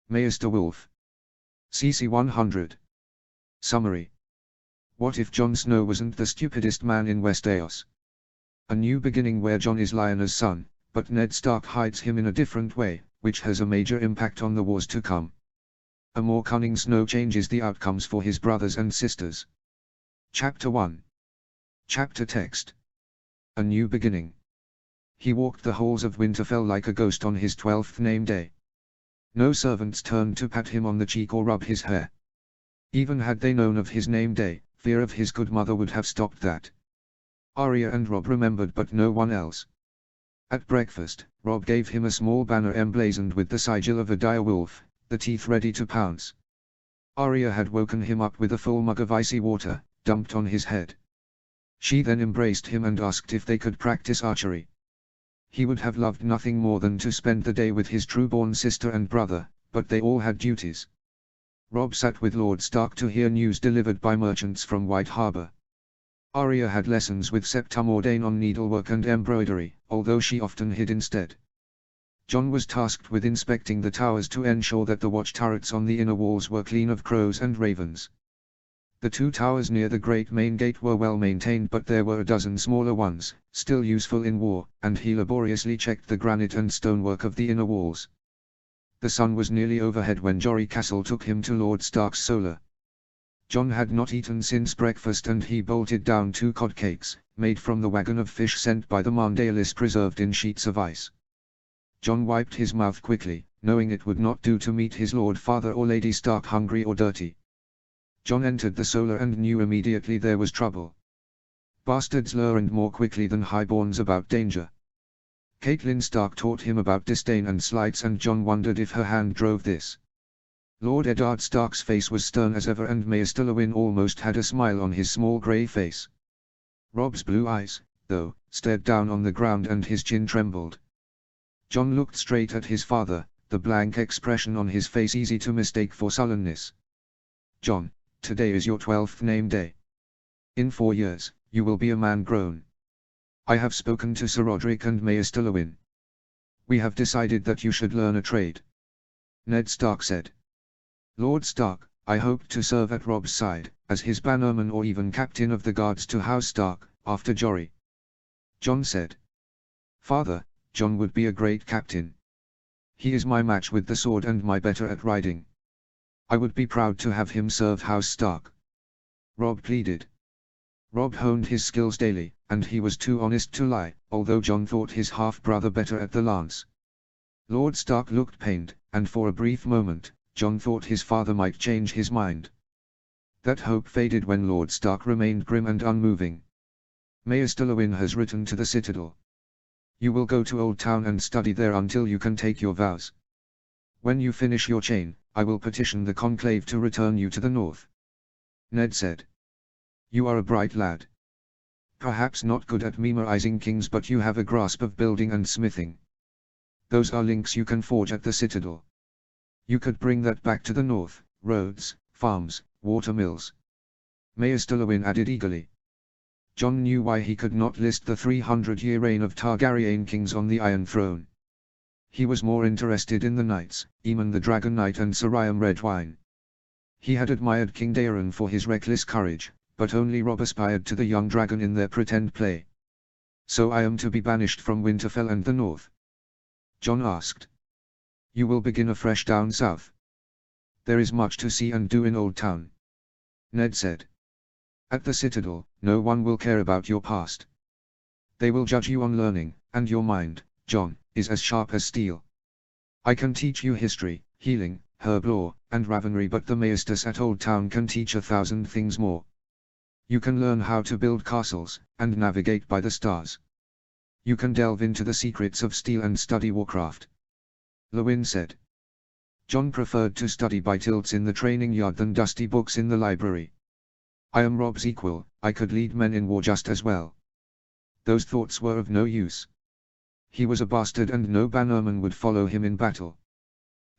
Maester Wolf. CC 100. Summary. What if Jon Snow wasn't the stupidest man in Westeros? A new beginning where Jon is Lyanna's son, but Ned Stark hides him in a different way, which has a major impact on the wars to come. A more cunning Snow changes the outcomes for his brothers and sisters. Chapter 1. Chapter text. A new beginning. He walked the halls of Winterfell like a ghost on his 12th name day. No servants turned to pat him on the cheek or rub his hair. Even had they known of his name day, fear of his good mother would have stopped that. Arya and Robb remembered, but no one else. At breakfast, Robb gave him a small banner emblazoned with the sigil of a dire wolf, the teeth ready to pounce. Arya had woken him up with a full mug of icy water, dumped on his head. She then embraced him and asked if they could practice archery. He would have loved nothing more than to spend the day with his true-born sister and brother, but they all had duties. Robb sat with Lord Stark to hear news delivered by merchants from White Harbor. Arya had lessons with Septa Mordane on needlework and embroidery, although she often hid instead. Jon was tasked with inspecting the towers to ensure that the watch turrets on the inner walls were clean of crows and ravens. The 2 towers near the great main gate were well maintained, but there were a dozen smaller ones, still useful in war, and he laboriously checked the granite and stonework of the inner walls. The sun was nearly overhead when Jory Castle took him to Lord Stark's solar. Jon had not eaten since breakfast, and he bolted down 2 cod cakes, made from the wagon of fish sent by the Mandaelis preserved in sheets of ice. Jon wiped his mouth quickly, knowing it would not do to meet his Lord Father or Lady Stark hungry or dirty. Jon entered the solar and knew immediately there was trouble. Bastards learned more quickly than highborns about danger. Catelyn Stark taught him about disdain and slights, and Jon wondered if her hand drove this. Lord Eddard Stark's face was stern as ever, and Maester Lewin almost had a smile on his small grey face. Robb's blue eyes, though, stared down on the ground and his chin trembled. Jon looked straight at his father, the blank expression on his face easy to mistake for sullenness. "Jon, today is your 12th name day. In 4 years, you will be a man grown. I have spoken to Sir Roderick and Maester Lewin. We have decided that you should learn a trade," Ned Stark said. "Lord Stark, I hope to serve at Robb's side, as his bannerman or even captain of the guards to House Stark, after Jory," Jon said. "Father, Jon would be a great captain. He is my match with the sword and my better at riding. I would be proud to have him serve House Stark," Robb pleaded. Robb honed his skills daily, and he was too honest to lie, although Jon thought his half-brother better at the lance. Lord Stark looked pained, and for a brief moment, Jon thought his father might change his mind. That hope faded when Lord Stark remained grim and unmoving. "Maester Lewin has written to the Citadel. You will go to Old Town and study there until you can take your vows. When you finish your chain, I will petition the Conclave to return you to the north," Ned said. "You are a bright lad. Perhaps not good at memorizing kings, but you have a grasp of building and smithing. Those are links you can forge at the Citadel. You could bring that back to the north, roads, farms, water mills," Maester Lewin added eagerly. Jon knew why he could not list the 300-year reign of Targaryen kings on the Iron Throne. He was more interested in the knights, Aemon the Dragon Knight and Sir Ryam Redwine. He had admired King Daeron for his reckless courage, but only Robb aspired to the young dragon in their pretend play. "So I am to be banished from Winterfell and the north?" Jon asked. "You will begin afresh down south. There is much to see and do in Old Town," Ned said. "At the Citadel, no one will care about your past. They will judge you on learning, and your mind, Jon, is as sharp as steel. I can teach you history, healing, herb lore, and ravenry, but the Maesters at Old Town can teach 1,000 things more. You can learn how to build castles, and navigate by the stars. You can delve into the secrets of steel and study warcraft," Lewin said. Jon preferred to study by tilts in the training yard than dusty books in the library. "I am Robb's equal, I could lead men in war just as well." Those thoughts were of no use. He was a bastard and no bannerman would follow him in battle.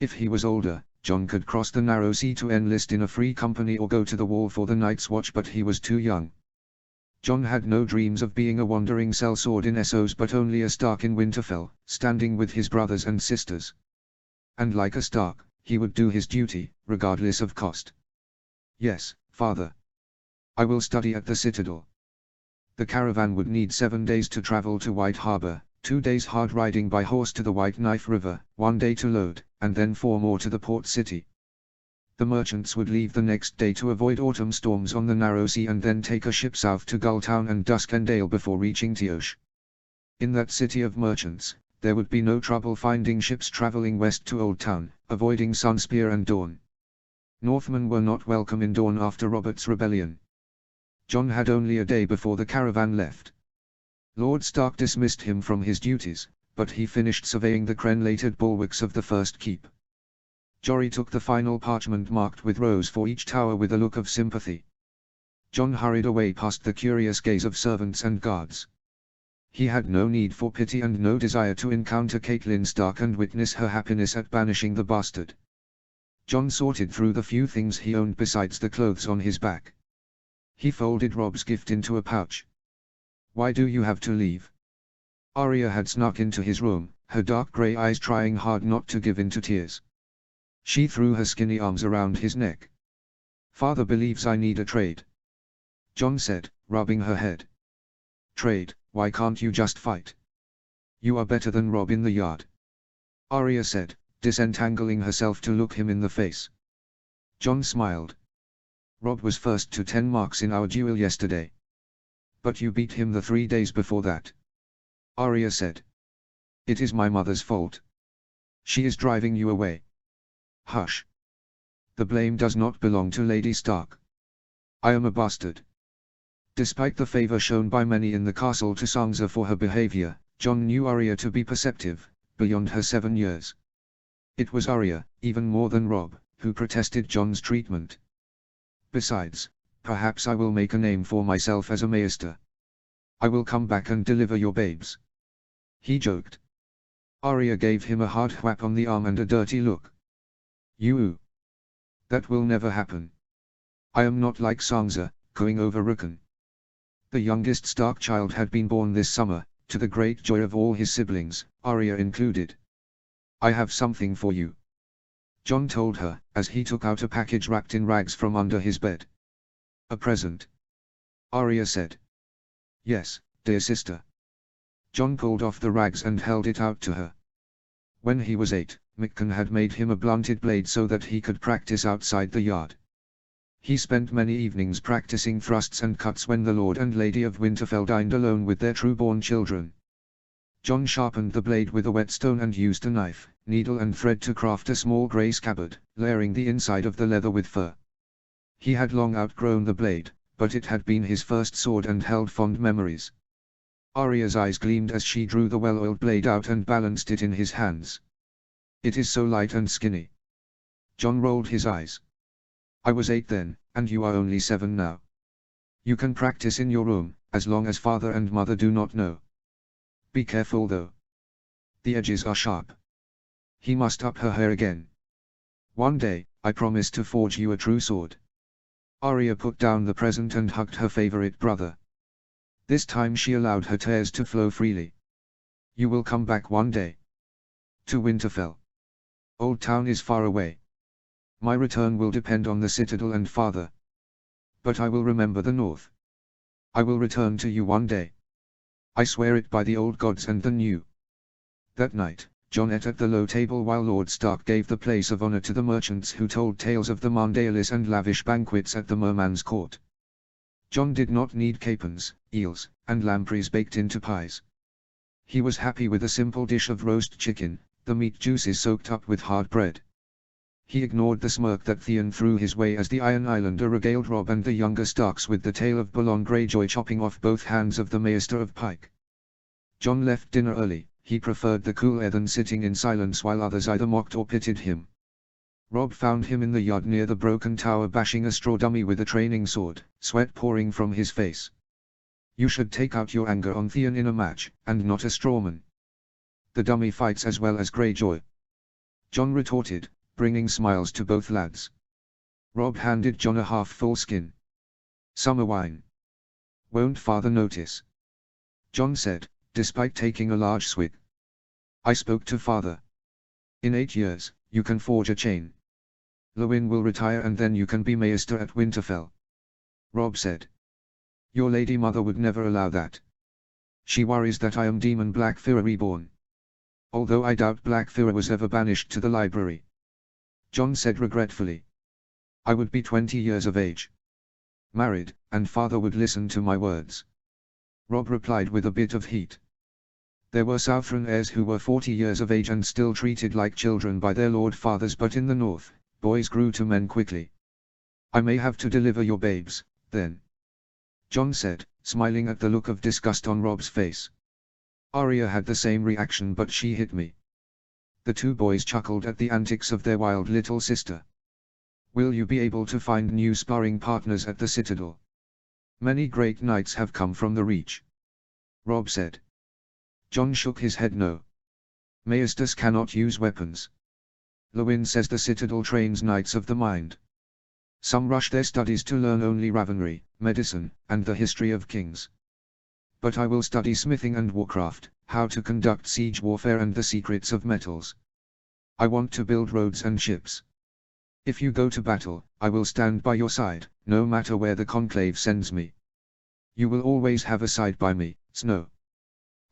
If he was older, Jon could cross the narrow sea to enlist in a free company or go to the wall for the Night's Watch, but he was too young. Jon had no dreams of being a wandering sellsword in Essos, but only a Stark in Winterfell, standing with his brothers and sisters. And like a Stark, He would do his duty, regardless of cost. Yes, father. I will study at the citadel. The caravan would need 7 days to travel to White Harbor, 2 days hard riding by horse to the White Knife River, 1 day to load, and then 4 more to the port city. The merchants would leave the next day to avoid autumn storms on the narrow sea and then take a ship south to Gulltown and Duskendale before reaching Tioche. In that city of merchants, there would be no trouble finding ships traveling west to Old Town, avoiding Sunspear and Dawn. Northmen were not welcome in Dawn after Robert's rebellion. Jon had only a day before the caravan left. Lord Stark dismissed him from his duties, but he finished surveying the crenellated bulwarks of the first keep. Jory took the final parchment marked with rows for each tower with a look of sympathy. Jon hurried away past the curious gaze of servants and guards. He had no need for pity and no desire to encounter Catelyn Stark and witness her happiness at banishing the bastard. Jon sorted through the few things he owned besides the clothes on his back. He folded Robb's gift into a pouch. "Why do you have to leave?" Arya had snuck into his room, her dark grey eyes trying hard not to give in to tears. She threw her skinny arms around his neck. "Father believes I need a trade," Jon said, rubbing her head. "Trade? Why can't you just fight? You are better than Robb in the yard," Arya said, disentangling herself to look him in the face. Jon smiled. "Robb was first to 10 marks in our duel yesterday. But you beat him the 3 days before that," Arya said. "It is my mother's fault. She is driving you away." "Hush. The blame does not belong to Lady Stark. I am a bastard." Despite the favor shown by many in the castle to Sansa for her behavior, Jon knew Arya to be perceptive, beyond her 7 years. It was Arya, even more than Robb, who protested Jon's treatment. "Besides, perhaps I will make a name for myself as a maester. I will come back and deliver your babes," he joked. Arya gave him a hard whap on the arm and a dirty look. "You. That will never happen. I am not like Sansa, going over Rukon." The youngest Stark child had been born this summer, to the great joy of all his siblings, Arya included. "I have something for you," Jon told her, as he took out a package wrapped in rags from under his bed. "A present," Arya said. "Yes, dear sister." Jon pulled off the rags and held it out to her. When he was 8, Mikken had made him a blunted blade so that he could practice outside the yard. He spent many evenings practicing thrusts and cuts when the Lord and Lady of Winterfell dined alone with their true-born children. Jon sharpened the blade with a whetstone and used a knife, needle and thread to craft a small grey scabbard, layering the inside of the leather with fur. He had long outgrown the blade, but it had been his first sword and held fond memories. Arya's eyes gleamed as she drew the well-oiled blade out and balanced it in his hands. "It is so light and skinny." Jon rolled his eyes. "I was 8 then, and you are only 7 now. You can practice in your room, as long as father and mother do not know. Be careful though. The edges are sharp." He mussed up her hair again. "One day, I promise to forge you a true sword." Arya put down the present and hugged her favorite brother. This time she allowed her tears to flow freely. "You will come back one day. To Winterfell. Old Town is far away. My return will depend on the citadel and father. But I will remember the north. I will return to you one day. I swear it by the old gods and the new." That night, Jon ate at the low table while Lord Stark gave the place of honor to the merchants who told tales of the Marndalis and lavish banquets at the merman's court. Jon did not need capons, eels, and lampreys baked into pies. He was happy with a simple dish of roast chicken, the meat juices soaked up with hard bread. He ignored the smirk that Theon threw his way as the Iron Islander regaled Robb and the younger Starks with the tale of Balon Greyjoy chopping off both hands of the Maester of Pike. Jon left dinner early. He preferred the cool air than sitting in silence while others either mocked or pitied him. Robb found him in the yard near the broken tower bashing a straw dummy with a training sword, sweat pouring from his face. "You should take out your anger on Theon in a match, and not a strawman. The dummy fights as well as Greyjoy," Jon retorted, bringing smiles to both lads. Robb handed Jon a half-full skin. "Summer wine. Won't father notice?" Jon said, despite taking a large swig. "I spoke to father. In 8 years, You can forge a chain. Lewin will retire and then you can be Maester at Winterfell. Robb said. Your lady mother would never allow that. She worries that I am Demon Blackfyra reborn. Although I doubt Blackfyra was ever banished to the library. Jon said regretfully. I would be 20 years of age. Married, and father would listen to my words. Robb replied with a bit of heat. There were Southron heirs who were 40 years of age and still treated like children by their lord fathers, but in the north, boys grew to men quickly. I may have to deliver your babes, then. Jon said, smiling at the look of disgust on Robb's face. Arya had the same reaction, but she hit me. The two boys chuckled at the antics of their wild little sister. Will you be able to find new sparring partners at the Citadel? Many great knights have come from the Reach. Robb said. Jon shook his head no. Maesters cannot use weapons. Lewin says the Citadel trains knights of the mind. Some rush their studies to learn only ravenry, medicine, and the history of kings. But I will study smithing and warcraft, how to conduct siege warfare and the secrets of metals. I want to build roads and ships. If you go to battle, I will stand by your side, no matter where the conclave sends me. You will always have a side by me, Snow.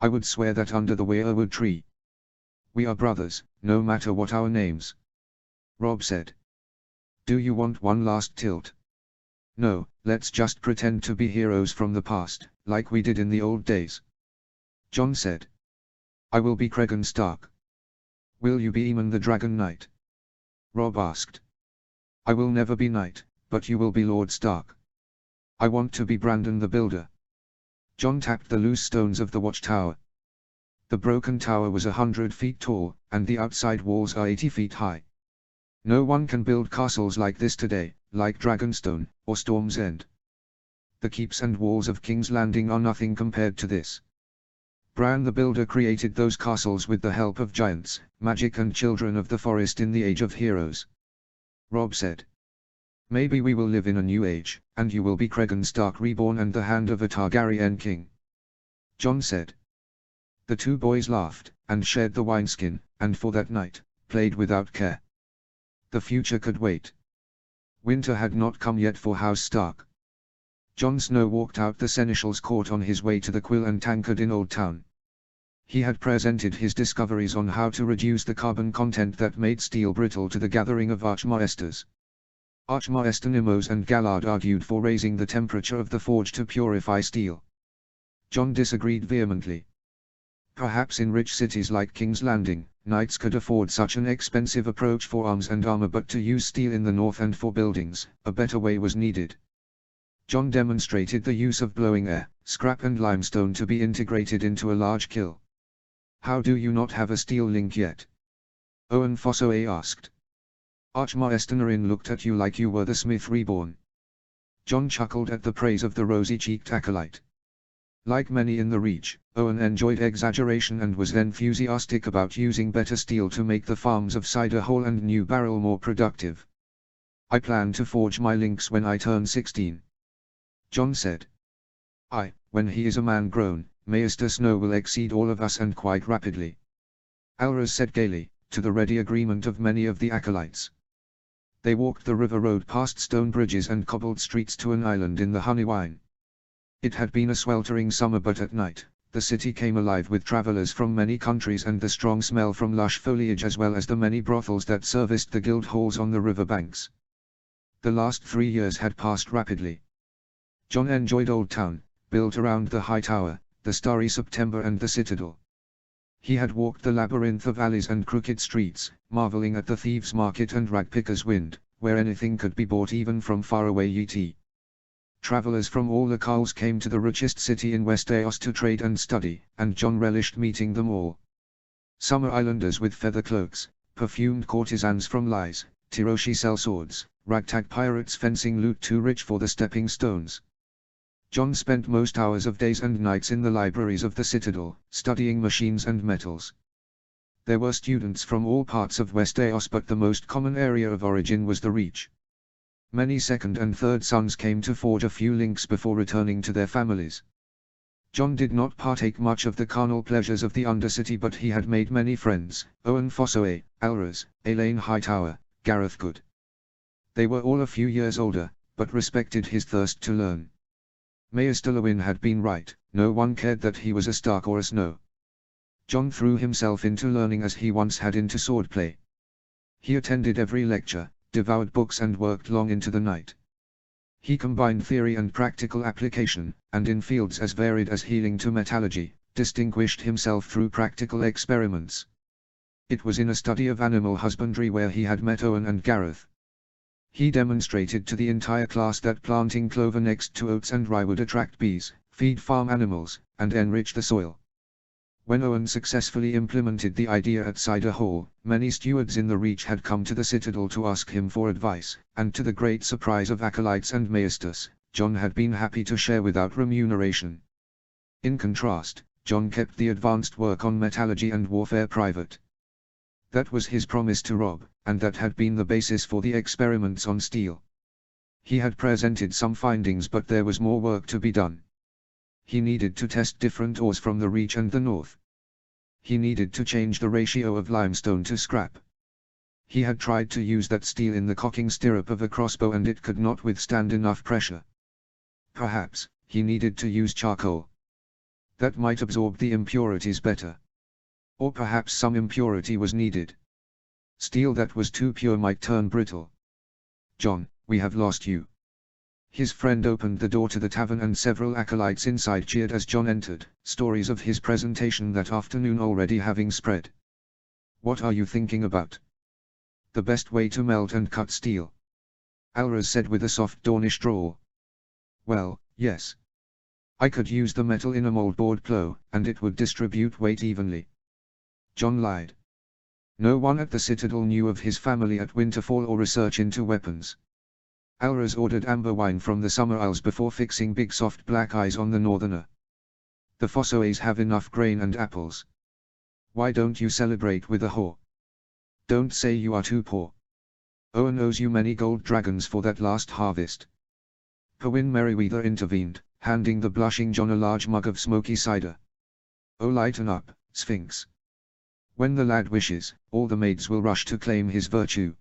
I would swear that under the weirwood tree. We are brothers, no matter what our names. Robb said. Do you want one last tilt? No, let's just pretend to be heroes from the past, like we did in the old days. Jon said. I will be Cregan Stark. Will you be Aemon the Dragon Knight? Robb asked. I will never be knight, but you will be Lord Stark. I want to be Brandon the Builder. Jon tapped the loose stones of the watchtower. The broken tower was 100 feet tall, and the outside walls are 80 feet high. No one can build castles like this today, like Dragonstone, or Storm's End. The keeps and walls of King's Landing are nothing compared to this. Bran the Builder created those castles with the help of giants, magic and children of the forest in the Age of Heroes. Robb said. Maybe we will live in a new age, and you will be Cregan Stark reborn and the hand of a Targaryen king. Jon said. The two boys laughed, and shared the wineskin, and for that night, played without care. The future could wait. Winter had not come yet for House Stark. Jon Snow walked out the Seneschal's court on his way to the Quill and Tankard in Old Town. He had presented his discoveries on how to reduce the carbon content that made steel brittle to the gathering of Archmaesters. Archmaester Nimos and Gallard argued for raising the temperature of the forge to purify steel. Jon disagreed vehemently. Perhaps in rich cities like King's Landing, knights could afford such an expensive approach for arms and armor, but to use steel in the north and for buildings, a better way was needed. Jon demonstrated the use of blowing air, scrap and limestone to be integrated into a large kiln. How do you not have a steel link yet? Owen Fossoe asked. Archmaester Narin looked at you like you were the Smith reborn. Jon chuckled at the praise of the rosy-cheeked acolyte. Like many in the Reach, Owen enjoyed exaggeration and was enthusiastic about using better steel to make the farms of Cider Hall and New Barrel more productive. I plan to forge my links when I turn 16. Jon said. When he is a man grown, Maester Snow will exceed all of us and quite rapidly. Alras said gaily, to the ready agreement of many of the acolytes. They walked the river road past stone bridges and cobbled streets to an island in the Honeywine. It had been a sweltering summer, but at night, the city came alive with travelers from many countries and the strong smell from lush foliage, as well as the many brothels that serviced the guild halls on the river banks. The last 3 years had passed rapidly. Jon enjoyed Old Town, built around the High Tower, the starry September and the Citadel. He had walked the labyrinth of alleys and crooked streets, marveling at the thieves' market and ragpicker's wind, where anything could be bought even from faraway Yeti. Travelers from all the Khals came to the richest city in Westeros to trade and study, and Jon relished meeting them all. Summer islanders with feather cloaks, perfumed courtesans from Lys, Tiroshi sell swords, ragtag pirates fencing loot too rich for the stepping stones. Jon spent most hours of days and nights in the libraries of the Citadel, studying machines and metals. There were students from all parts of Westeros, but the most common area of origin was the Reach. Many second and third sons came to forge a few links before returning to their families. John did not partake much of the carnal pleasures of the Undercity, but he had made many friends: Owen Fossoe, Alras, Elaine Hightower, Gareth Good. They were all a few years older, but respected his thirst to learn. Maester Lewin had been right, no one cared that he was a Stark or a Snow. John threw himself into learning as he once had into swordplay. He attended every lecture, devoured books and worked long into the night. He combined theory and practical application, and in fields as varied as healing to metallurgy, distinguished himself through practical experiments. It was in a study of animal husbandry where he had met Owen and Gareth. He demonstrated to the entire class that planting clover next to oats and rye would attract bees, feed farm animals, and enrich the soil. When Owen successfully implemented the idea at Cider Hall, many stewards in the Reach had come to the citadel to ask him for advice, and to the great surprise of acolytes and maesters, John had been happy to share without remuneration. In contrast, John kept the advanced work on metallurgy and warfare private. That was his promise to Rob, and that had been the basis for the experiments on steel. He had presented some findings, but there was more work to be done. He needed to test different ores from the Reach and the North. He needed to change the ratio of limestone to scrap. He had tried to use that steel in the cocking stirrup of a crossbow and it could not withstand enough pressure. Perhaps, he needed to use charcoal. That might absorb the impurities better. Or perhaps some impurity was needed. Steel that was too pure might turn brittle. John, we have lost you. His friend opened the door to the tavern and several acolytes inside cheered as John entered, stories of his presentation that afternoon already having spread. What are you thinking about? The best way to melt and cut steel. Alras said with a soft Dornish drawl. Well, yes. I could use the metal in a moldboard plough, and it would distribute weight evenly. John lied. No one at the Citadel knew of his family at Winterfall or research into weapons. Alras ordered amber wine from the Summer Isles before fixing big soft black eyes on the Northerner. The Fossoes have enough grain and apples. Why don't you celebrate with a whore? Don't say you are too poor. Owen owes you many gold dragons for that last harvest. Perwyn Merryweather intervened, handing the blushing John a large mug of smoky cider. Oh, lighten up, Sphinx. When the lad wishes, all the maids will rush to claim his virtue.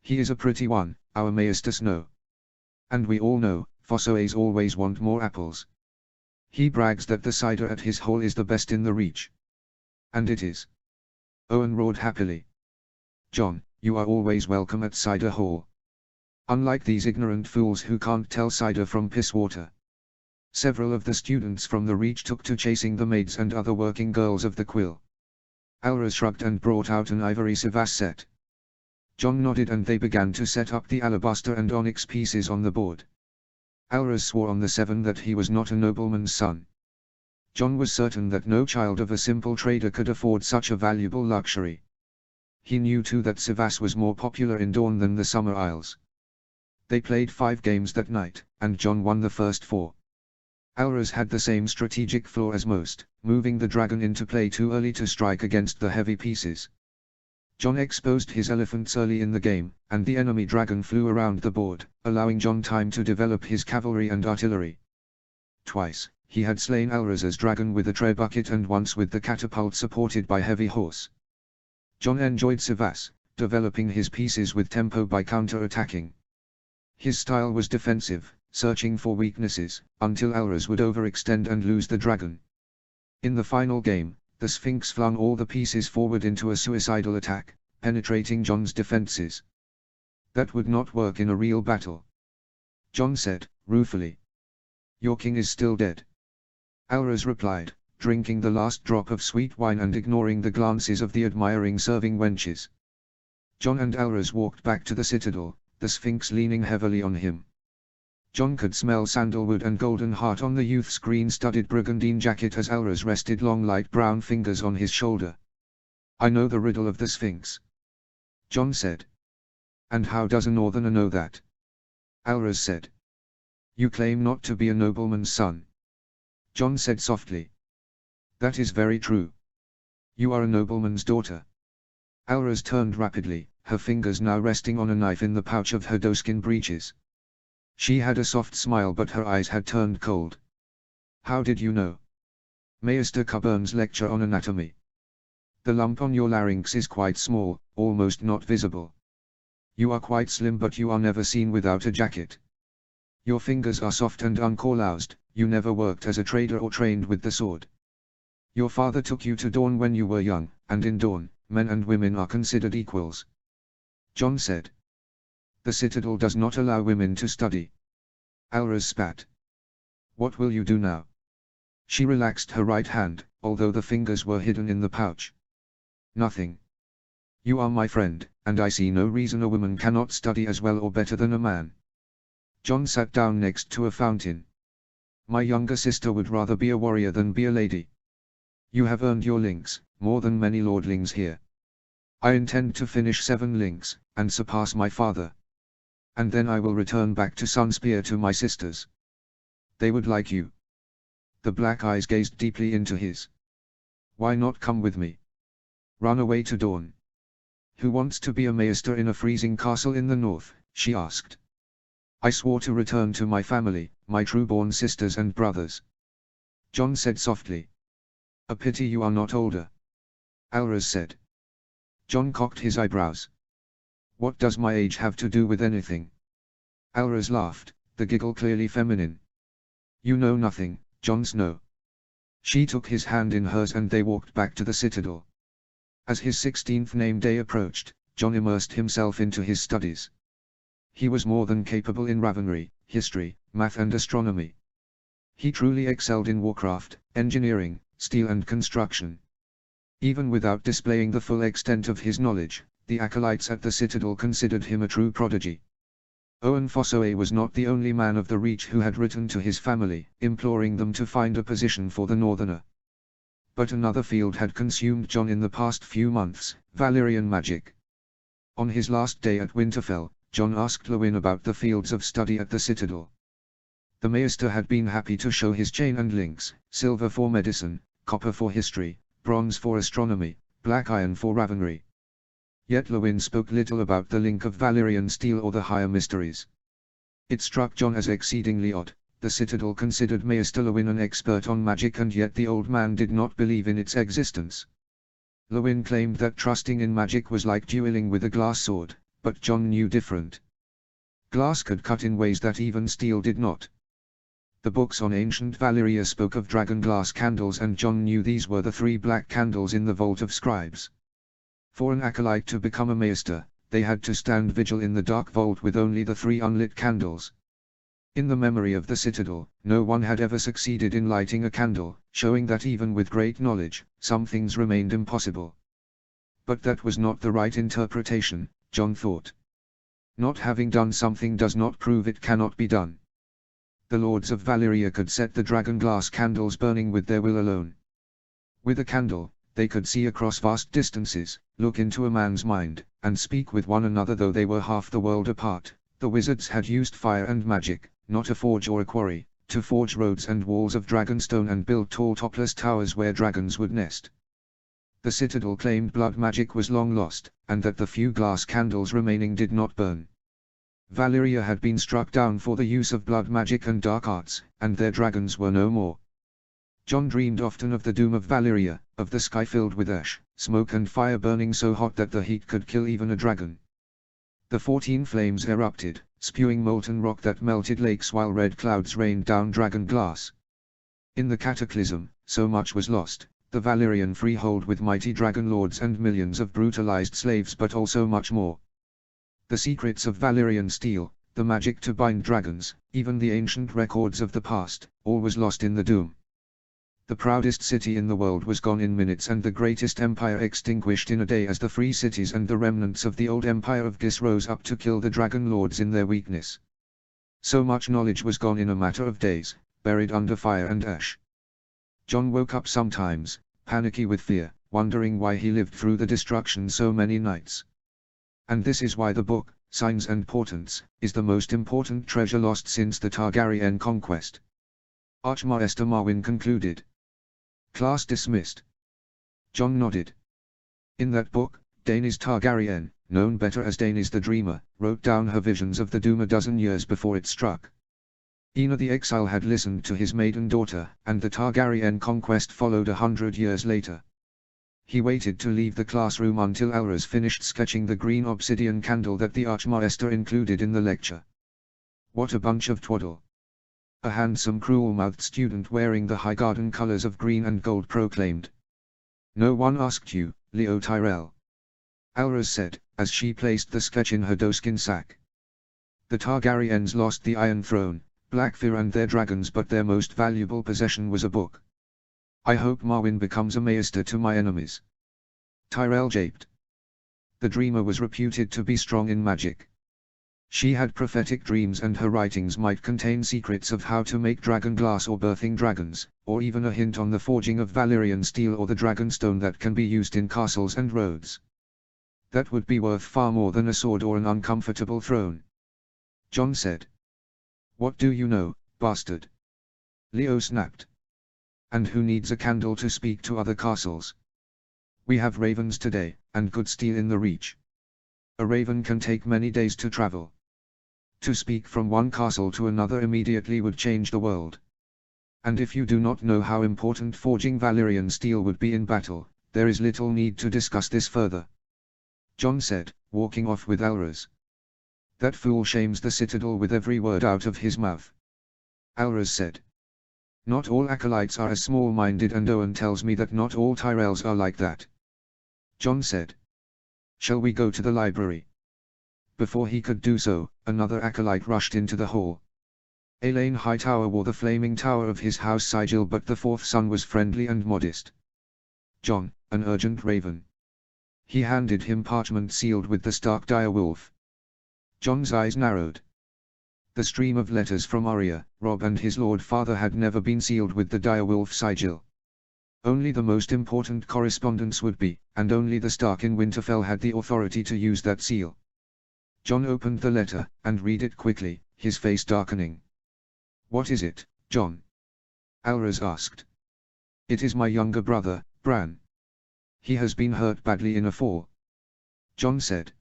He is a pretty one, our Maester Snow. And we all know, Fossoes always want more apples. He brags that the cider at his hall is the best in the Reach. And it is. Owen roared happily. John, you are always welcome at Cider Hall. Unlike these ignorant fools who can't tell cider from piss water. Several of the students from the Reach took to chasing the maids and other working girls of the quill. Alras shrugged and brought out an ivory Sivas set. John nodded and they began to set up the alabaster and onyx pieces on the board. Alras swore on the 7 that he was not a nobleman's son. John was certain that no child of a simple trader could afford such a valuable luxury. He knew too that Sivas was more popular in Dawn than the Summer Isles. They played 5 games that night, and John won the first 4. Alras had the same strategic flaw as most, moving the dragon into play too early to strike against the heavy pieces. John exposed his elephants early in the game, and the enemy dragon flew around the board, allowing John time to develop his cavalry and artillery. Twice, he had slain Alras's dragon with a tray bucket and once with the catapult supported by heavy horse. John enjoyed Sivas, developing his pieces with tempo by counter-attacking. His style was defensive, searching for weaknesses, until Alras would overextend and lose the dragon. In the final game, the Sphinx flung all the pieces forward into a suicidal attack, penetrating John's defenses. That would not work in a real battle. John said, ruefully. Your king is still dead. Alras replied, drinking the last drop of sweet wine and ignoring the glances of the admiring serving wenches. John and Alras walked back to the citadel, the Sphinx leaning heavily on him. John could smell sandalwood and golden heart on the youth's green-studded brigandine jacket as Alras rested long light brown fingers on his shoulder. I know the riddle of the Sphinx. John said. And how does a northerner know that? Alras said. You claim not to be a nobleman's son. John said softly. That is very true. You are a nobleman's daughter. Alras turned rapidly, her fingers now resting on a knife in the pouch of her doeskin breeches. She had a soft smile but her eyes had turned cold. How did you know? Maester Coburn's lecture on anatomy. The lump on your larynx is quite small, almost not visible. You are quite slim, but you are never seen without a jacket. Your fingers are soft and uncaulloused, you never worked as a trader or trained with the sword. Your father took you to Dawn when you were young, and in Dawn, men and women are considered equals. John said. The Citadel does not allow women to study. Alras spat. What will you do now? She relaxed her right hand, although the fingers were hidden in the pouch. Nothing. You are my friend, and I see no reason a woman cannot study as well or better than a man. John sat down next to a fountain. My younger sister would rather be a warrior than be a lady. You have earned your links, more than many lordlings here. I intend to finish 7 links, and surpass my father. And then I will return back to Sunspear to my sisters. They would like you. The black eyes gazed deeply into his. Why not come with me? Run away to Dawn. Who wants to be a maester in a freezing castle in the north? She asked. I swore to return to my family, my true-born sisters and brothers. John said softly. A pity you are not older. Alras said. John cocked his eyebrows. What does my age have to do with anything? Alras laughed, the giggle clearly feminine. You know nothing, Jon Snow. She took his hand in hers and they walked back to the Citadel. As his 16th name day approached, John immersed himself into his studies. He was more than capable in Ravenry, history, math and astronomy. He truly excelled in warcraft, engineering, steel and construction. Even without displaying the full extent of his knowledge, the acolytes at the Citadel considered him a true prodigy. Owen Fossoe was not the only man of the Reach who had written to his family, imploring them to find a position for the Northerner. But another field had consumed John in the past few months, Valyrian magic. On his last day at Winterfell, John asked Lewin about the fields of study at the Citadel. The Maester had been happy to show his chain and links, silver for medicine, copper for history, bronze for astronomy, black iron for Ravenry. Yet Lewin spoke little about the link of Valyrian steel or the higher mysteries. It struck John as exceedingly odd. The Citadel considered Maester Lewin an expert on magic and yet the old man did not believe in its existence. Lewin claimed that trusting in magic was like dueling with a glass sword, but John knew different. Glass could cut in ways that even steel did not. The books on ancient Valyria spoke of dragon glass candles and John knew these were the 3 black candles in the vault of scribes. For an acolyte to become a maester, they had to stand vigil in the dark vault with only the 3 unlit candles. In the memory of the Citadel, no one had ever succeeded in lighting a candle, showing that even with great knowledge, some things remained impossible. But that was not the right interpretation, John thought. Not having done something does not prove it cannot be done. The lords of Valyria could set the dragon glass candles burning with their will alone. With a candle, they could see across vast distances, look into a man's mind, and speak with one another though they were half the world apart. The wizards had used fire and magic, not a forge or a quarry, to forge roads and walls of dragonstone and build tall topless towers where dragons would nest. The Citadel claimed blood magic was long lost, and that the few glass candles remaining did not burn. Valyria had been struck down for the use of blood magic and dark arts, and their dragons were no more. John dreamed often of the doom of Valyria, of the sky filled with ash, smoke and fire burning so hot that the heat could kill even a dragon. The 14 flames erupted, spewing molten rock that melted lakes while red clouds rained down dragon glass. In the cataclysm, so much was lost, the Valyrian freehold with mighty dragon lords and millions of brutalized slaves but also much more. The secrets of Valyrian steel, the magic to bind dragons, even the ancient records of the past, all was lost in the doom. The proudest city in the world was gone in minutes and the greatest empire extinguished in a day as the free cities and the remnants of the old empire of Gis rose up to kill the dragon lords in their weakness. So much knowledge was gone in a matter of days, buried under fire and ash. John woke up sometimes, panicky with fear, wondering why he lived through the destruction so many nights. And this is why the book, Signs and Portents, is the most important treasure lost since the Targaryen conquest. Archmaester Marwyn concluded. Class dismissed. John nodded. In that book, Daenerys Targaryen, known better as Daenerys the Dreamer, wrote down her visions of the doom a dozen years before it struck. Ina the exile had listened to his maiden daughter, and the Targaryen conquest followed 100 years later. He waited to leave the classroom until Alras finished sketching the green obsidian candle that the Archmaester included in the lecture. What a bunch of twaddle! A handsome cruel-mouthed student wearing the Highgarden colors of green and gold proclaimed. No one asked you, Leo Tyrell. Alras said, as she placed the sketch in her doeskin sack. The Targaryens lost the Iron Throne, Blackfyr and their dragons, but their most valuable possession was a book. I hope Marwyn becomes a maester to my enemies. Tyrell japed. The dreamer was reputed to be strong in magic. She had prophetic dreams, and her writings might contain secrets of how to make dragon glass or birthing dragons, or even a hint on the forging of Valyrian steel or the dragonstone that can be used in castles and roads. That would be worth far more than a sword or an uncomfortable throne. Jon said. What do you know, bastard? Leo snapped. And who needs a candle to speak to other castles? We have ravens today, and good steel in the reach. A raven can take many days to travel. To speak from one castle to another immediately would change the world. And if you do not know how important forging Valyrian steel would be in battle, there is little need to discuss this further. Jon said, walking off with Alras. That fool shames the citadel with every word out of his mouth. Alras said. Not all acolytes are as small-minded, and Owen tells me that not all Tyrells are like that. Jon said. Shall we go to the library? Before he could do so, another acolyte rushed into the hall. Aelane Hightower wore the flaming tower of his house sigil, but the fourth son was friendly and modest. Jon, an urgent raven. He handed him parchment sealed with the Stark dire Wolf. Jon's eyes narrowed. The stream of letters from Arya, Robb and his Lord Father had never been sealed with the dire Wolf sigil. Only the most important correspondence would be, and only the Stark in Winterfell had the authority to use that seal. Jon opened the letter, and read it quickly, his face darkening. What is it, Jon? Alras asked. It is my younger brother, Bran. He has been hurt badly in a fall. Jon said.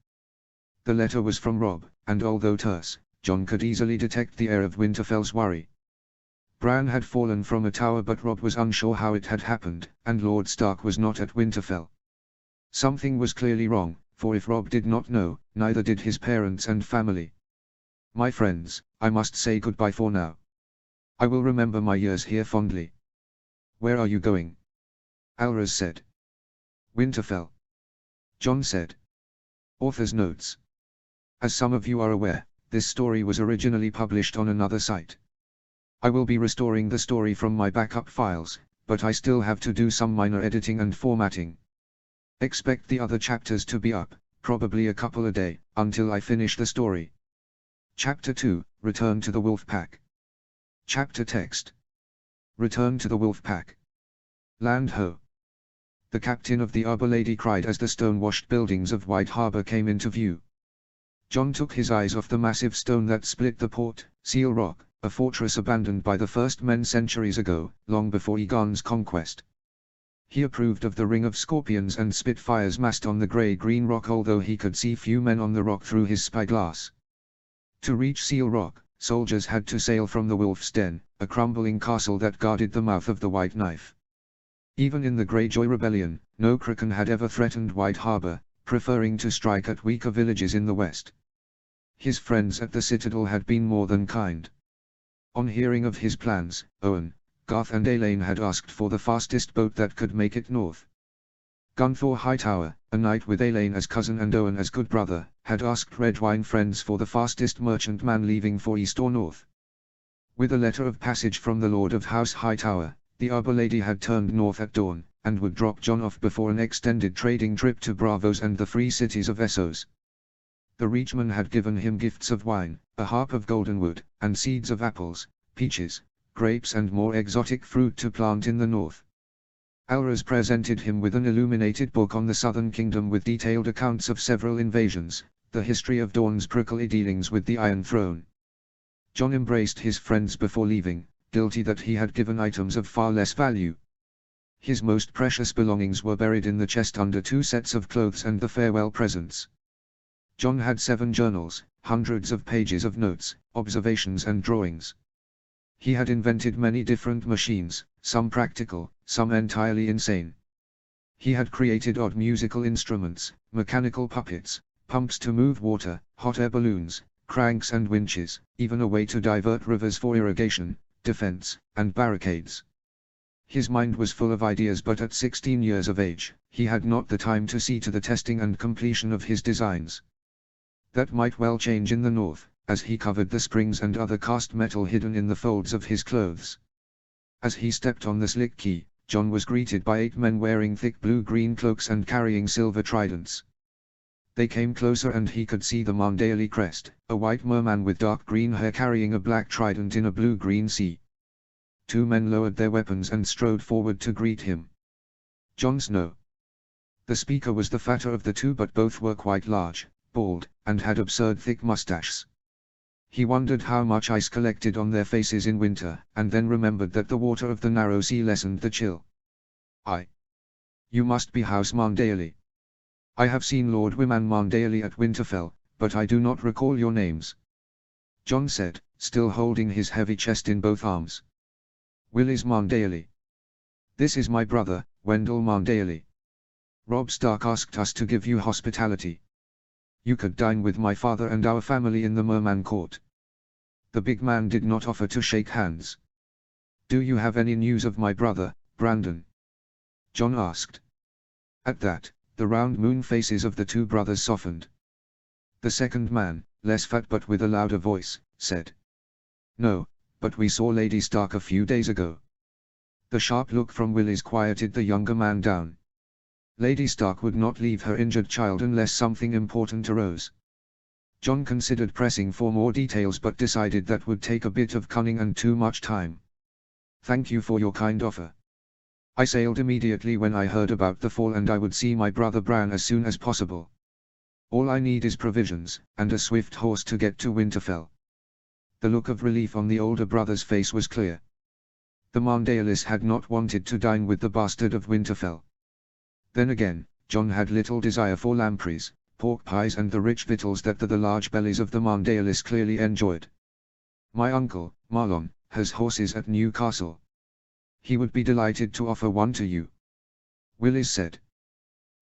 The letter was from Robb, and although terse, Jon could easily detect the air of Winterfell's worry. Bran had fallen from a tower, but Robb was unsure how it had happened, and Lord Stark was not at Winterfell. Something was clearly wrong, for if Robb did not know, neither did his parents and family. My friends, I must say goodbye for now. I will remember my years here fondly. Where are you going? Alras said. Winterfell. Jon said. Author's notes. As some of you are aware, this story was originally published on another site. I will be restoring the story from my backup files, but I still have to do some minor editing and formatting. Expect the other chapters to be up, probably a couple a day, until I finish the story. Chapter 2, Return to the Wolf Pack. Chapter text. Return to the Wolf Pack. Land ho! The captain of the Arbor Lady cried as the stone-washed buildings of White Harbor came into view. Jon took his eyes off the massive stone that split the port, Seal Rock, a fortress abandoned by the first men centuries ago, long before Aegon's conquest. He approved of the ring of scorpions and spitfires massed on the grey-green rock, although he could see few men on the rock through his spyglass. To reach Seal Rock, soldiers had to sail from the Wolf's Den, a crumbling castle that guarded the mouth of the White Knife. Even in the Greyjoy Rebellion, no Kraken had ever threatened White Harbor, preferring to strike at weaker villages in the west. His friends at the Citadel had been more than kind. On hearing of his plans, Owen, Garth and Aelane had asked for the fastest boat that could make it north. Gunthor Hightower, a knight with Aelane as cousin and Owen as good brother, had asked Redwine friends for the fastest merchantman leaving for east or north. With a letter of passage from the Lord of House Hightower, the Arbor Lady had turned north at dawn, and would drop Jon off before an extended trading trip to Braavos and the free cities of Essos. The Reachman had given him gifts of wine, a harp of goldenwood, and seeds of apples, peaches, grapes and more exotic fruit to plant in the north. Alras presented him with an illuminated book on the Southern Kingdom with detailed accounts of several invasions, the history of Dorne's prickly dealings with the Iron Throne. Jon embraced his friends before leaving, guilty that he had given items of far less value. His most precious belongings were buried in the chest under 2 sets of clothes and the farewell presents. Jon had 7 journals, hundreds of pages of notes, observations and drawings. He had invented many different machines, some practical, some entirely insane. He had created odd musical instruments, mechanical puppets, pumps to move water, hot air balloons, cranks and winches, even a way to divert rivers for irrigation, defense, and barricades. His mind was full of ideas, but at 16 years of age, he had not the time to see to the testing and completion of his designs. That might well change in the north, as he covered the springs and other cast metal hidden in the folds of his clothes. As he stepped on the slick quay, John was greeted by 8 men wearing thick blue-green cloaks and carrying silver tridents. They came closer and he could see the Mondaily crest, a white merman with dark green hair carrying a black trident in a blue-green sea. 2 men lowered their weapons and strode forward to greet him. Jon Snow. The speaker was the fatter of the 2, but both were quite large, bald, and had absurd thick mustaches. He wondered how much ice collected on their faces in winter, and then remembered that the water of the narrow sea lessened the chill. You must be House Mondaily. I have seen Lord Wyman Mondaily at Winterfell, but I do not recall your names. Jon said, still holding his heavy chest in both arms. Will is Mondaily. This is my brother, Wendell Mondaily. Robb Stark asked us to give you hospitality. You could dine with my father and our family in the Merman Court. The big man did not offer to shake hands. Do you have any news of my brother, Brandon? Jon asked. At that, the round moon faces of the 2 brothers softened. The second man, less fat but with a louder voice, said. No, but we saw Lady Stark a few days ago. The sharp look from Willis quieted the younger man down. Lady Stark would not leave her injured child unless something important arose. Jon considered pressing for more details but decided that would take a bit of cunning and too much time. Thank you for your kind offer. I sailed immediately when I heard about the fall, and I would see my brother Bran as soon as possible. All I need is provisions, and a swift horse to get to Winterfell. The look of relief on the older brother's face was clear. The Mondailis had not wanted to dine with the bastard of Winterfell. Then again, Jon had little desire for lampreys, pork pies and the rich victuals that the large bellies of the Mondailis clearly enjoyed. My uncle, Marlon, has horses at Newcastle. He would be delighted to offer one to you. Willis said.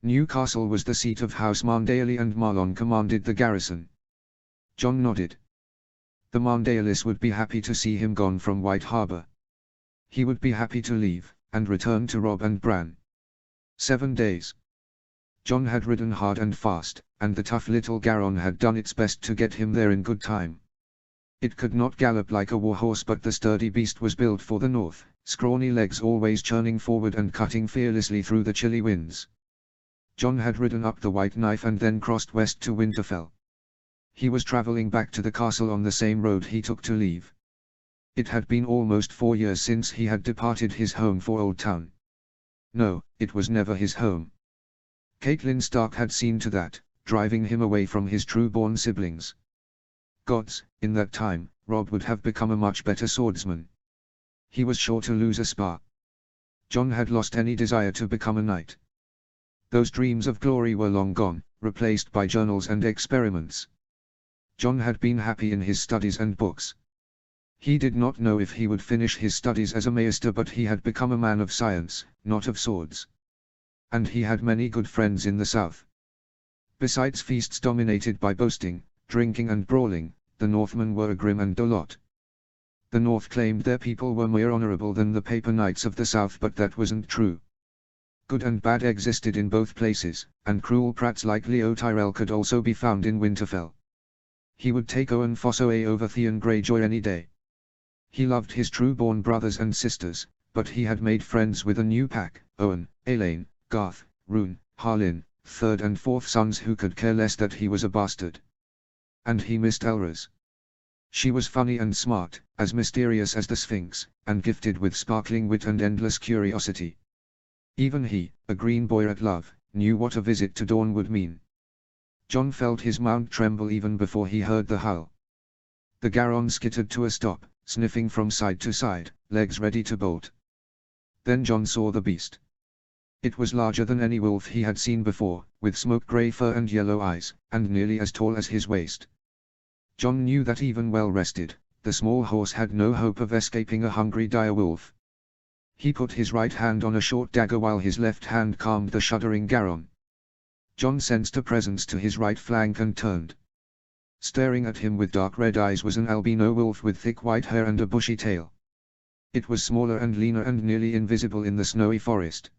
Newcastle was the seat of House Mondaily and Marlon commanded the garrison. Jon nodded. The Mondailis would be happy to see him gone from White Harbor. He would be happy to leave, and return to Robb and Bran. 7 days. Jon had ridden hard and fast, and the tough little Garon had done its best to get him there in good time. It could not gallop like a warhorse, but the sturdy beast was built for the north, scrawny legs always churning forward and cutting fearlessly through the chilly winds. Jon had ridden up the White Knife and then crossed west to Winterfell. He was travelling back to the castle on the same road he took to leave. It had been almost 4 years since he had departed his home for Old Town. No, it was never his home. Catelyn Stark had seen to that, driving him away from his true-born siblings. Gods, in that time, Robb would have become a much better swordsman. He was sure to lose a spar. Jon had lost any desire to become a knight. Those dreams of glory were long gone, replaced by journals and experiments. Jon had been happy in his studies and books. He did not know if he would finish his studies as a maester, but he had become a man of science, not of swords. And he had many good friends in the south. Besides feasts dominated by boasting, drinking and brawling, the Northmen were a grim and dull lot. The North claimed their people were more honorable than the paper knights of the south, but that wasn't true. Good and bad existed in both places, and cruel prats like Leo Tyrell could also be found in Winterfell. He would take Owen Fossoway over Theon Greyjoy any day. He loved his true-born brothers and sisters, but he had made friends with a new pack, Owen, Elaine, Garth, Rune, Harlin, third and fourth sons who could care less that he was a bastard. And he missed Elras. She was funny and smart, as mysterious as the Sphinx, and gifted with sparkling wit and endless curiosity. Even he, a green boy at love, knew what a visit to Dawn would mean. Jon felt his mount tremble even before he heard the howl. The Garon skittered to a stop, sniffing from side to side, legs ready to bolt. Then Jon saw the beast. It was larger than any wolf he had seen before, with smoke-grey fur and yellow eyes, and nearly as tall as his waist. Jon knew that even well rested, the small horse had no hope of escaping a hungry dire wolf. He put his right hand on a short dagger while his left hand calmed the shuddering Garon. John sensed a presence to his right flank and turned. Staring at him with dark red eyes was an albino wolf with thick white hair and a bushy tail. It was smaller and leaner and nearly invisible in the snowy forest.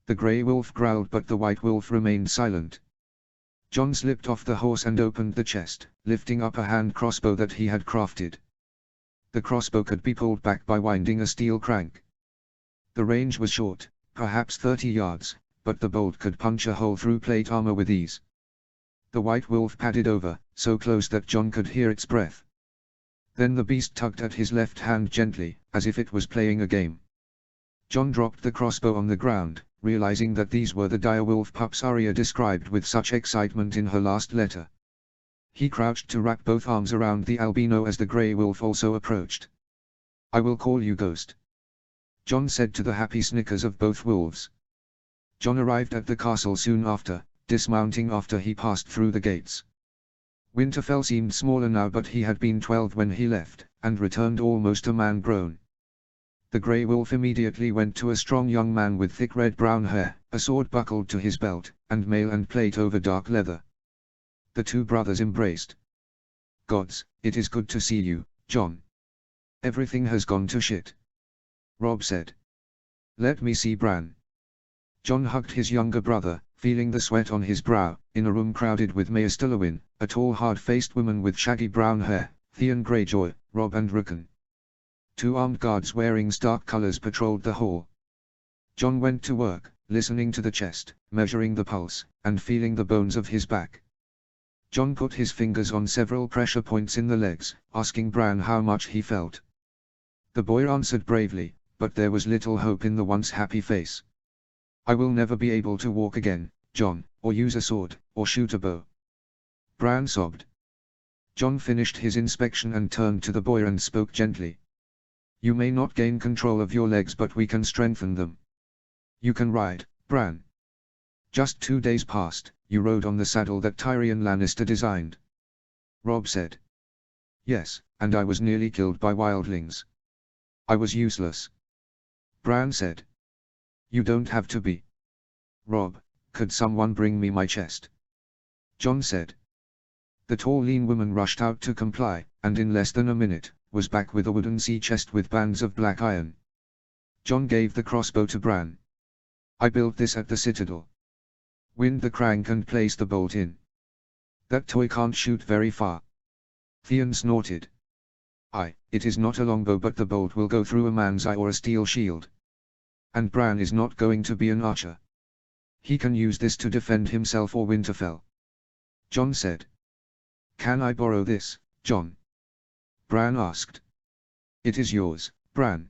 The grey wolf growled, but the white wolf remained silent. John slipped off the horse and opened the chest, lifting up a hand crossbow that he had crafted. The crossbow could be pulled back by winding a steel crank. The range was short, perhaps 30 yards, but the bolt could punch a hole through plate armor with ease. The white wolf padded over, so close that John could hear its breath. Then the beast tugged at his left hand gently, as if it was playing a game. John dropped the crossbow on the ground, realizing that these were the dire wolf pups Arya described with such excitement in her last letter. He crouched to wrap both arms around the albino as the grey wolf also approached. "I will call you Ghost," John said to the happy snickers of both wolves. John arrived at the castle soon after, dismounting after he passed through the gates. Winterfell seemed smaller now, but he had been 12 when he left, and returned almost a man grown. The grey wolf immediately went to a strong young man with thick red-brown hair, a sword buckled to his belt, and mail and plate over dark leather. The two brothers embraced. "Gods, it is good to see you, John. Everything has gone to shit," Robb said. "Let me see Bran." John hugged his younger brother, feeling the sweat on his brow, in a room crowded with Maester Wolf, a tall hard-faced woman with shaggy brown hair, Theon Greyjoy, Robb and Rickon. 2 armed guards wearing stark colors patrolled the hall. John went to work, listening to the chest, measuring the pulse, and feeling the bones of his back. John put his fingers on several pressure points in the legs, asking Bran how much he felt. The boy answered bravely, but there was little hope in the once happy face. "I will never be able to walk again, John, or use a sword, or shoot a bow," Bran sobbed. John finished his inspection and turned to the boy and spoke gently. "You may not gain control of your legs, but we can strengthen them. You can ride, Bran. Just 2 days past, you rode on the saddle that Tyrion Lannister designed," Robb said. "Yes, and I was nearly killed by wildlings. I was useless," Bran said. "You don't have to be. Robb, could someone bring me my chest?" John said. The tall lean woman rushed out to comply, and in less than a minute, was back with a wooden sea chest with bands of black iron. John gave the crossbow to Bran. "I built this at the Citadel. Wind the crank and place the bolt in. That toy can't shoot very far." Theon snorted. It is not a longbow, but the bolt will go through a man's eye or a steel shield. And Bran is not going to be an archer. He can use this to defend himself or Winterfell," John said. "Can I borrow this, John?" Bran asked. "It is yours, Bran.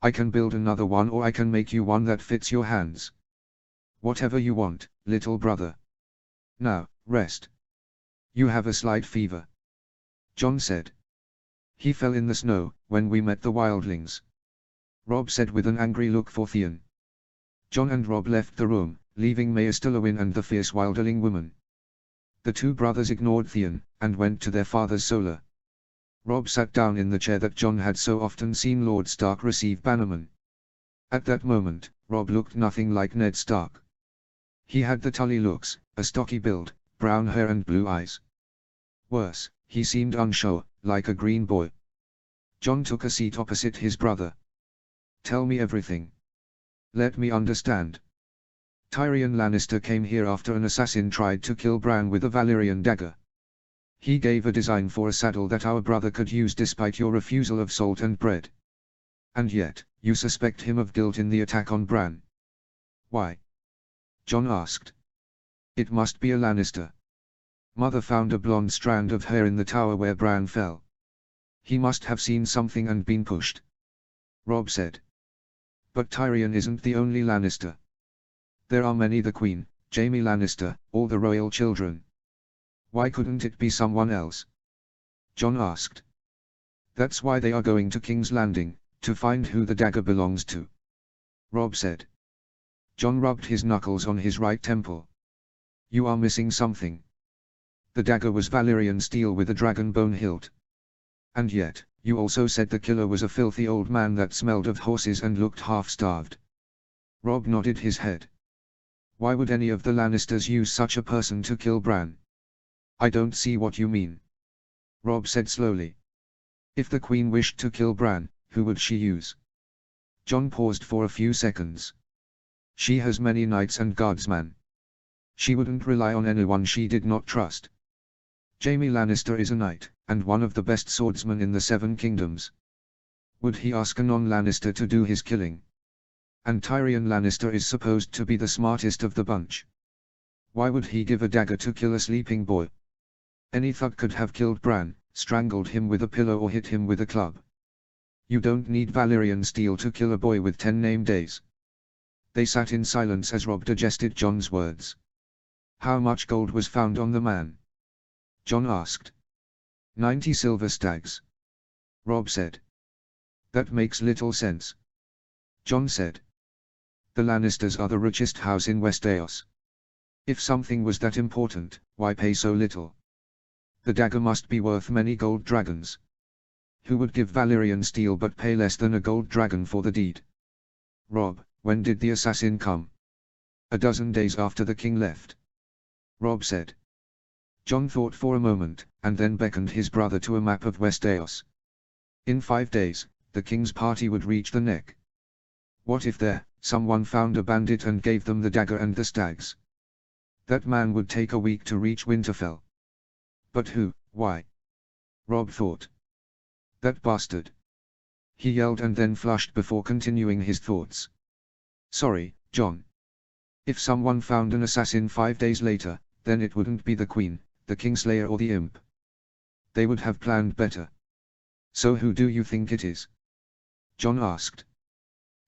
I can build another one, or I can make you one that fits your hands. Whatever you want, little brother. Now, rest. You have a slight fever," John said. "He fell in the snow, when we met the wildlings," Robb said with an angry look for Theon. John and Robb left the room, leaving Maester Wolf and the fierce wildling woman. The two brothers ignored Theon, and went to their father's solar. Robb sat down in the chair that John had so often seen Lord Stark receive bannermen. At that moment, Robb looked nothing like Ned Stark. He had the Tully looks, a stocky build, brown hair and blue eyes. Worse, he seemed unsure, like a green boy. John took a seat opposite his brother. "Tell me everything. Let me understand." "Tyrion Lannister came here after an assassin tried to kill Bran with a Valyrian dagger. He gave a design for a saddle that our brother could use despite your refusal of salt and bread. And yet, you suspect him of guilt in the attack on Bran. Why?" John asked. "It must be a Lannister. Mother found a blonde strand of hair in the tower where Bran fell. He must have seen something and been pushed," Robb said. "But Tyrion isn't the only Lannister. There are many: the Queen, Jaime Lannister, all the royal children. Why couldn't it be someone else?" John asked. "That's why they are going to King's Landing, to find who the dagger belongs to," Robb said. John rubbed his knuckles on his right temple. "You are missing something. The dagger was Valyrian steel with a dragon bone hilt. And yet, you also said the killer was a filthy old man that smelled of horses and looked half-starved. Robb nodded his head. Why would any of the Lannisters use such a person to kill Bran? I don't see what you mean. Robb said slowly. If the Queen wished to kill Bran, who would she use? Jon paused for a few seconds. She has many knights and guardsmen. She wouldn't rely on anyone she did not trust. Jaime Lannister is a knight, and one of the best swordsmen in the Seven Kingdoms. Would he ask a non-Lannister to do his killing? And Tyrion Lannister is supposed to be the smartest of the bunch. Why would he give a dagger to kill a sleeping boy? Any thug could have killed Bran, strangled him with a pillow or hit him with a club. You don't need Valyrian steel to kill a boy with 10 name days. They sat in silence as Robb digested Jon's words. How much gold was found on the man? Jon asked. 90 silver stags. Robb said. That makes little sense. Jon said. The Lannisters are the richest house in Westeros. If something was that important, why pay so little? The dagger must be worth many gold dragons. Who would give Valyrian steel but pay less than a gold dragon for the deed? Robb, when did the assassin come? A dozen days after the king left. Robb said. Jon thought for a moment, and then beckoned his brother to a map of Westeros. In 5 days, the king's party would reach the neck. What if there, someone found a bandit and gave them the dagger and the stags? That man would take a week to reach Winterfell. But who, why? Robb thought. That bastard. He yelled and then flushed before continuing his thoughts. Sorry, Jon. If someone found an assassin 5 days later, then it wouldn't be the Queen, the Kingslayer or the Imp. They would have planned better. So who do you think it is? Jon asked.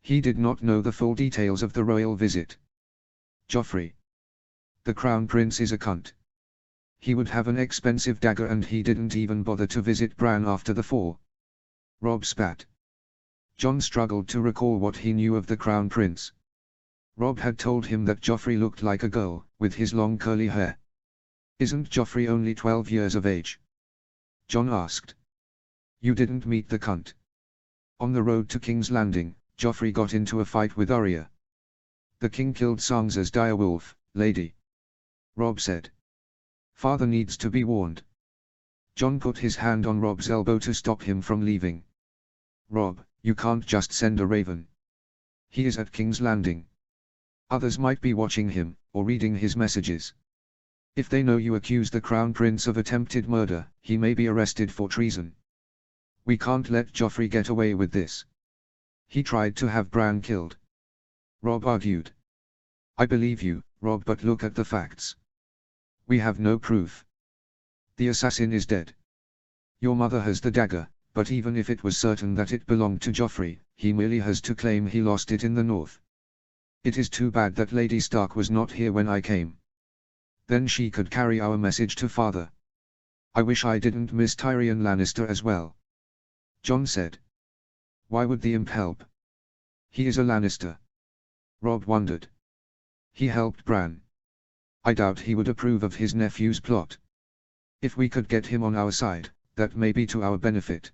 He did not know the full details of the royal visit. Joffrey. The Crown Prince is a cunt. He would have an expensive dagger and he didn't even bother to visit Bran after the fall. Robb spat. Jon struggled to recall what he knew of the Crown Prince. Robb had told him that Joffrey looked like a girl, with his long curly hair. Isn't Joffrey only 12 years of age? Jon asked. You didn't meet the cunt. On the road to King's Landing, Joffrey got into a fight with Arya. The king killed Sansa's dire wolf, lady. Robb said. Father needs to be warned. Jon put his hand on Robb's elbow to stop him from leaving. Robb, you can't just send a raven. He is at King's Landing. Others might be watching him, or reading his messages. If they know you accuse the Crown Prince of attempted murder, he may be arrested for treason. We can't let Joffrey get away with this. He tried to have Bran killed. Robb argued. I believe you, Robb, but look at the facts. We have no proof. The assassin is dead. Your mother has the dagger, but even if it was certain that it belonged to Joffrey, he merely has to claim he lost it in the north. It is too bad that Lady Stark was not here when I came. Then she could carry our message to father. I wish I didn't miss Tyrion Lannister as well. Jon said. Why would the imp help? He is a Lannister. Robb wondered. He helped Bran. I doubt he would approve of his nephew's plot. If we could get him on our side, that may be to our benefit.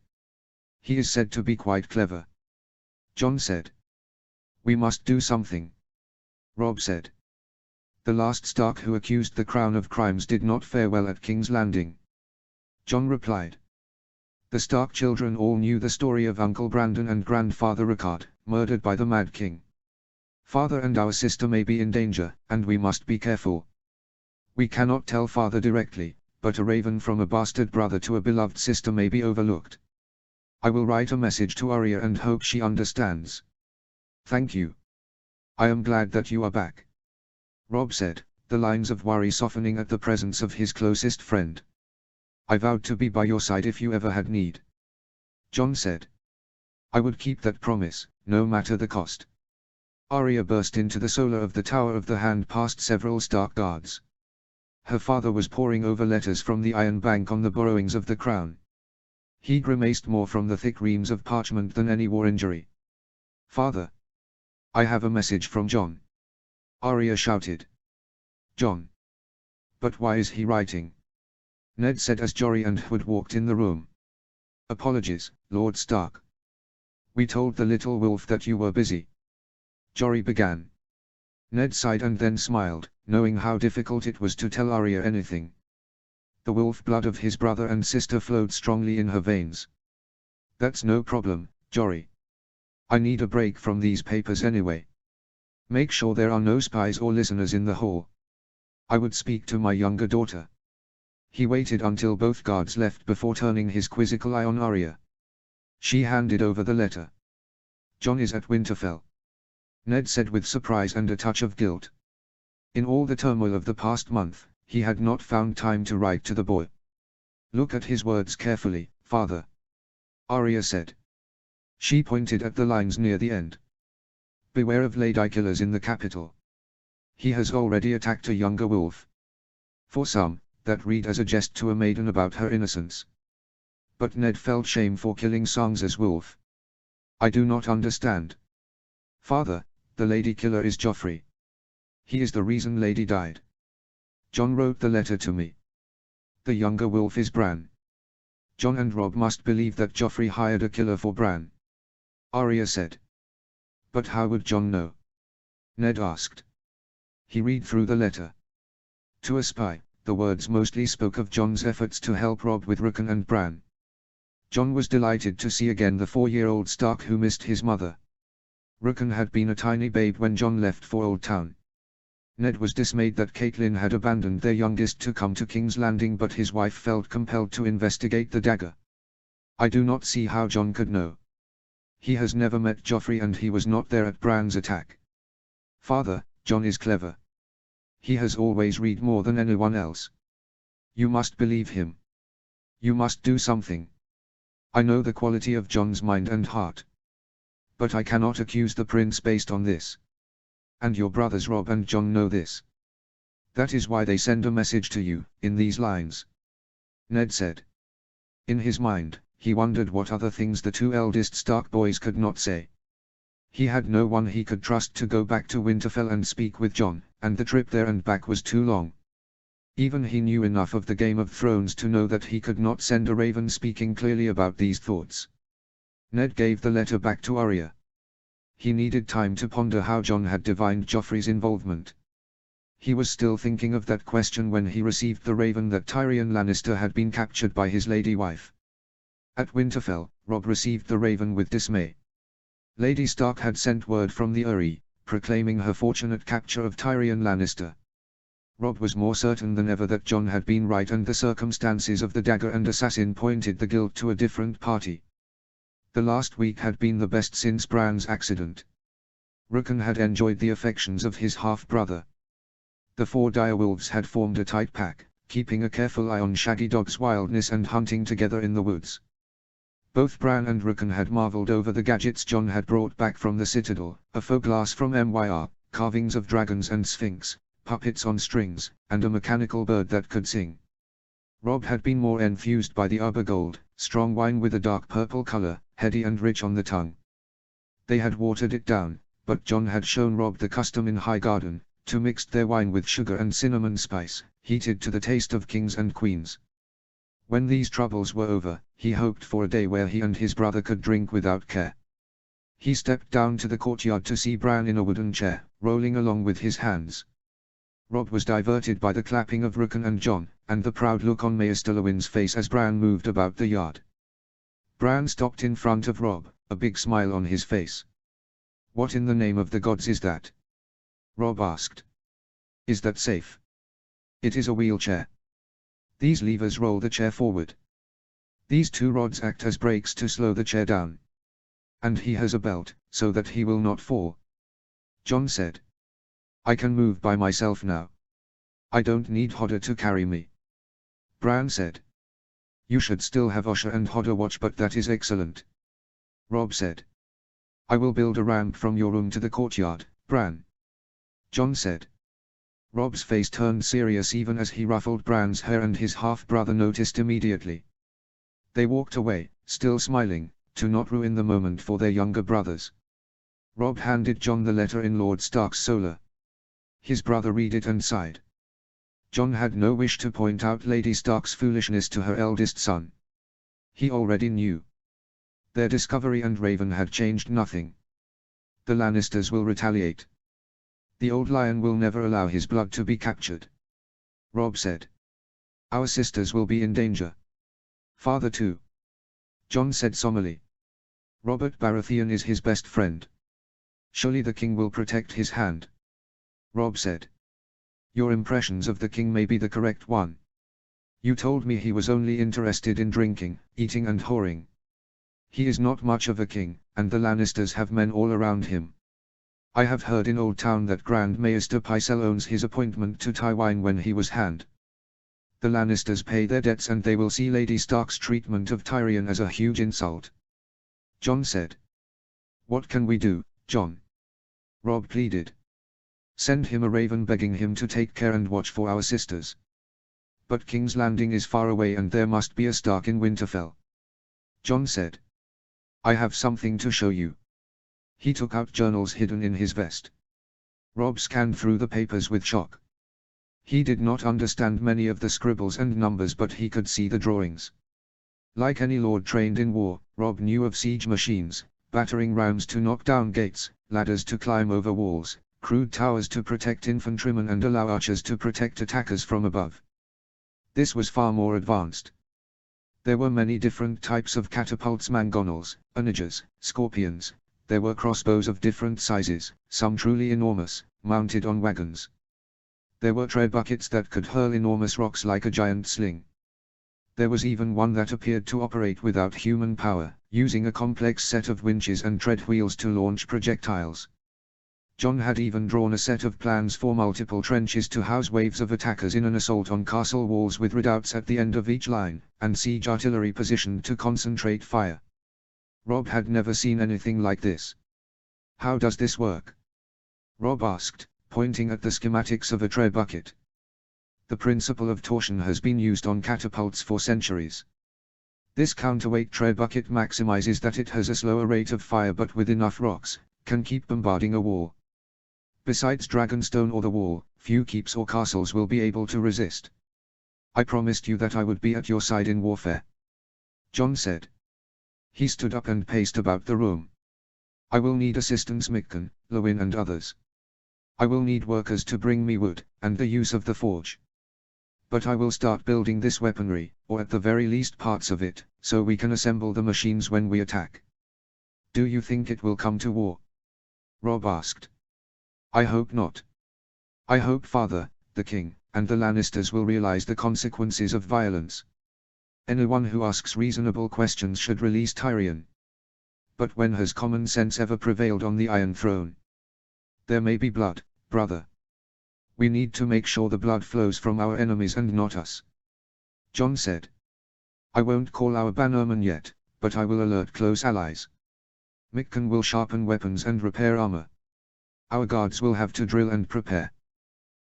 He is said to be quite clever. Jon said. We must do something. Robb said. The last Stark who accused the crown of crimes did not fare well at King's Landing. Jon replied. The Stark children all knew the story of Uncle Brandon and Grandfather Rickard, murdered by the Mad King. Father and our sister may be in danger, and we must be careful. We cannot tell father directly, but a raven from a bastard brother to a beloved sister may be overlooked. I will write a message to Arya and hope she understands. Thank you. I am glad that you are back. Robb said, the lines of worry softening at the presence of his closest friend. I vowed to be by your side if you ever had need. Jon said. I would keep that promise, no matter the cost. Arya burst into the solar of the Tower of the Hand past several Stark guards. Her father was poring over letters from the Iron Bank on the borrowings of the crown. He grimaced more from the thick reams of parchment than any war injury. Father! I have a message from Jon. Arya shouted. Jon! But why is he writing? Ned said as Jory and Hood walked in the room. Apologies, Lord Stark. We told the little wolf that you were busy. Jory began. Ned sighed and then smiled, knowing how difficult it was to tell Arya anything. The wolf blood of his brother and sister flowed strongly in her veins. That's no problem, Jory. I need a break from these papers anyway. Make sure there are no spies or listeners in the hall. I would speak to my younger daughter. He waited until both guards left before turning his quizzical eye on Arya. She handed over the letter. Jon is at Winterfell, Ned said with surprise and a touch of guilt. In all the turmoil of the past month, he had not found time to write to the boy. Look at his words carefully, father, Arya said. She pointed at the lines near the end. Beware of lady killers in the capital. He has already attacked a younger wolf. For some, that read as a jest to a maiden about her innocence. But Ned felt shame for killing Sansa's wolf. I do not understand. Father, the lady killer is Joffrey. He is the reason Lady died. Jon wrote the letter to me. The younger wolf is Bran. Jon and Robb must believe that Joffrey hired a killer for Bran, Arya said. But how would Jon know? Ned asked. He read through the letter. To a spy, the words mostly spoke of Jon's efforts to help Robb with Rickon and Bran. Jon was delighted to see again the 4-year-old Stark who missed his mother. Rickon had been a tiny babe when Jon left for Old Town. Ned was dismayed that Catelyn had abandoned their youngest to come to King's Landing, but his wife felt compelled to investigate the dagger. I do not see how Jon could know. He has never met Joffrey and he was not there at Bran's attack. Father, Jon is clever. He has always read more than anyone else. You must believe him. You must do something. I know the quality of Jon's mind and heart. But I cannot accuse the prince based on this. And your brothers Robb and Jon know this. That is why they send a message to you, in these lines. Ned said. In his mind, he wondered what other things the two eldest Stark boys could not say. He had no one he could trust to go back to Winterfell and speak with Jon, and the trip there and back was too long. Even he knew enough of the Game of Thrones to know that he could not send a raven speaking clearly about these thoughts. Ned gave the letter back to Arya. He needed time to ponder how Jon had divined Joffrey's involvement. He was still thinking of that question when he received the raven that Tyrion Lannister had been captured by his lady wife. At Winterfell, Robb received the raven with dismay. Lady Stark had sent word from the Eyrie, proclaiming her fortunate capture of Tyrion Lannister. Robb was more certain than ever that Jon had been right and the circumstances of the dagger and assassin pointed the guilt to a different party. The last week had been the best since Bran's accident. Rickon had enjoyed the affections of his half-brother. The 4 direwolves had formed a tight pack, keeping a careful eye on Shaggy Dog's wildness and hunting together in the woods. Both Bran and Rickon had marveled over the gadgets Jon had brought back from the Citadel, a faux glass from Myr, carvings of dragons and sphinx, puppets on strings, and a mechanical bird that could sing. Robb had been more enthused by the Gold, strong wine with a dark purple color, heady and rich on the tongue. They had watered it down, but Jon had shown Robb the custom in Highgarden, to mix their wine with sugar and cinnamon spice, heated to the taste of kings and queens. When these troubles were over, he hoped for a day where he and his brother could drink without care. He stepped down to the courtyard to see Bran in a wooden chair, rolling along with his hands. Robb was diverted by the clapping of Rickon and Jon, and the proud look on Maester Wolf's face as Bran moved about the yard. Bran stopped in front of Robb, a big smile on his face. What in the name of the gods is that? Robb asked. Is that safe? It is a wheelchair. These levers roll the chair forward. These 2 rods act as brakes to slow the chair down. And he has a belt, so that he will not fall. Jon said. I can move by myself now. I don't need Hodder to carry me. Bran said. You should still have Osha and Hodder watch, but that is excellent. Robb said. I will build a ramp from your room to the courtyard, Bran. Jon said. Robb's face turned serious even as he ruffled Bran's hair, and his half-brother noticed immediately. They walked away, still smiling, to not ruin the moment for their younger brothers. Robb handed Jon the letter in Lord Stark's solar. His brother read it and sighed. Jon had no wish to point out Lady Stark's foolishness to her eldest son. He already knew. Their discovery and Raven had changed nothing. The Lannisters will retaliate. The old lion will never allow his blood to be captured. Robb said. Our sisters will be in danger. Father too. Jon said solemnly. Robert Baratheon is his best friend. Surely the king will protect his hand. Robb said. Your impressions of the king may be the correct one. You told me he was only interested in drinking, eating and whoring. He is not much of a king, and the Lannisters have men all around him. I have heard in Old Town that Grand Maester Pycelle owns his appointment to Tywin when he was hand. The Lannisters pay their debts and they will see Lady Stark's treatment of Tyrion as a huge insult. Jon said. What can we do, Jon? Robb pleaded. Send him a raven begging him to take care and watch for our sisters. But King's Landing is far away and there must be a Stark in Winterfell. Jon said. I have something to show you. He took out journals hidden in his vest. Robb scanned through the papers with shock. He did not understand many of the scribbles and numbers but he could see the drawings. Like any lord trained in war, Robb knew of siege machines, battering rams to knock down gates, ladders to climb over walls, crude towers to protect infantrymen and allow archers to protect attackers from above. This was far more advanced. There were many different types of catapults, mangonels, onagers, scorpions. There were crossbows of different sizes, some truly enormous, mounted on wagons. There were tread buckets that could hurl enormous rocks like a giant sling. There was even one that appeared to operate without human power, using a complex set of winches and tread wheels to launch projectiles. Jon had even drawn a set of plans for multiple trenches to house waves of attackers in an assault on castle walls with redoubts at the end of each line, and siege artillery positioned to concentrate fire. Robb had never seen anything like this. How does this work? Robb asked, pointing at the schematics of a tread bucket. The principle of torsion has been used on catapults for centuries. This counterweight tread bucket maximizes that it has a slower rate of fire but with enough rocks, can keep bombarding a wall. Besides Dragonstone or the wall, few keeps or castles will be able to resist. I promised you that I would be at your side in warfare. Jon said. He stood up and paced about the room. I will need assistance, Mikken, Lewin and others. I will need workers to bring me wood, and the use of the forge. But I will start building this weaponry, or at the very least parts of it, so we can assemble the machines when we attack. Do you think it will come to war? Robb asked. I hope not. I hope Father, the King, and the Lannisters will realize the consequences of violence. Anyone who asks reasonable questions should release Tyrion. But when has common sense ever prevailed on the Iron Throne? There may be blood, brother. We need to make sure the blood flows from our enemies and not us. Jon said. I won't call our bannermen yet, but I will alert close allies. Mikken will sharpen weapons and repair armor. Our guards will have to drill and prepare.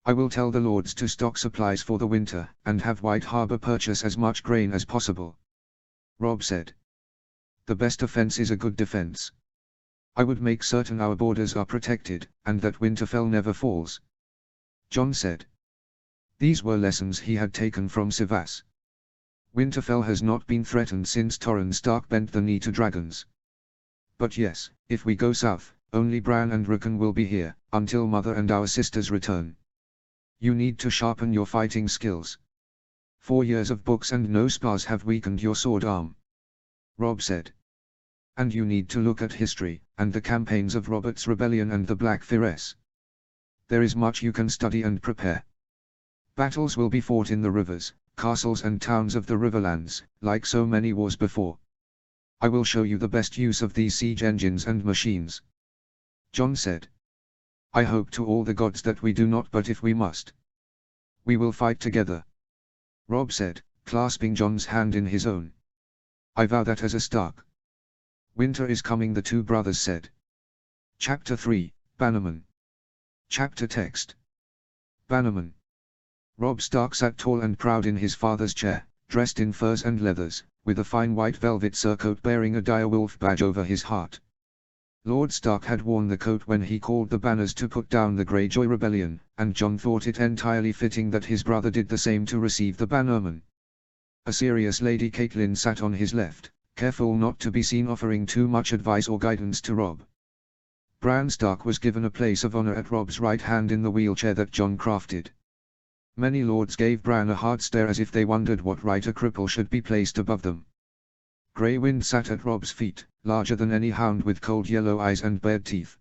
I will tell the lords to stock supplies for the winter, and have White Harbor purchase as much grain as possible. Robb said. The best offense is a good defense. I would make certain our borders are protected, and that Winterfell never falls. Jon said. These were lessons he had taken from Sivas. Winterfell has not been threatened since Torrhen Stark bent the knee to dragons. But yes, if we go south, only Bran and Rickon will be here, until Mother and our sisters return. You need to sharpen your fighting skills. 4 years of books and no spars have weakened your sword arm. Robb said. And you need to look at history, and the campaigns of Robert's Rebellion and the Black Fires. There is much you can study and prepare. Battles will be fought in the rivers, castles and towns of the Riverlands, like so many wars before. I will show you the best use of these siege engines and machines. Jon said. I hope to all the gods that we do not, but if we must, we will fight together. Robb said, clasping Jon's hand in his own. I vow that as a Stark. Winter is coming, the two brothers said. Chapter 3, Bannerman. Chapter text. Bannerman. Robb Stark sat tall and proud in his father's chair, dressed in furs and leathers, with a fine white velvet surcoat bearing a dire wolf badge over his heart. Lord Stark had worn the coat when he called the banners to put down the Greyjoy rebellion, and Jon thought it entirely fitting that his brother did the same to receive the bannermen. A serious Lady Catelyn sat on his left, careful not to be seen offering too much advice or guidance to Robb. Bran Stark was given a place of honor at Robb's right hand in the wheelchair that Jon crafted. Many lords gave Bran a hard stare as if they wondered what right a cripple should be placed above them. Grey Wind sat at Robb's feet, larger than any hound with cold yellow eyes and bared teeth.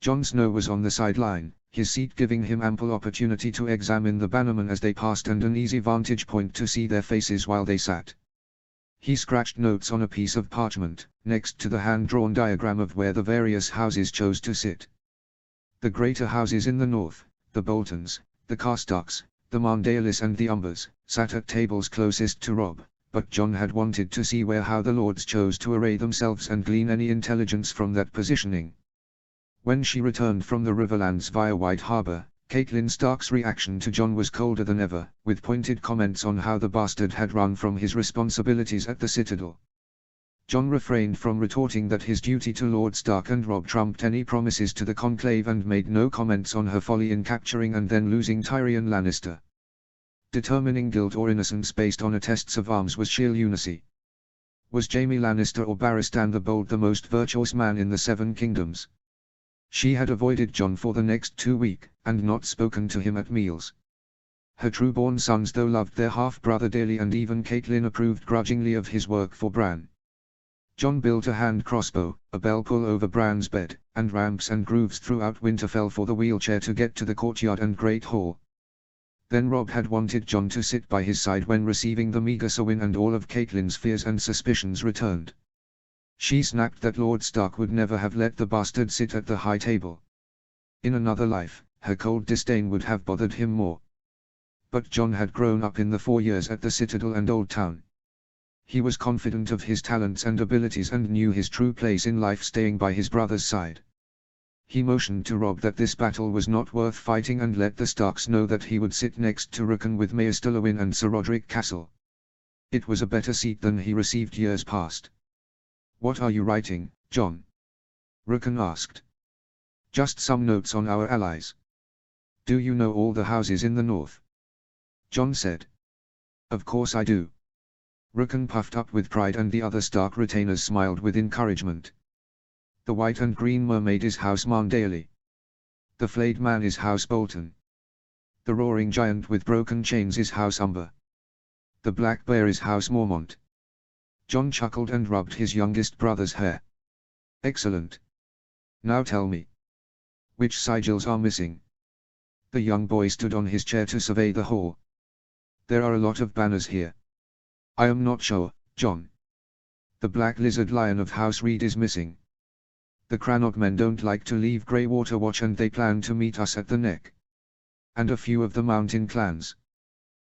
Jon Snow was on the sideline, his seat giving him ample opportunity to examine the bannermen as they passed and an easy vantage point to see their faces while they sat. He scratched notes on a piece of parchment, next to the hand-drawn diagram of where the various houses chose to sit. The greater houses in the north, the Boltons, the Karstarks, the Mardalis and the Umbers, sat at tables closest to Robb, but Jon had wanted to see how the lords chose to array themselves and glean any intelligence from that positioning. When she returned from the Riverlands via White Harbor, Catelyn Stark's reaction to Jon was colder than ever, with pointed comments on how the bastard had run from his responsibilities at the Citadel. Jon refrained from retorting that his duty to Lord Stark and Robb trumped any promises to the Conclave and made no comments on her folly in capturing and then losing Tyrion Lannister. Determining guilt or innocence based on tests of arms was sheer lunacy. Was Jaime Lannister or Barristan the Bold the most virtuous man in the Seven Kingdoms? She had avoided Jon for the next 2 weeks, and not spoken to him at meals. Her true-born sons though loved their half-brother dearly and even Catelyn approved grudgingly of his work for Bran. Jon built a hand crossbow, a bell pull over Bran's bed, and ramps and grooves throughout Winterfell for the wheelchair to get to the courtyard and Great Hall. Then Robb had wanted Jon to sit by his side when receiving the meager Sewin and all of Catelyn's fears and suspicions returned. She snapped that Lord Stark would never have let the bastard sit at the high table. In another life, her cold disdain would have bothered him more. But Jon had grown up in the 4 years at the Citadel and Old Town. He was confident of his talents and abilities and knew his true place in life staying by his brother's side. He motioned to Robb that this battle was not worth fighting and let the Starks know that he would sit next to Rickon with Maester Wolf and Sir Roderick Castle. It was a better seat than he received years past. "What are you writing, Jon?" Rickon asked. "Just some notes on our allies." "Do you know all the houses in the north?" Jon said. "Of course I do." Rickon puffed up with pride and the other Stark retainers smiled with encouragement. "The White and Green Mermaid is House Mardaeli. The Flayed Man is House Bolton. The Roaring Giant with Broken Chains is House Umber. The Black Bear is House Mormont." Jon chuckled and rubbed his youngest brother's hair. "Excellent. Now tell me. Which sigils are missing?" The young boy stood on his chair to survey the hall. "There are a lot of banners here." "I am not sure, Jon. The Black Lizard Lion of House Reed is missing. The Crannog men don't like to leave Greywater Watch and they plan to meet us at the Neck. And a few of the mountain clans.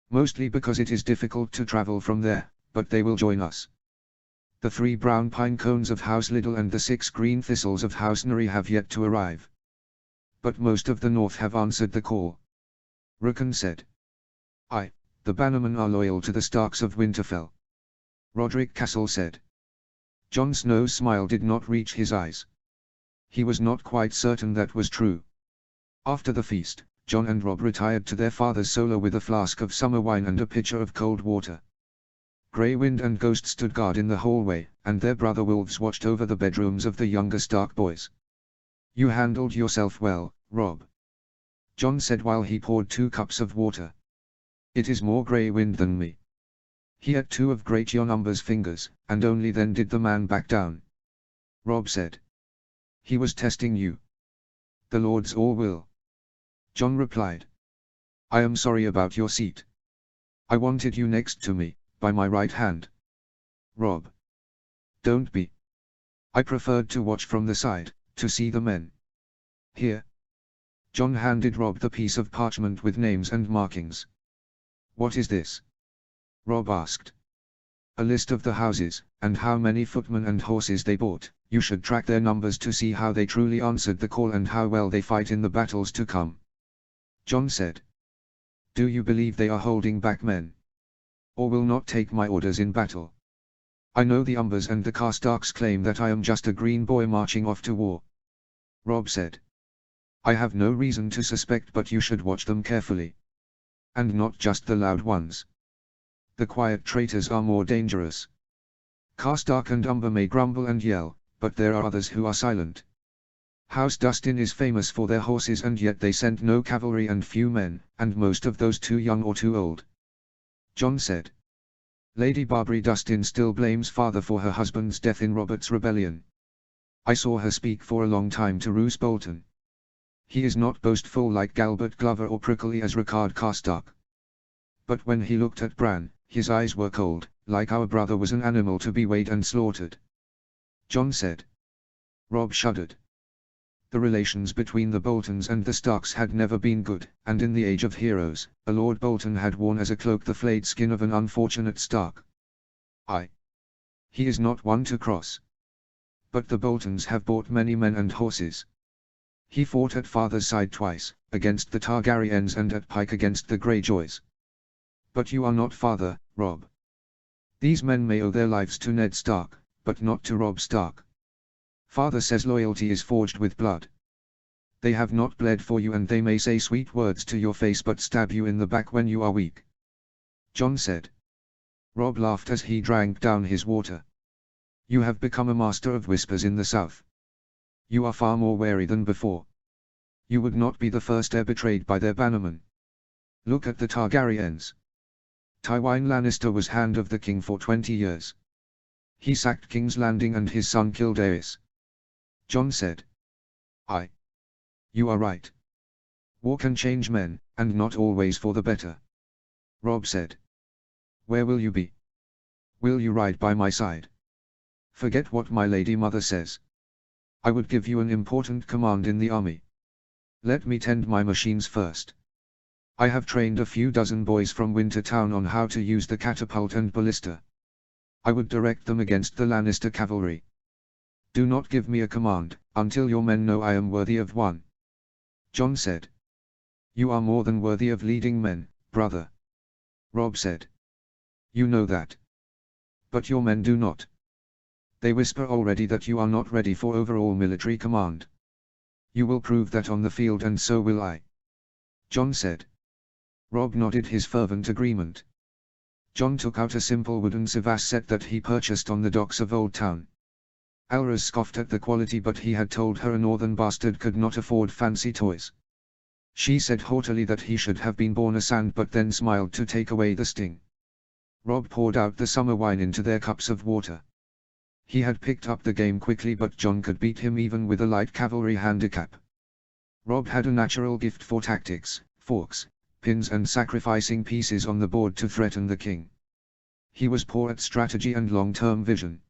Mostly because it is difficult to travel from there, but they will join us. The 3 brown pine cones of House Liddell and the 6 green thistles of House Nuri have yet to arrive. But most of the north have answered the call." Rickon said. "The bannermen are loyal to the Starks of Winterfell." Roderick Castle said. Jon Snow's smile did not reach his eyes. He was not quite certain that was true. After the feast, Jon and Robb retired to their father's solar with a flask of summer wine and a pitcher of cold water. Grey Wind and Ghost stood guard in the hallway, and their brother wolves watched over the bedrooms of the younger Stark boys. "You handled yourself well, Robb," Jon said while he poured 2 cups of water. "It is more Grey Wind than me." He ate 2 of Great Jon Umber's fingers, and only then did the man back down. Robb said. "He was testing you." "The lords all will," Jon replied. "I am sorry about your seat. I wanted you next to me, by my right hand." "Robb. Don't be. I preferred to watch from the side, to see the men. Here." Jon handed Robb the piece of parchment with names and markings. "What is this?" Robb asked. "A list of the houses, and how many footmen and horses they bought. You should track their numbers to see how they truly answered the call and how well they fight in the battles to come," Jon said. "Do you believe they are holding back men? Or will not take my orders in battle? I know the Umbers and the Karstarks claim that I am just a green boy marching off to war," Robb said. "I have no reason to suspect, but you should watch them carefully. And not just the loud ones. The quiet traitors are more dangerous. Karstark and Umber may grumble and yell, but there are others who are silent. House Dustin is famous for their horses, and yet they sent no cavalry and few men, and most of those too young or too old. Jon said. Lady Barbary Dustin still blames father for her husband's death in Robert's rebellion. I saw her speak for a long time to Roose Bolton. He is not boastful like Galbert Glover or prickly as Rickard Karstark. But when he looked at Bran, his eyes were cold, like our brother was an animal to be weighed and slaughtered. Jon said. Robb shuddered. The relations between the Boltons and the Starks had never been good, and in the Age of Heroes, a Lord Bolton had worn as a cloak the flayed skin of an unfortunate Stark. He is not one to cross. But the Boltons have bought many men and horses. He fought at father's side twice, against the Targaryens and at Pike against the Greyjoys. But you are not father, Robb. These men may owe their lives to Ned Stark, but not to Robb Stark. Father says loyalty is forged with blood. They have not bled for you, and they may say sweet words to your face but stab you in the back when you are weak. Jon said. Robb laughed as he drank down his water. You have become a master of whispers in the south. You are far more wary than before. You would not be the first heir betrayed by their bannermen. Look at the Targaryens. Tywin Lannister was Hand of the King for 20 years. He sacked King's Landing and his son killed Aerys. Jon said. You are right. War can change men, and not always for the better. Robb said. Where will you be? Will you ride by my side? Forget what my lady mother says. I would give you an important command in the army. Let me tend my machines first. I have trained a few dozen boys from Wintertown on how to use the catapult and ballista. I would direct them against the Lannister cavalry. Do not give me a command, until your men know I am worthy of one. Jon said. You are more than worthy of leading men, brother. Robb said. You know that. But your men do not. They whisper already that you are not ready for overall military command. You will prove that on the field, and so will I. Jon said. Robb nodded his fervent agreement. Jon took out a simple wooden Sivash set that he purchased on the docks of Old Town. Alras scoffed at the quality, but he had told her a northern bastard could not afford fancy toys. She said haughtily that he should have been born a sand, but then smiled to take away the sting. Robb poured out the summer wine into their cups of water. He had picked up the game quickly, but Jon could beat him even with a light cavalry handicap. Robb had a natural gift for tactics, forks, pins and sacrificing pieces on the board to threaten the king. He was poor at strategy and long-term vision.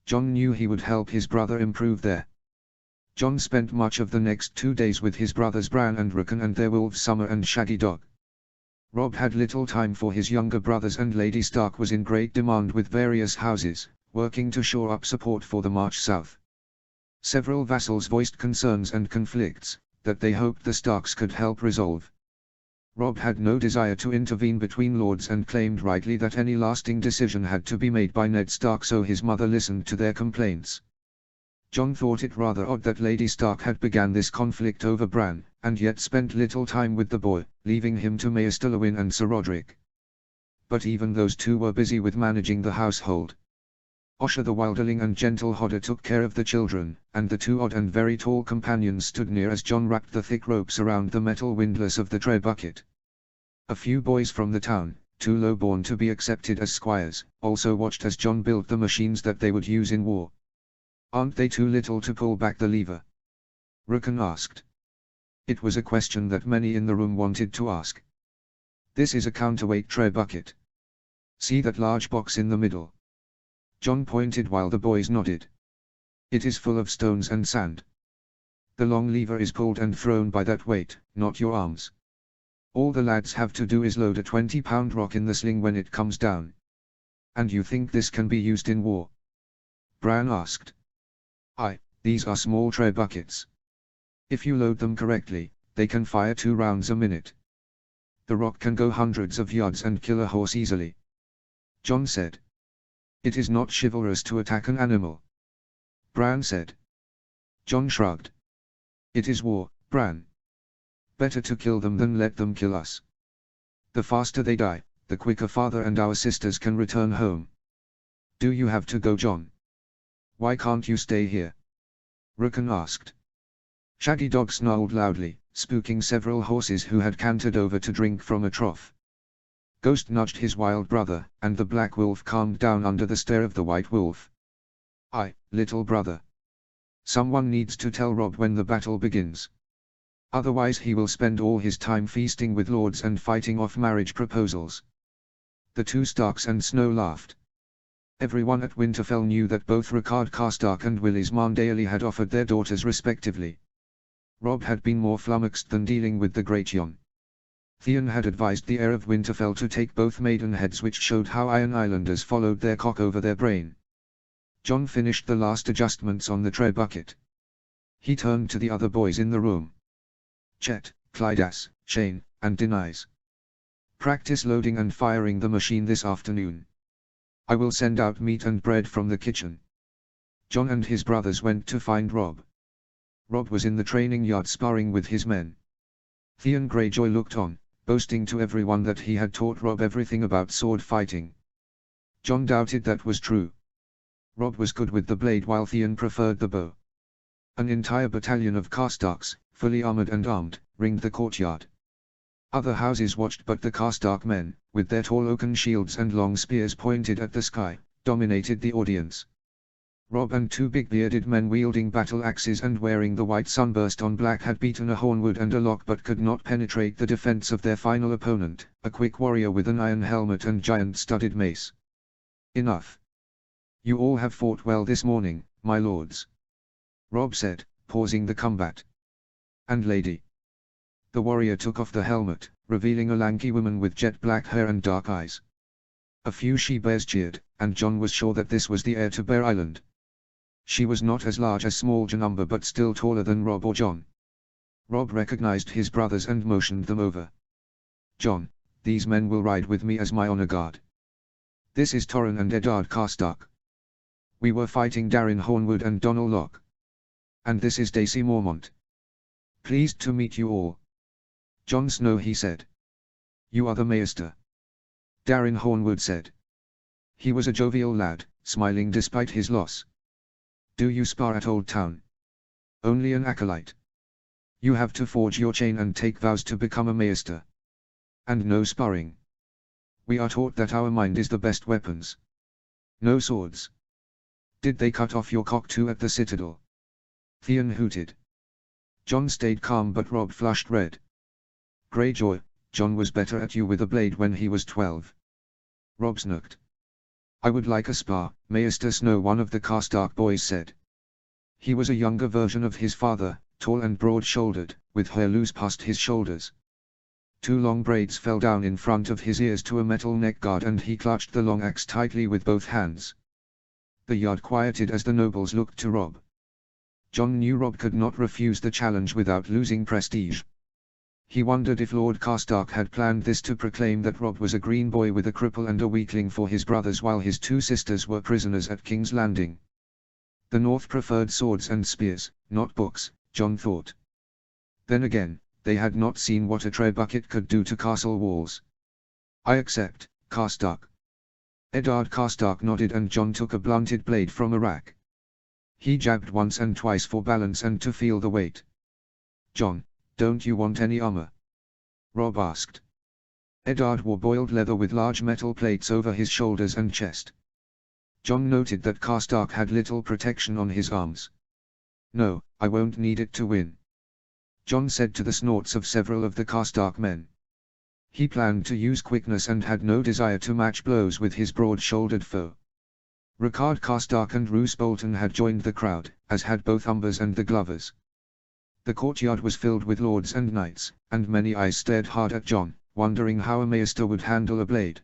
Jon knew he would help his brother improve there. Jon spent much of the next 2 days with his brothers Bran and Rickon and their wolves Summer and Shaggy Dog. Robb had little time for his younger brothers, and Lady Stark was in great demand with various houses, working to shore up support for the march south. Several vassals voiced concerns and conflicts that they hoped the Starks could help resolve. Robb had no desire to intervene between lords and claimed rightly that any lasting decision had to be made by Ned Stark, so his mother listened to their complaints. Jon thought it rather odd that Lady Stark had begun this conflict over Bran, and yet spent little time with the boy, leaving him to Maester Wolf and Sir Roderick. But even those two were busy with managing the household. Osha the Wilderling and gentle Hodder took care of the children, and the two odd and very tall companions stood near as Jon wrapped the thick ropes around the metal windlass of the tray bucket. A few boys from the town, too low-born to be accepted as squires, also watched as Jon built the machines that they would use in war. Aren't they too little to pull back the lever? Rickon asked. It was a question that many in the room wanted to ask. This is a counterweight tray bucket. See that large box in the middle? Jon pointed while the boys nodded. It is full of stones and sand. The long lever is pulled and thrown by that weight, not your arms. All the lads have to do is load a 20-pound rock in the sling when it comes down. And you think this can be used in war? Bran asked. These are small tray buckets. If you load them correctly, they can fire 2 rounds a minute. The rock can go hundreds of yards and kill a horse easily. Jon said. It is not chivalrous to attack an animal. Bran said. Jon shrugged. It is war, Bran. Better to kill them than let them kill us. The faster they die, the quicker father and our sisters can return home. Do you have to go, John? Why can't you stay here? Rukon asked. Shaggy Dog snarled loudly, spooking several horses who had cantered over to drink from a trough. Ghost nudged his wild brother, and the black wolf calmed down under the stare of the white wolf. Little brother. Someone needs to tell Rob when the battle begins. Otherwise he will spend all his time feasting with lords and fighting off marriage proposals. The two Starks and Snow laughed. Everyone at Winterfell knew that both Ricard Karstark and Willis Marndale had offered their daughters respectively. Rob had been more flummoxed than dealing with the Great Jon. Theon had advised the heir of Winterfell to take both maidenheads, which showed how Iron Islanders followed their cock over their brain. Jon finished the last adjustments on the tray bucket. He turned to the other boys in the room. Chet, Clydas, Shane, and Denise. Practice loading and firing the machine this afternoon. I will send out meat and bread from the kitchen. Jon and his brothers went to find Rob. Rob was in the training yard sparring with his men. Theon Greyjoy looked on, boasting to everyone that he had taught Rob everything about sword fighting. Jon doubted that was true. Rob was good with the blade while Theon preferred the bow. An entire battalion of Karstarks, fully armored and armed, ringed the courtyard. Other houses watched, but the Karstark men, with their tall oaken shields and long spears pointed at the sky, dominated the audience. Rob and two big bearded men wielding battle axes and wearing the white sunburst on black had beaten a hornwood and a lock but could not penetrate the defense of their final opponent, a quick warrior with an iron helmet and giant-studded mace. Enough. You all have fought well this morning, my lords. Rob said, pausing the combat. And lady. The warrior took off the helmet, revealing a lanky woman with jet black hair and dark eyes. A few she-bears cheered, and Jon was sure that this was the heir to Bear Island. She was not as large as Small Janumber but still taller than Rob or Jon. Rob recognized his brothers and motioned them over. Jon, these men will ride with me as my honor guard. This is Torren and Eddard Karstark. We were fighting Darren Hornwood and Donal Locke. And this is Daisy Mormont. Pleased to meet you all. Jon Snow, he said. You are the Maester. Darren Hornwood said. He was a jovial lad, smiling despite his loss. Do you spar at Old Town? Only an acolyte. You have to forge your chain and take vows to become a Maester. And no sparring. We are taught that our mind is the best weapons. No swords. Did they cut off your cock too at the Citadel? Theon hooted. Jon stayed calm but Rob flushed red. Greyjoy, Jon was better at you with a blade when he was 12. Rob smirked. I would like a spar, Maester Snow, one of the Karstark boys said. He was a younger version of his father, tall and broad-shouldered, with hair loose past his shoulders. Two long braids fell down in front of his ears to a metal neck guard and he clutched the long axe tightly with both hands. The yard quieted as the nobles looked to Rob. Jon knew Rob could not refuse the challenge without losing prestige. He wondered if Lord Karstark had planned this to proclaim that Rob was a green boy with a cripple and a weakling for his brothers while his two sisters were prisoners at King's Landing. The North preferred swords and spears, not books, Jon thought. Then again, they had not seen what a tray bucket could do to castle walls. I accept, Karstark. Eddard Karstark nodded and Jon took a blunted blade from a rack. He jabbed once and twice for balance and to feel the weight. Jon, don't you want any armor? Rob asked. Eddard wore boiled leather with large metal plates over his shoulders and chest. Jon noted that Karstark had little protection on his arms. No, I won't need it to win. Jon said to the snorts of several of the Karstark men. He planned to use quickness and had no desire to match blows with his broad-shouldered foe. Ricard Karstark and Roose Bolton had joined the crowd, as had both Umbers and the Glovers. The courtyard was filled with lords and knights, and many eyes stared hard at Jon, wondering how a Maester would handle a blade.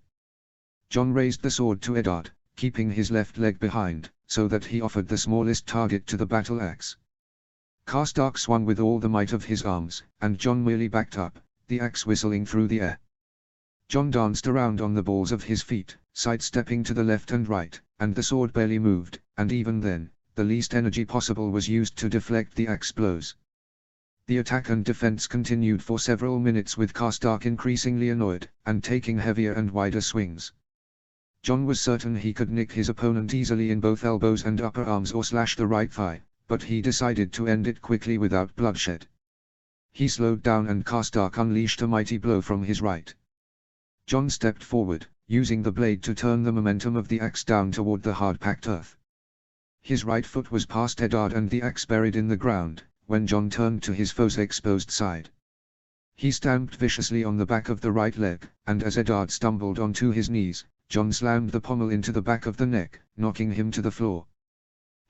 Jon raised the sword to Eddard, keeping his left leg behind, so that he offered the smallest target to the battle axe. Karstark swung with all the might of his arms, and Jon merely backed up, the axe whistling through the air. Jon danced around on the balls of his feet, sidestepping to the left and right, and the sword barely moved, and even then, the least energy possible was used to deflect the axe blows. The attack and defense continued for several minutes with Karstark increasingly annoyed, and taking heavier and wider swings. Jon was certain he could nick his opponent easily in both elbows and upper arms or slash the right thigh, but he decided to end it quickly without bloodshed. He slowed down and Karstark unleashed a mighty blow from his right. Jon stepped forward, using the blade to turn the momentum of the axe down toward the hard-packed earth. His right foot was past Eddard and the axe buried in the ground, when Jon turned to his foe's exposed side. He stamped viciously on the back of the right leg, and as Eddard stumbled onto his knees, Jon slammed the pommel into the back of the neck, knocking him to the floor.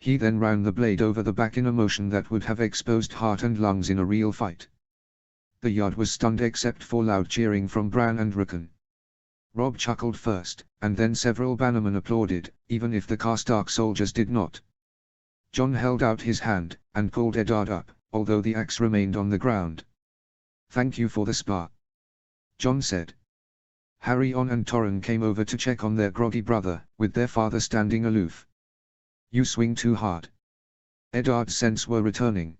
He then ran the blade over the back in a motion that would have exposed heart and lungs in a real fight. The yard was stunned except for loud cheering from Bran and Rickon. Robb chuckled first, and then several bannermen applauded, even if the Karstark soldiers did not. Jon held out his hand, and pulled Eddard up, although the axe remained on the ground. "Thank you for the spar," Jon said. Harry and Torren came over to check on their groggy brother, with their father standing aloof. "You swing too hard." Eddard's sense were returning.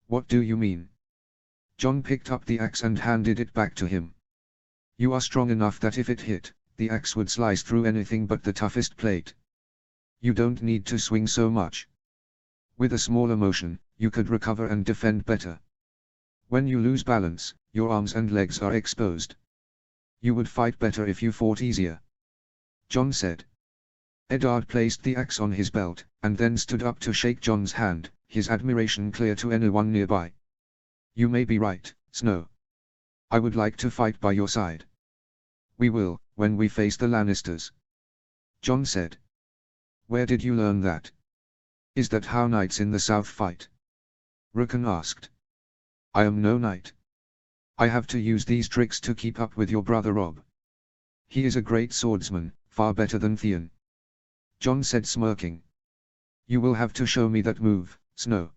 "What do you mean?" Jon picked up the axe and handed it back to him. "You are strong enough that if it hit, the axe would slice through anything but the toughest plate. You don't need to swing so much. With a smaller motion, you could recover and defend better. When you lose balance, your arms and legs are exposed. You would fight better if you fought easier," Jon said. Eddard placed the axe on his belt, and then stood up to shake Jon's hand, his admiration clear to anyone nearby. "You may be right, Snow. I would like to fight by your side." "We will, when we face the Lannisters," Jon said. "Where did you learn that? Is that how knights in the south fight?" Rickon asked. "I am no knight. I have to use these tricks to keep up with your brother Robb. He is a great swordsman, far better than Theon," Jon said smirking. "You will have to show me that move, Snow,"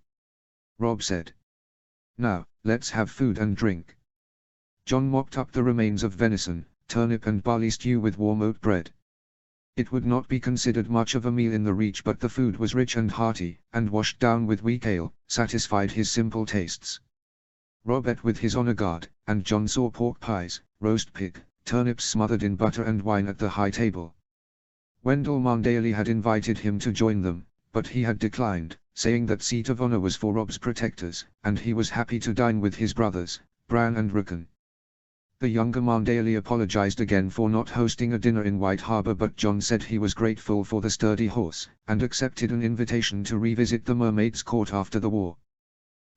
Robb said. "Now, let's have food and drink." Jon mopped up the remains of venison, turnip and barley stew with warm oat bread. It would not be considered much of a meal in the Reach, but the food was rich and hearty, and washed down with weak ale, satisfied his simple tastes. Robb ate with his honor guard, and Jon saw pork pies, roast pig, turnips smothered in butter and wine at the high table. Wendell Marndaly had invited him to join them, but he had declined, saying that seat of honor was for Robb's protectors, and he was happy to dine with his brothers, Bran and Rickon. The younger Marndaly apologized again for not hosting a dinner in White Harbor, but Jon said he was grateful for the sturdy horse, and accepted an invitation to revisit the Mermaid's Court after the war.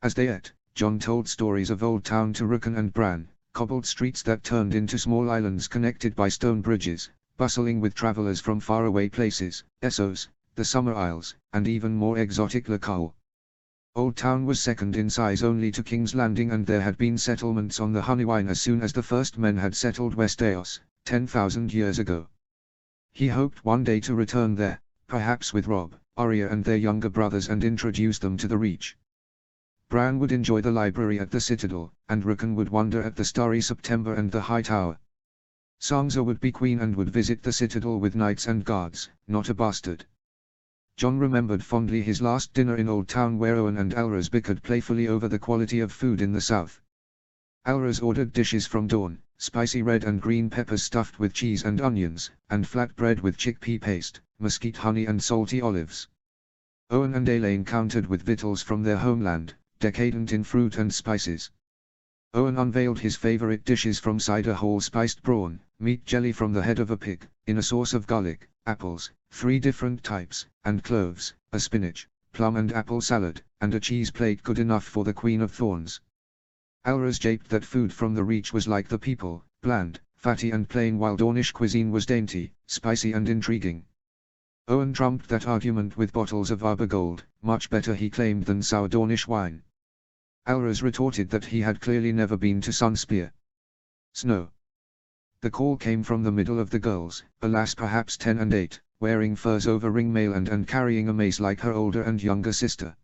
As they ate, Jon told stories of Old Town to Rickon and Bran, cobbled streets that turned into small islands connected by stone bridges, bustling with travelers from faraway places, Essos, the Summer Isles, and even more exotic locale. Old Town was second in size only to King's Landing, and there had been settlements on the Honeywine as soon as the first men had settled Westeros, 10,000 years ago. He hoped one day to return there, perhaps with Robb, Arya and their younger brothers, and introduce them to the Reach. Bran would enjoy the library at the Citadel, and Rickon would wander at the Starry September and the High Tower. Sansa would be queen and would visit the Citadel with knights and guards, not a bastard. Jon remembered fondly his last dinner in Old Town, where Owen and Alrose bickered playfully over the quality of food in the south. Alrose ordered dishes from Dawn, spicy red and green peppers stuffed with cheese and onions, and flatbread with chickpea paste, mesquite honey and salty olives. Owen and Elaine countered with victuals from their homeland, decadent in fruit and spices. Owen unveiled his favorite dishes from cider hall: spiced prawn, meat jelly from the head of a pig, in a sauce of garlic, apples, 3 different types, and cloves, a spinach, plum and apple salad, and a cheese plate good enough for the Queen of Thorns. Alrose japed that food from the Reach was like the people, bland, fatty and plain, while Dornish cuisine was dainty, spicy and intriguing. Owen trumped that argument with bottles of Arbor Gold, much better he claimed than sour Dornish wine. Alrose retorted that he had clearly never been to Sunspear. Snow. The call came from the middle of the girls, a lass perhaps 10 and 8, wearing furs over ringmail and carrying a mace like her older and younger sister.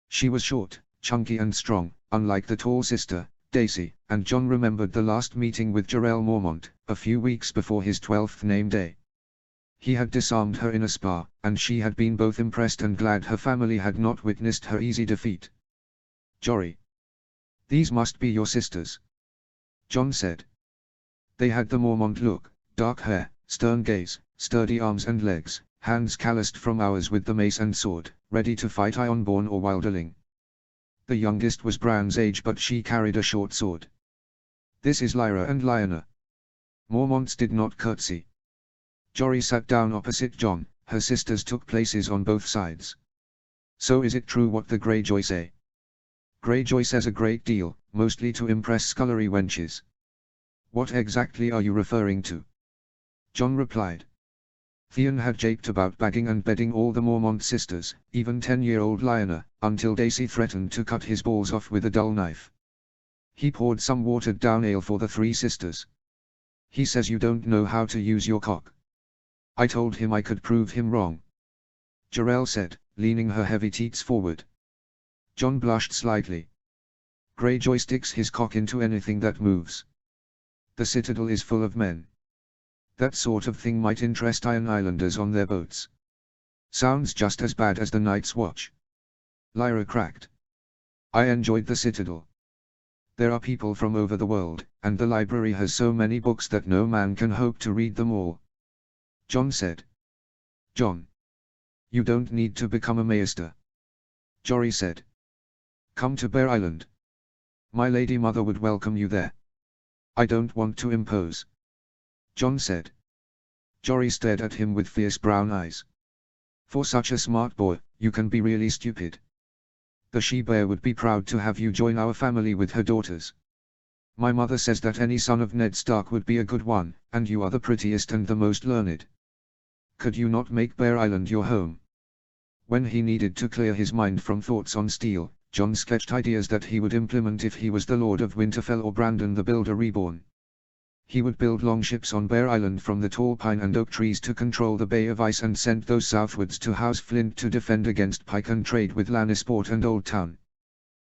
She was short, chunky and strong, unlike the tall sister, Daisy, and Jon remembered the last meeting with Jorel Mormont, a few weeks before his 12th name day. He had disarmed her in a spa, and she had been both impressed and glad her family had not witnessed her easy defeat. "Jory," "These must be your sisters," John said. They had the Mormont look, dark hair, stern gaze, sturdy arms and legs, hands calloused from hours with the mace and sword, ready to fight Ironborn or Wilderling. The youngest was Bran's age, but she carried a short sword. "This is Lyra and Lyanna." Mormonts did not curtsy. Jory sat down opposite John, her sisters took places on both sides. "So is it true what the Greyjoy say?" "Greyjoy says a great deal, mostly to impress scullery wenches." "What exactly are you referring to?" John replied. Theon had japed about bagging and bedding all the Mormont sisters, even 10-year-old Lyanna, until Daisy threatened to cut his balls off with a dull knife. He poured some watered-down ale for the three sisters. "He says you don't know how to use your cock." "I told him I could prove him wrong," Jarell said, leaning her heavy teats forward. John blushed slightly. "Greyjoy sticks his cock into anything that moves. The Citadel is full of men. That sort of thing might interest Iron Islanders on their boats." "Sounds just as bad as the Night's Watch," Lyra cracked. "I enjoyed the Citadel. There are people from over the world, and the library has so many books that no man can hope to read them all," John said. "John, you don't need to become a maester," Jory said. "Come to Bear Island. My lady mother would welcome you there." "I don't want to impose," John said. Jory stared at him with fierce brown eyes. "For such a smart boy, you can be really stupid. The she-bear would be proud to have you join our family with her daughters. My mother says that any son of Ned Stark would be a good one, and you are the prettiest and the most learned. Could you not make Bear Island your home?" When he needed to clear his mind from thoughts on steel, John sketched ideas that he would implement if he was the Lord of Winterfell or Brandon the Builder reborn. He would build longships on Bear Island from the tall pine and oak trees to control the Bay of Ice and send those southwards to House Flint to defend against pike and trade with Lannisport and Old Town.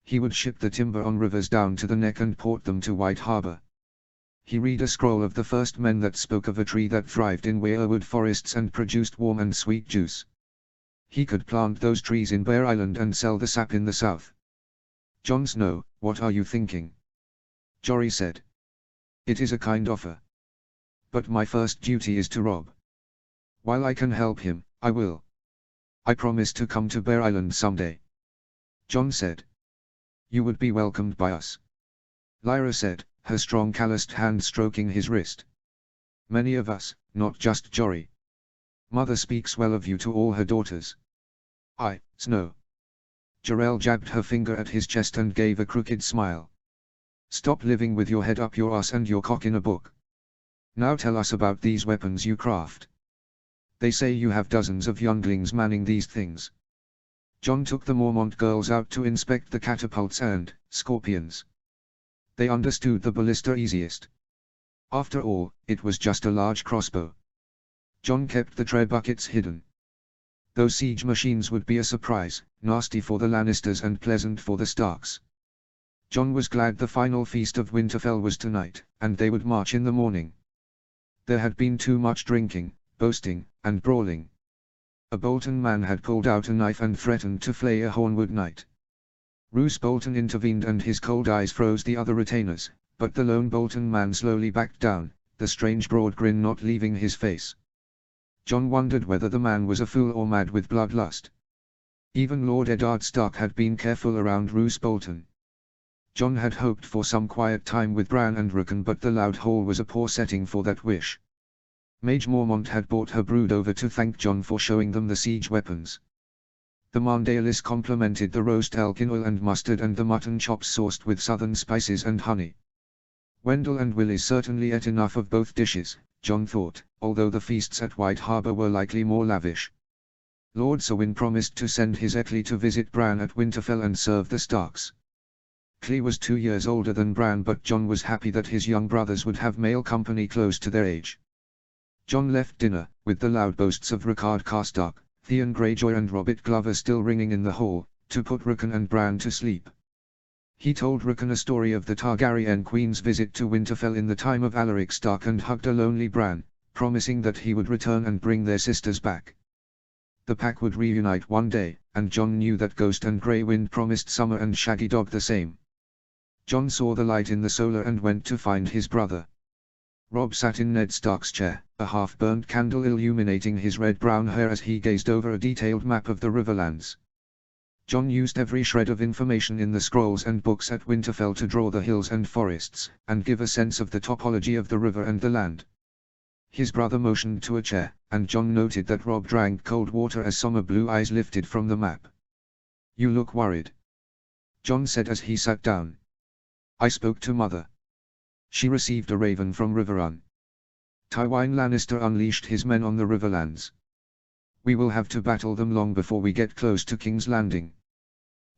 He would ship the timber on rivers down to the neck and port them to White Harbor. He read a scroll of the first men that spoke of a tree that thrived in weirwood forests and produced warm and sweet juice. He could plant those trees in Bear Island and sell the sap in the south. "Jon Snow, what are you thinking?" Jory said. "It is a kind offer. But my first duty is to Robb. While I can help him, I will. I promise to come to Bear Island someday." John said. "You would be welcomed by us," Lyra said, her strong calloused hand stroking his wrist. "Many of us, not just Jory. Mother speaks well of you to all her daughters." Snow." Jarell jabbed her finger at his chest and gave a crooked smile. "Stop living with your head up your ass and your cock in a book. Now tell us about these weapons you craft. They say you have dozens of younglings manning these things." John took the Mormont girls out to inspect the catapults and scorpions. They understood the ballista easiest. After all, it was just a large crossbow. John kept the tread buckets hidden. Those siege machines would be a surprise, nasty for the Lannisters and pleasant for the Starks. John was glad the final feast of Winterfell was tonight, and they would march in the morning. There had been too much drinking, boasting, and brawling. A Bolton man had pulled out a knife and threatened to flay a Hornwood knight. Roose Bolton intervened and his cold eyes froze the other retainers, but the lone Bolton man slowly backed down, the strange broad grin not leaving his face. John wondered whether the man was a fool or mad with bloodlust. Even Lord Eddard Stark had been careful around Roose Bolton. John had hoped for some quiet time with Bran and Rickon, but the loud hall was a poor setting for that wish. Mage Mormont had brought her brood over to thank John for showing them the siege weapons. The Mandaelis complimented the roast elk in oil and mustard and the mutton chops sauced with southern spices and honey. Wendell and Willis certainly ate enough of both dishes, John thought, although the feasts at White Harbor were likely more lavish. Lord Sewin promised to send his Eccles to visit Bran at Winterfell and serve the Starks. Clee was 2 years older than Bran, but John was happy that his young brothers would have male company close to their age. John left dinner, with the loud boasts of Rickard Karstark, Theon Greyjoy and Robert Glover still ringing in the hall, to put Rickon and Bran to sleep. He told Rickon a story of the Targaryen Queen's visit to Winterfell in the time of Alaric Stark and hugged a lonely Bran, promising that he would return and bring their sisters back. The pack would reunite one day, and John knew that Ghost and Grey Wind promised Summer and Shaggy Dog the same. Jon saw the light in the solar and went to find his brother. Robb sat in Ned Stark's chair, a half-burnt candle illuminating his red-brown hair as he gazed over a detailed map of the Riverlands. Jon used every shred of information in the scrolls and books at Winterfell to draw the hills and forests, and give a sense of the topology of the river and the land. His brother motioned to a chair, and Jon noted that Robb drank cold water as somber blue eyes lifted from the map. "You look worried," Jon said as he sat down. "I spoke to Mother. She received a raven from Riverrun. Tywin Lannister unleashed his men on the Riverlands. We will have to battle them long before we get close to King's Landing.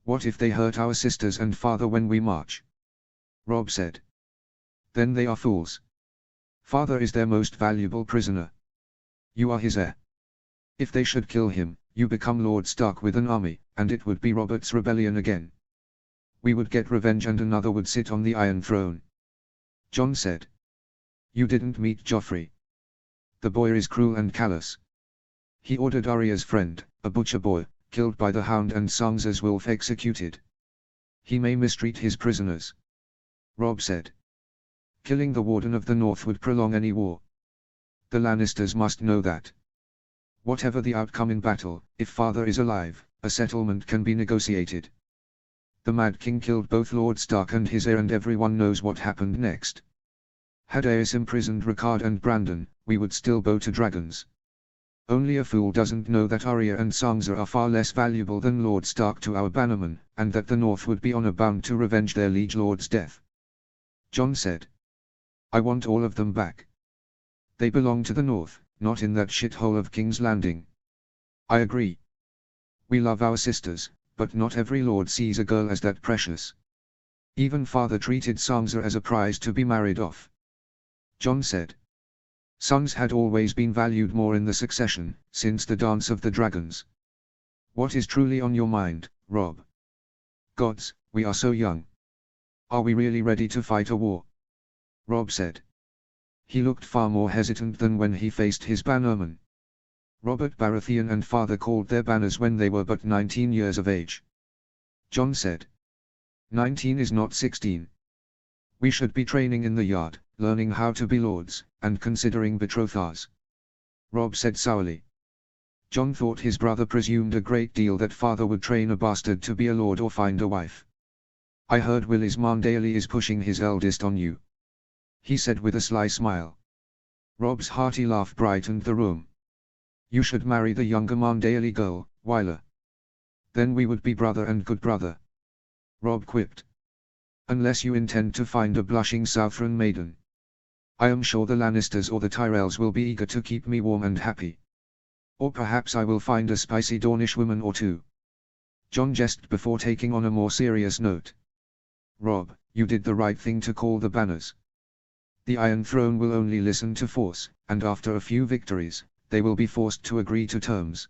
What if they hurt our sisters and father when we march?" Robb said. "Then they are fools. Father is their most valuable prisoner. You are his heir. If they should kill him, you become Lord Stark with an army, and it would be Robert's rebellion again. We would get revenge and another would sit on the Iron Throne." Jon said. "You didn't meet Joffrey. The boy is cruel and callous. He ordered Arya's friend, a butcher boy, killed by the Hound and Sansa's Wolf executed. He may mistreat his prisoners," Robb said. "Killing the Warden of the North would prolong any war. The Lannisters must know that. Whatever the outcome in battle, if father is alive, a settlement can be negotiated. The Mad King killed both Lord Stark and his heir and everyone knows what happened next. Had Aes imprisoned Rickard and Brandon, we would still bow to dragons. Only a fool doesn't know that Arya and Sansa are far less valuable than Lord Stark to our bannermen, and that the North would be honor bound to revenge their liege lord's death." Jon said. "I want all of them back. They belong to the North, not in that shithole of King's Landing." "I agree. We love our sisters, but not every lord sees a girl as that precious. Even father treated Sansa as a prize to be married off," Jon said. "Sons had always been valued more in the succession, since the Dance of the Dragons. What is truly on your mind, Robb? Gods, we are so young. Are we really ready to fight a war?" Robb said. He looked far more hesitant than when he faced his bannermen. Robert Baratheon and father called their banners when they were but 19 years of age. Jon said. 19 is not 16. We should be training in the yard, learning how to be lords, and considering betrothals," Robb said sourly. Jon thought his brother presumed a great deal that father would train a bastard to be a lord or find a wife. "I heard Willis Marndale is pushing his eldest on you," he said with a sly smile. Robb's hearty laugh brightened the room. "You should marry the younger Marndale girl, Wyler. Then we would be brother and good brother," Robb quipped. "Unless you intend to find a blushing Southron maiden. I am sure the Lannisters or the Tyrells will be eager to keep me warm and happy. Or perhaps I will find a spicy Dornish woman or two." Jon jested before taking on a more serious note. "Robb, you did the right thing to call the banners. The Iron Throne will only listen to force, and after a few victories, they will be forced to agree to terms.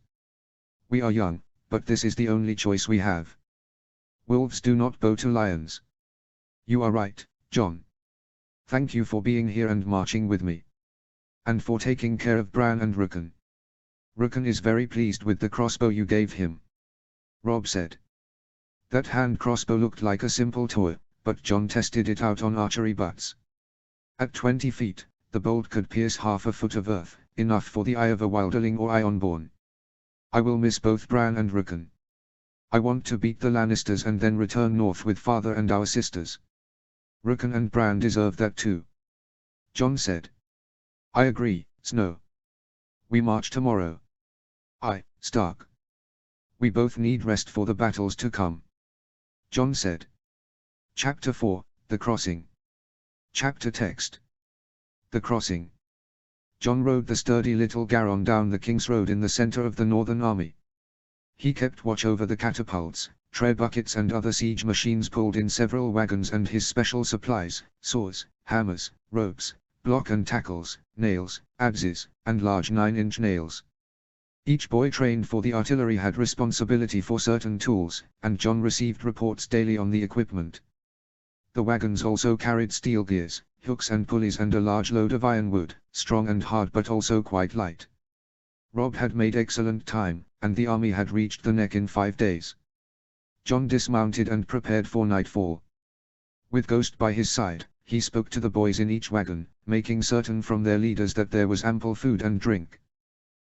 We are young, but this is the only choice we have. Wolves do not bow to lions." "You are right, Jon. Thank you for being here and marching with me. And for taking care of Bran and Rickon. Rickon is very pleased with the crossbow you gave him," Robb said. That hand crossbow looked like a simple toy, but Jon tested it out on archery butts. At 20 feet, the bolt could pierce half a foot of earth, enough for the eye of a wildling or Ironborn. "I will miss both Bran and Rickon. I want to beat the Lannisters and then return north with father and our sisters. Rickon and Bran deserve that too," Jon said. "I agree, Snow. We march tomorrow. Stark. We both need rest for the battles to come," Jon said. Chapter 4, The Crossing. Chapter Text. The Crossing. Jon rode the sturdy little Garon down the King's Road in the center of the Northern Army. He kept watch over the catapults, tread buckets and other siege machines pulled in several wagons and his special supplies, saws, hammers, ropes, block and tackles, nails, adzes, and large 9-inch nails. Each boy trained for the artillery had responsibility for certain tools, and Jon received reports daily on the equipment. The wagons also carried steel gears, hooks and pulleys and a large load of ironwood, strong and hard but also quite light. Robb had made excellent time, and the army had reached the neck in 5 days. Jon dismounted and prepared for nightfall. With Ghost by his side, he spoke to the boys in each wagon, making certain from their leaders that there was ample food and drink.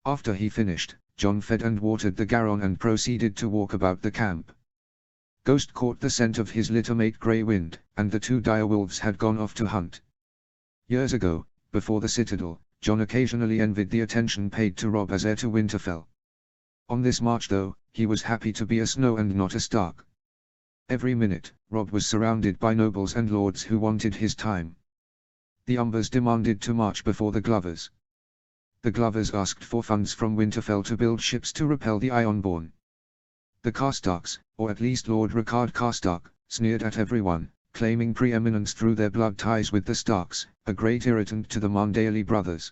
After he finished, John fed and watered the Garon and proceeded to walk about the camp. Ghost caught the scent of his littermate Grey Wind, and the two dire wolves had gone off to hunt. Years ago, before the citadel, John occasionally envied the attention paid to Robb as heir to Winterfell. On this march though, he was happy to be a Snow and not a Stark. Every minute, Robb was surrounded by nobles and lords who wanted his time. The Umbers demanded to march before the Glovers. The Glovers asked for funds from Winterfell to build ships to repel the Ironborn. The Karstarks, or at least Lord Rickard Karstark, sneered at everyone, claiming preeminence through their blood ties with the Starks, a great irritant to the Marndale brothers.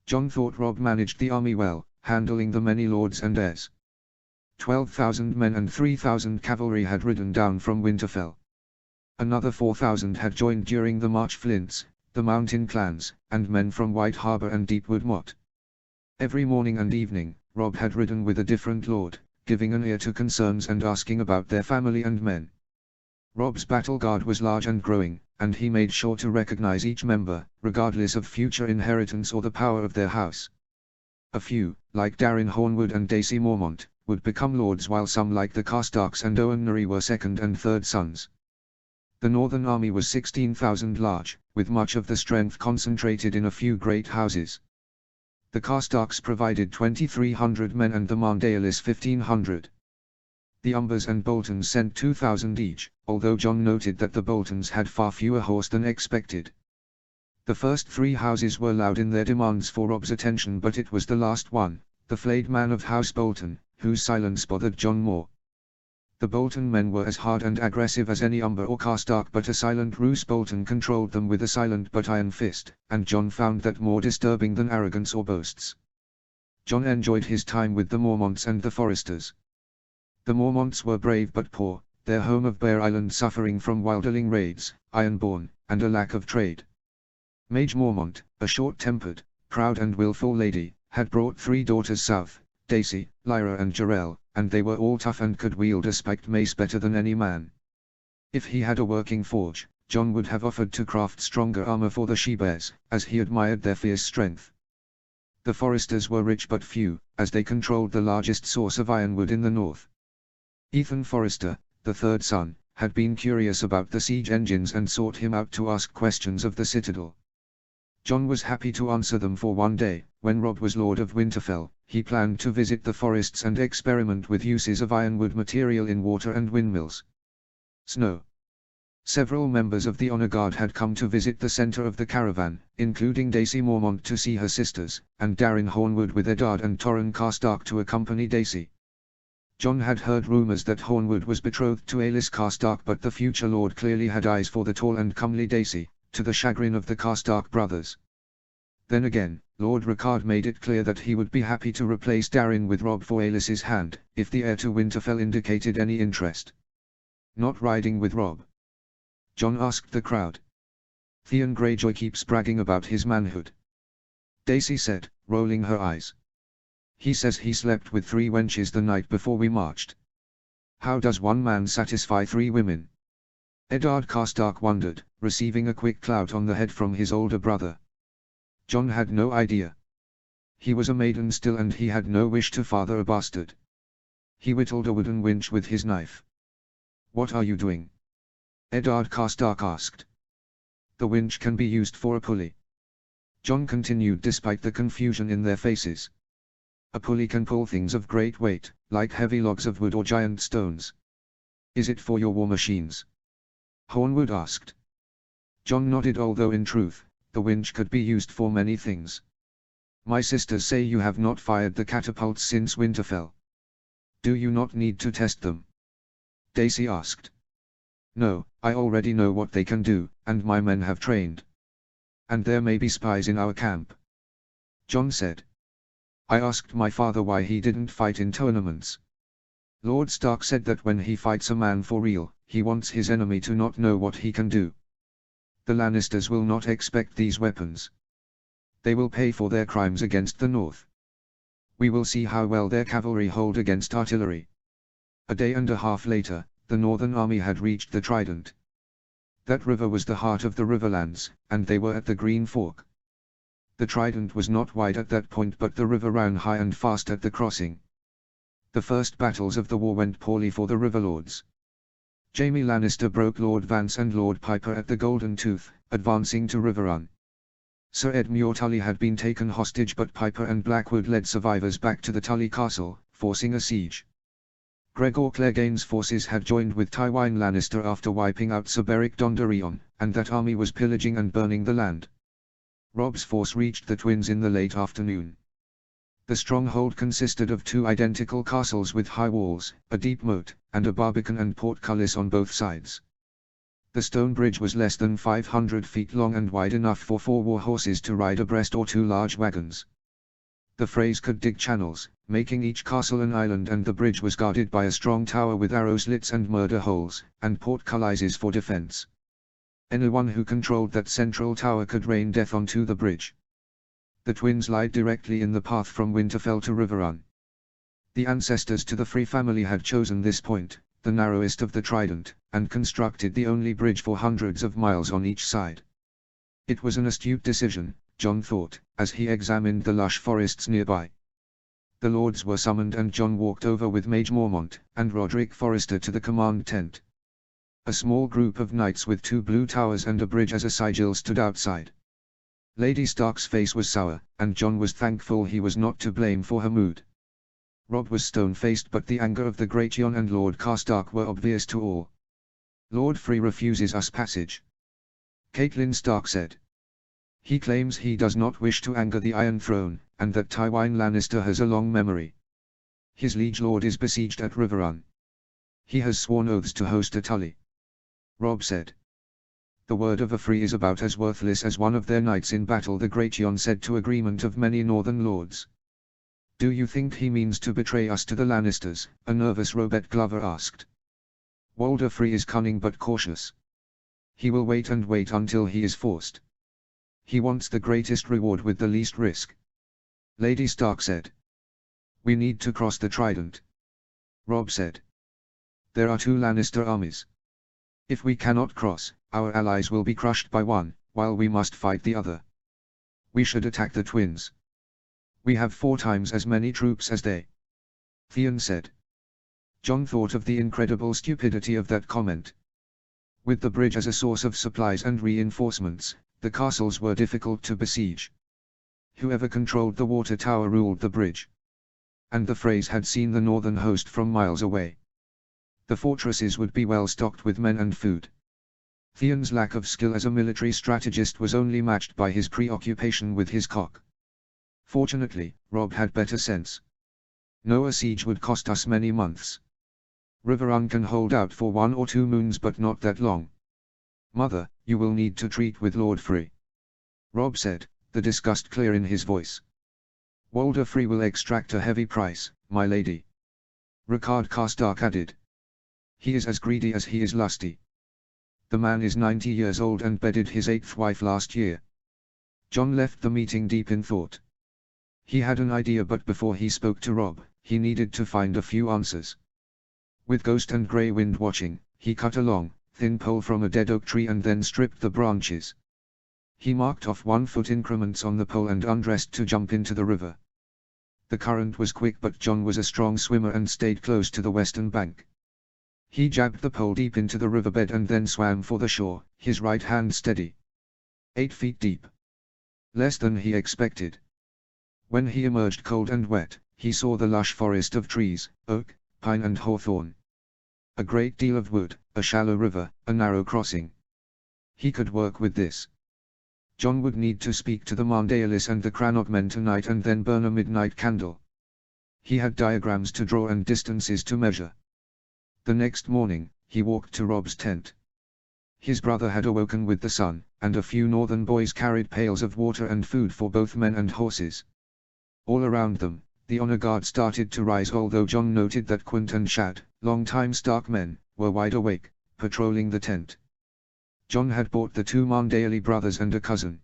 John thought Robb managed the army well, handling the many lords and heirs. 12,000 men and 3,000 cavalry had ridden down from Winterfell. Another 4,000 had joined during the March Flints, the mountain clans, and men from White Harbour and Deepwood Motte. Every morning and evening, Robb had ridden with a different lord, giving an ear to concerns and asking about their family and men. Robb's battle guard was large and growing, and he made sure to recognize each member, regardless of future inheritance or the power of their house. A few, like Darin Hornwood and Dacey Mormont, would become lords while some like the Karstarks and Owen Nuri were second and third sons. The northern army was 16,000 large, with much of the strength concentrated in a few great houses. The Karstarks provided 2,300 men and the Marndales 1,500. The Umbers and Boltons sent 2,000 each, although John noted that the Boltons had far fewer horse than expected. The first three houses were loud in their demands for Robb's attention, but it was the last one, the flayed man of House Bolton, whose silence bothered John more. The Bolton men were as hard and aggressive as any Umber or Karstark, but a silent Roose Bolton controlled them with a silent but iron fist, and John found that more disturbing than arrogance or boasts. John enjoyed his time with the Mormonts and the Foresters. The Mormonts were brave but poor, their home of Bear Island suffering from wilderling raids, Ironborn, and a lack of trade. Mage Mormont, a short-tempered, proud and willful lady, had brought 3 daughters south, Dacey, Lyra and Jarell, and they were all tough and could wield a spiked mace better than any man. If he had a working forge, John would have offered to craft stronger armor for the she-bears, as he admired their fierce strength. The Foresters were rich but few, as they controlled the largest source of ironwood in the north. Ethan Forrester, the third son, had been curious about the siege engines and sought him out to ask questions of the citadel. John was happy to answer them, for one day, when Robb was Lord of Winterfell, he planned to visit the forests and experiment with uses of ironwood material in water and windmills. Snow. Several members of the Honor Guard had come to visit the center of the caravan, including Dacey Mormont to see her sisters, and Darin Hornwood with Eddard and Torren Karstark to accompany Dacey. John had heard rumors that Hornwood was betrothed to Aelys Karstark, but the future lord clearly had eyes for the tall and comely Dacey, to the chagrin of the Karstark brothers. Then again, Lord Rickard made it clear that he would be happy to replace Darin with Robb for Aelys's hand, if the heir to Winterfell indicated any interest. Not riding with Robb? John asked the crowd. Theon Greyjoy keeps bragging about his manhood. Dacey said, rolling her eyes. He says he slept with 3 wenches the night before we marched. How does one man satisfy 3 women? Eddard Karstark wondered, receiving a quick clout on the head from his older brother. John had no idea. He was a maiden still, and he had no wish to father a bastard. He whittled a wooden winch with his knife. What are you doing? Eddard Karstark asked. The winch can be used for a pulley. John continued despite the confusion in their faces. A pulley can pull things of great weight, like heavy logs of wood or giant stones. Is it for your war machines? Hornwood asked. John nodded, although in truth, the winch could be used for many things. My sisters say you have not fired the catapults since Winterfell. Do you not need to test them? Dacey asked. No, I already know what they can do, and my men have trained. And there may be spies in our camp. John said. I asked my father why he didn't fight in tournaments. Lord Stark said that when he fights a man for real, he wants his enemy to not know what he can do. The Lannisters will not expect these weapons. They will pay for their crimes against the North. We will see how well their cavalry hold against artillery. A day and a half later, the Northern army had reached the Trident. That river was the heart of the Riverlands, and they were at the Green Fork. The Trident was not wide at that point, but the river ran high and fast at the crossing. The first battles of the war went poorly for the Riverlords. Jaime Lannister broke Lord Vance and Lord Piper at the Golden Tooth, advancing to Riverrun. Sir Edmure Tully had been taken hostage, but Piper and Blackwood led survivors back to the Tully Castle, forcing a siege. Gregor Clegane's forces had joined with Tywin Lannister after wiping out Sir Beric Dondarrion, and that army was pillaging and burning the land. Robb's force reached the Twins in the late afternoon. The stronghold consisted of two identical castles with high walls, a deep moat, and a barbican and portcullis on both sides. The stone bridge was less than 500 feet long and wide enough for 4 war horses to ride abreast or 2 large wagons. The Freys could dig channels, making each castle an island, and the bridge was guarded by a strong tower with arrow slits and murder holes, and portcullises for defense. Anyone who controlled that central tower could rain death onto the bridge. The Twins lied directly in the path from Winterfell to Riverrun. The ancestors to the Free family had chosen this point, the narrowest of the Trident, and constructed the only bridge for hundreds of miles on each side. It was an astute decision, Jon thought, as he examined the lush forests nearby. The lords were summoned, and Jon walked over with Mage Mormont and Roderick Forrester to the command tent. A small group of knights with 2 blue towers and a bridge as a sigil stood outside. Lady Stark's face was sour, and Jon was thankful he was not to blame for her mood. Robb was stone-faced, but the anger of the Great Jon and Lord Karstark were obvious to all. "Lord Free refuses us passage," Catelyn Stark said. "He claims he does not wish to anger the Iron Throne, and that Tywin Lannister has a long memory. His liege lord is besieged at Riverrun. He has sworn oaths to host a Tully," Robb said. "The word of a Free is about as worthless as one of their knights in battle," the Great Jon said, to agreement of many northern lords. "Do you think he means to betray us to the Lannisters?" a nervous Robert Glover asked. "Walder Free is cunning but cautious. He will wait and wait until he is forced. He wants the greatest reward with the least risk," Lady Stark said. "We need to cross the Trident," Robb said. "There are 2 Lannister armies. If we cannot cross, our allies will be crushed by one, while we must fight the other. We should attack the Twins. We have 4 times as many troops as they," Theon said. Jon thought of the incredible stupidity of that comment. With the bridge as a source of supplies and reinforcements, the castles were difficult to besiege. Whoever controlled the water tower ruled the bridge. And the Freys had seen the northern host from miles away. The fortresses would be well stocked with men and food. Theon's lack of skill as a military strategist was only matched by his preoccupation with his cock. Fortunately, Robb had better sense. "No, a siege would cost us many months. Riverrun can hold out for 1 or 2 moons, but not that long. Mother, you will need to treat with Lord Free," Robb said, the disgust clear in his voice. "Walder Free will extract a heavy price, my lady," Rickard Karstark added. "He is as greedy as he is lusty. The man is 90 years old and bedded his 8th wife last year." Jon left the meeting deep in thought. He had an idea, but before he spoke to Robb, he needed to find a few answers. With Ghost and Grey Wind watching, he cut a long, thin pole from a dead oak tree and then stripped the branches. He marked off 1-foot increments on the pole and undressed to jump into the river. The current was quick, but Jon was a strong swimmer and stayed close to the western bank. He jabbed the pole deep into the riverbed and then swam for the shore, his right hand steady. 8 feet deep. Less than he expected. When he emerged cold and wet, he saw the lush forest of trees, oak, pine and hawthorn. A great deal of wood, a shallow river, a narrow crossing. He could work with this. Jon would need to speak to the Mandaelis and the Crannog men tonight and then burn a midnight candle. He had diagrams to draw and distances to measure. The next morning, he walked to Robb's tent. His brother had awoken with the sun, and a few northern boys carried pails of water and food for both men and horses. All around them, the honor guard started to rise, although Jon noted that Quint and Shad, long-time Stark men, were wide awake, patrolling the tent. Jon had bought the 2 Mandaeli brothers and a cousin.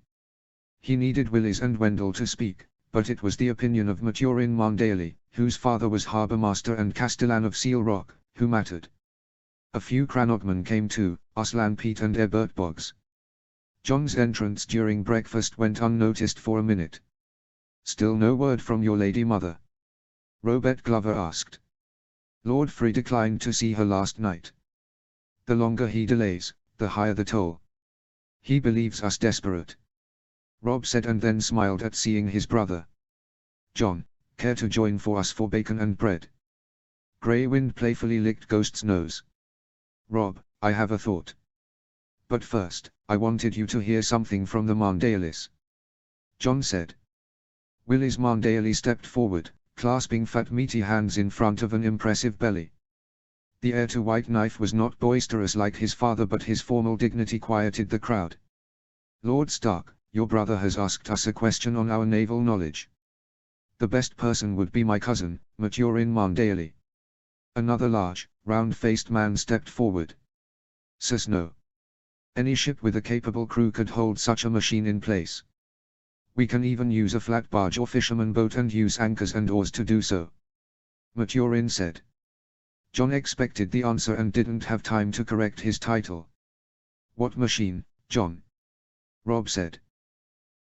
He needed Willis and Wendell to speak, but it was the opinion of Maturin Mandaeli, whose father was harbour master and castellan of Seal Rock, who mattered. A few Crannogmen came too, Arslan Pete and Ebert Boggs. John's entrance during breakfast went unnoticed for a minute. "Still no word from your lady mother?" Robert Glover asked. "Lord Free declined to see her last night. The longer he delays, the higher the toll. He believes us desperate," Rob said, and then smiled at seeing his brother. "John, care to join for us for bacon and bread?" Grey Wind playfully licked Ghost's nose. "Rob, I have a thought. But first, I wanted you to hear something from the Mandaelis," John said. Willis Mandaeli stepped forward, clasping fat meaty hands in front of an impressive belly. The heir to White Knife was not boisterous like his father, but his formal dignity quieted the crowd. "Lord Stark, your brother has asked us a question on our naval knowledge. The best person would be my cousin, Maturin Mandaeli." Another large, round-faced man stepped forward. "Sis, no. Any ship with a capable crew could hold such a machine in place. We can even use a flat barge or fisherman boat and use anchors and oars to do so," Maturin said. John expected the answer and didn't have time to correct his title. "What machine, John?" Rob said.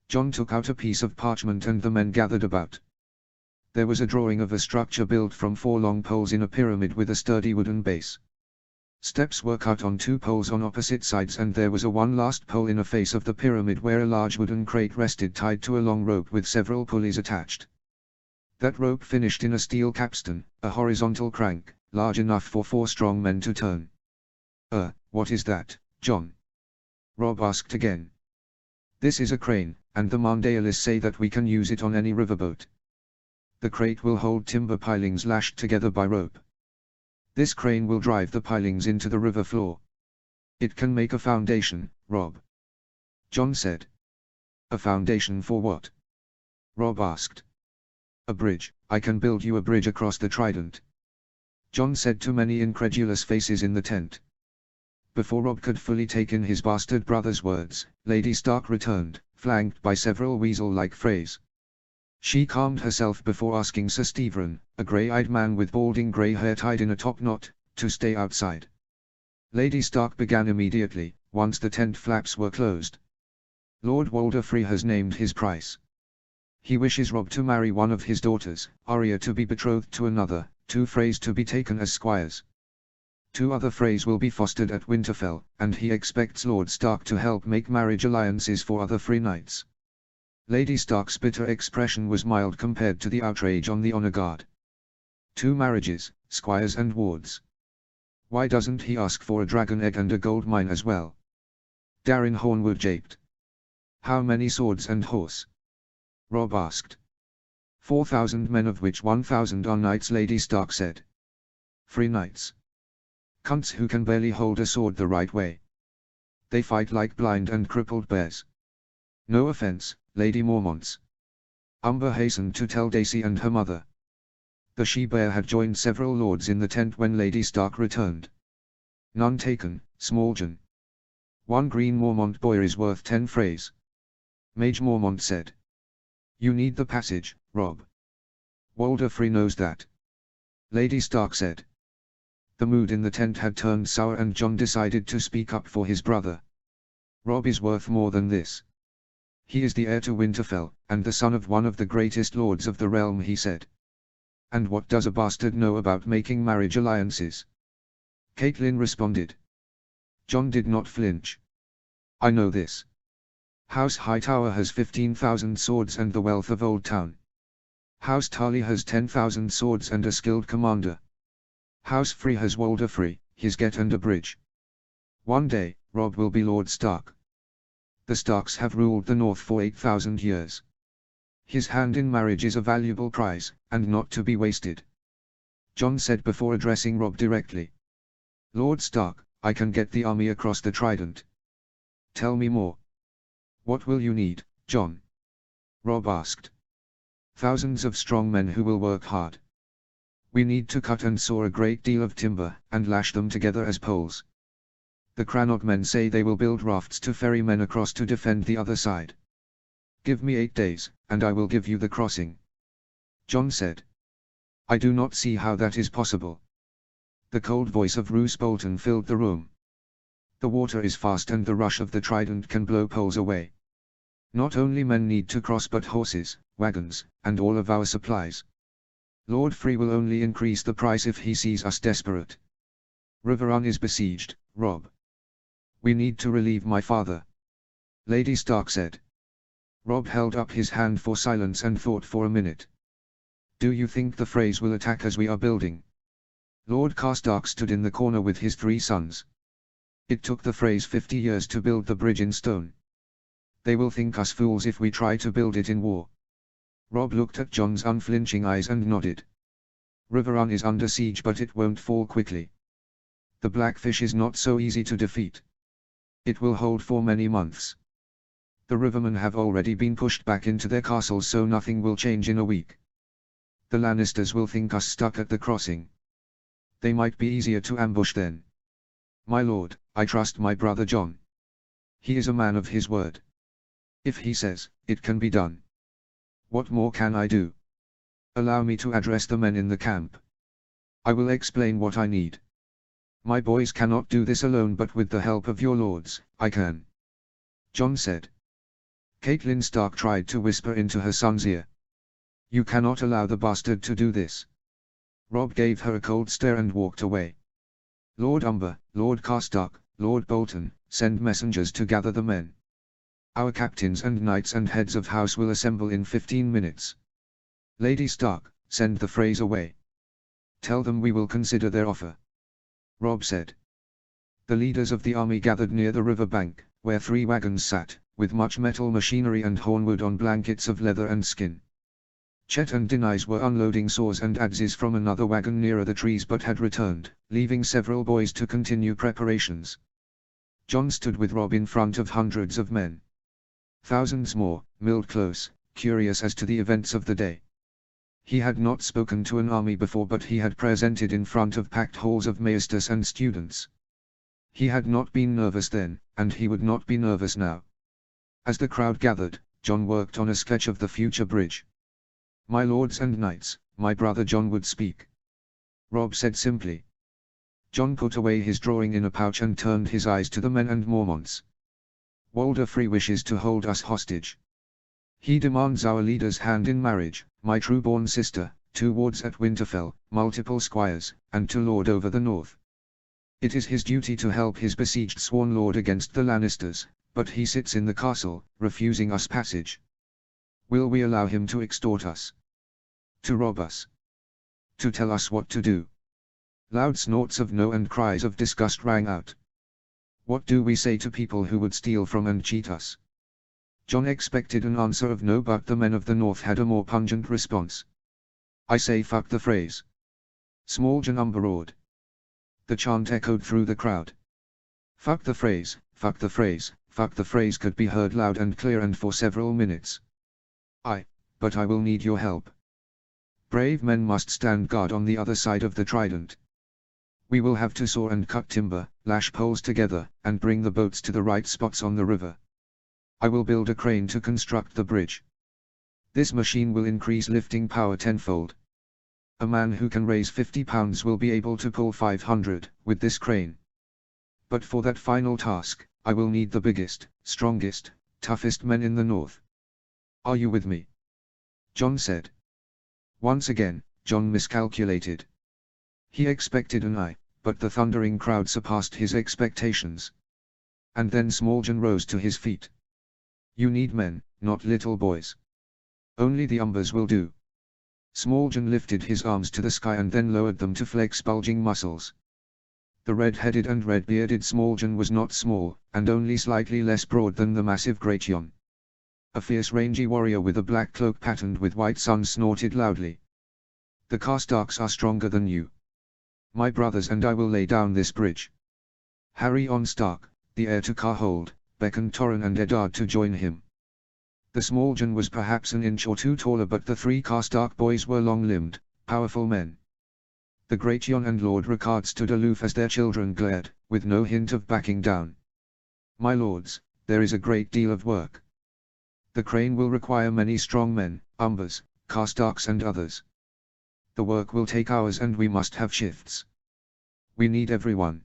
John took out a piece of parchment and the men gathered about. There was a drawing of a structure built from 4 long poles in a pyramid with a sturdy wooden base. Steps were cut on 2 poles on opposite sides, and there was one last pole in a face of the pyramid where a large wooden crate rested tied to a long rope with several pulleys attached. That rope finished in a steel capstan, a horizontal crank, large enough for 4 strong men to turn. What is that, John?" Rob asked again. "This is a crane, and the Mandaelis say that we can use it on any riverboat. The crate will hold timber pilings lashed together by rope. This crane will drive the pilings into the river floor. It can make a foundation, Rob," John said. "A foundation for what?" Rob asked. "A bridge. I can build you a bridge across the Trident," John said to many incredulous faces in the tent. Before Rob could fully take in his bastard brother's words, Lady Stark returned, flanked by several weasel-like Freys. She calmed herself before asking Sir Stephen, a grey-eyed man with balding grey hair tied in a top knot, to stay outside. Lady Stark began immediately, once the tent flaps were closed. "Lord Walder Free has named his price. He wishes Rob to marry one of his daughters, Arya to be betrothed to another, 2 Freys to be taken as squires. 2 other Freys will be fostered at Winterfell, and he expects Lord Stark to help make marriage alliances for other Free knights." Lady Stark's bitter expression was mild compared to the outrage on the honor guard. 2 marriages, squires and wards. Why doesn't he ask for a dragon egg and a gold mine as well? Darren Hornwood japed. "How many swords and horse?" Rob asked. 4,000 men, of which 1,000 are knights, Lady Stark said. "Free knights. Cunts who can barely hold a sword the right way. They fight like blind and crippled bears. No offense, Lady Mormonts." Umber hastened to tell Daisy and her mother. The she-bear had joined several lords in the tent when Lady Stark returned. "None taken, Smalljon. 1 green Mormont boy is worth 10 Freys," Mage Mormont said. "You need the passage, Rob. Walder Free knows that," Lady Stark said. The mood in the tent had turned sour and John decided to speak up for his brother. "Rob is worth more than this. He is the heir to Winterfell, and the son of one of the greatest lords of the realm," he said. "And what does a bastard know about making marriage alliances?" Caitlin responded. John did not flinch. "I know this. House Hightower has 15,000 swords and the wealth of Old Town. House Tarly has 10,000 swords and a skilled commander. House Free has Walder Free, his get and a bridge. One day, Rob will be Lord Stark. The Starks have ruled the North for 8,000 years. His hand in marriage is a valuable prize, and not to be wasted," John said before addressing Rob directly. "Lord Stark, I can get the army across the Trident. Tell me more." "What will you need, John?" Rob asked. "Thousands of strong men who will work hard. We need to cut and saw a great deal of timber, and lash them together as poles. The Crannog men say they will build rafts to ferry men across to defend the other side. Give me 8 days, and I will give you the crossing," John said. "I do not see how that is possible." The cold voice of Roose Bolton filled the room. The water is fast and the rush of the trident can blow poles away. Not only men need to cross but horses, wagons, and all of our supplies. Lord Free will only increase the price if he sees us desperate. Riverrun is besieged, Rob. We need to relieve my father. Lady Stark said. Rob held up his hand for silence and thought for a minute. Do you think the Freys will attack as we are building? Lord Karstark stood in the corner with his 3 sons. It took the Freys 50 years to build the bridge in stone. They will think us fools if we try to build it in war. Rob looked at Jon's unflinching eyes and nodded. Riverrun is under siege but it won't fall quickly. The Blackfish is not so easy to defeat. It will hold for many months. The Rivermen have already been pushed back into their castles so nothing will change in a week. The Lannisters will think us stuck at the crossing. They might be easier to ambush then. My lord, I trust my brother Jon. He is a man of his word. If he says, it can be done. What more can I do? Allow me to address the men in the camp. I will explain what I need. My boys cannot do this alone but with the help of your lords, I can. Jon said. Catelyn Stark tried to whisper into her son's ear. You cannot allow the bastard to do this. Rob gave her a cold stare and walked away. Lord Umber, Lord Karstark, Lord Bolton, send messengers to gather the men. Our captains and knights and heads of house will assemble in 15 minutes. Lady Stark, send the Freys away. Tell them we will consider their offer. Rob said. The leaders of the army gathered near the river bank, where 3 wagons sat, with much metal machinery and hornwood on blankets of leather and skin. Chet and Denise were unloading saws and adzes from another wagon nearer the trees but had returned, leaving several boys to continue preparations. Jon stood with Rob in front of hundreds of men. Thousands more, milled close, curious as to the events of the day. He had not spoken to an army before but he had presented in front of packed halls of maesters and students. He had not been nervous then, and he would not be nervous now. As the crowd gathered, Jon worked on a sketch of the future bridge. My lords and knights, my brother Jon would speak. Rob said simply. Jon put away his drawing in a pouch and turned his eyes to the men and Mormonts. Walder Free wishes to hold us hostage. He demands our leader's hand in marriage, my true-born sister, 2 wards at Winterfell, multiple squires, and to lord over the north. It is his duty to help his besieged sworn lord against the Lannisters, but he sits in the castle, refusing us passage. Will we allow him to extort us? To rob us? To tell us what to do? Loud snorts of no and cries of disgust rang out. What do we say to people who would steal from and cheat us? Jon expected an answer of no but the men of the north had a more pungent response. I say fuck the Freys. Small Jon Umber roared. The chant echoed through the crowd. Fuck the Freys, fuck the Freys, fuck the Freys could be heard loud and clear and for several minutes. But I will need your help. Brave men must stand guard on the other side of the trident. We will have to saw and cut timber, lash poles together, and bring the boats to the right spots on the river. I will build a crane to construct the bridge. This machine will increase lifting power tenfold. A man who can raise 50 pounds will be able to pull 500, with this crane. But for that final task, I will need the biggest, strongest, toughest men in the north. Are you with me? Jon said. Once again, Jon miscalculated. He expected an eye, but the thundering crowd surpassed his expectations. And then Small Jon rose to his feet. You need men, not little boys. Only the Umbers will do. Small Jon lifted his arms to the sky and then lowered them to flex bulging muscles. The red-headed and red-bearded Small Jon was not small, and only slightly less broad than the massive Great Jon. A fierce rangy warrior with a black cloak patterned with white sun snorted loudly. The Karstarks are stronger than you. My brothers and I will lay down this bridge. Harry on Stark, the heir to Carhold, beckoned Torren and Eddard to join him. The Small Jon was perhaps an inch or two taller but the 3 Karstark boys were long-limbed, powerful men. The Great Jon and Lord Rickard stood aloof as their children glared, with no hint of backing down. My lords, there is a great deal of work. The crane will require many strong men, Umbers, Karstarks and others. The work will take hours and we must have shifts. We need everyone.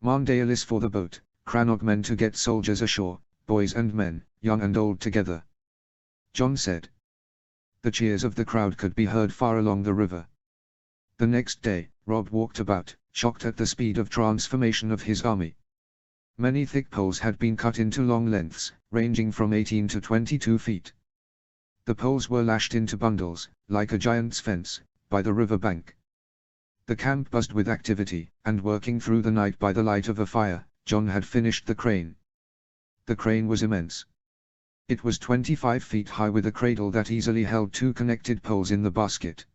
Marndalis for the boat, Crannog men to get soldiers ashore, boys and men, young and old together. John said. The cheers of the crowd could be heard far along the river. The next day, Rob walked about, shocked at the speed of transformation of his army. Many thick poles had been cut into long lengths, ranging from 18 to 22 feet. The poles were lashed into bundles, like a giant's fence, by the river bank. The camp buzzed with activity, and working through the night by the light of a fire, John had finished the crane. The crane was immense. It was 25 feet high with a cradle that easily held 2 connected poles in the basket.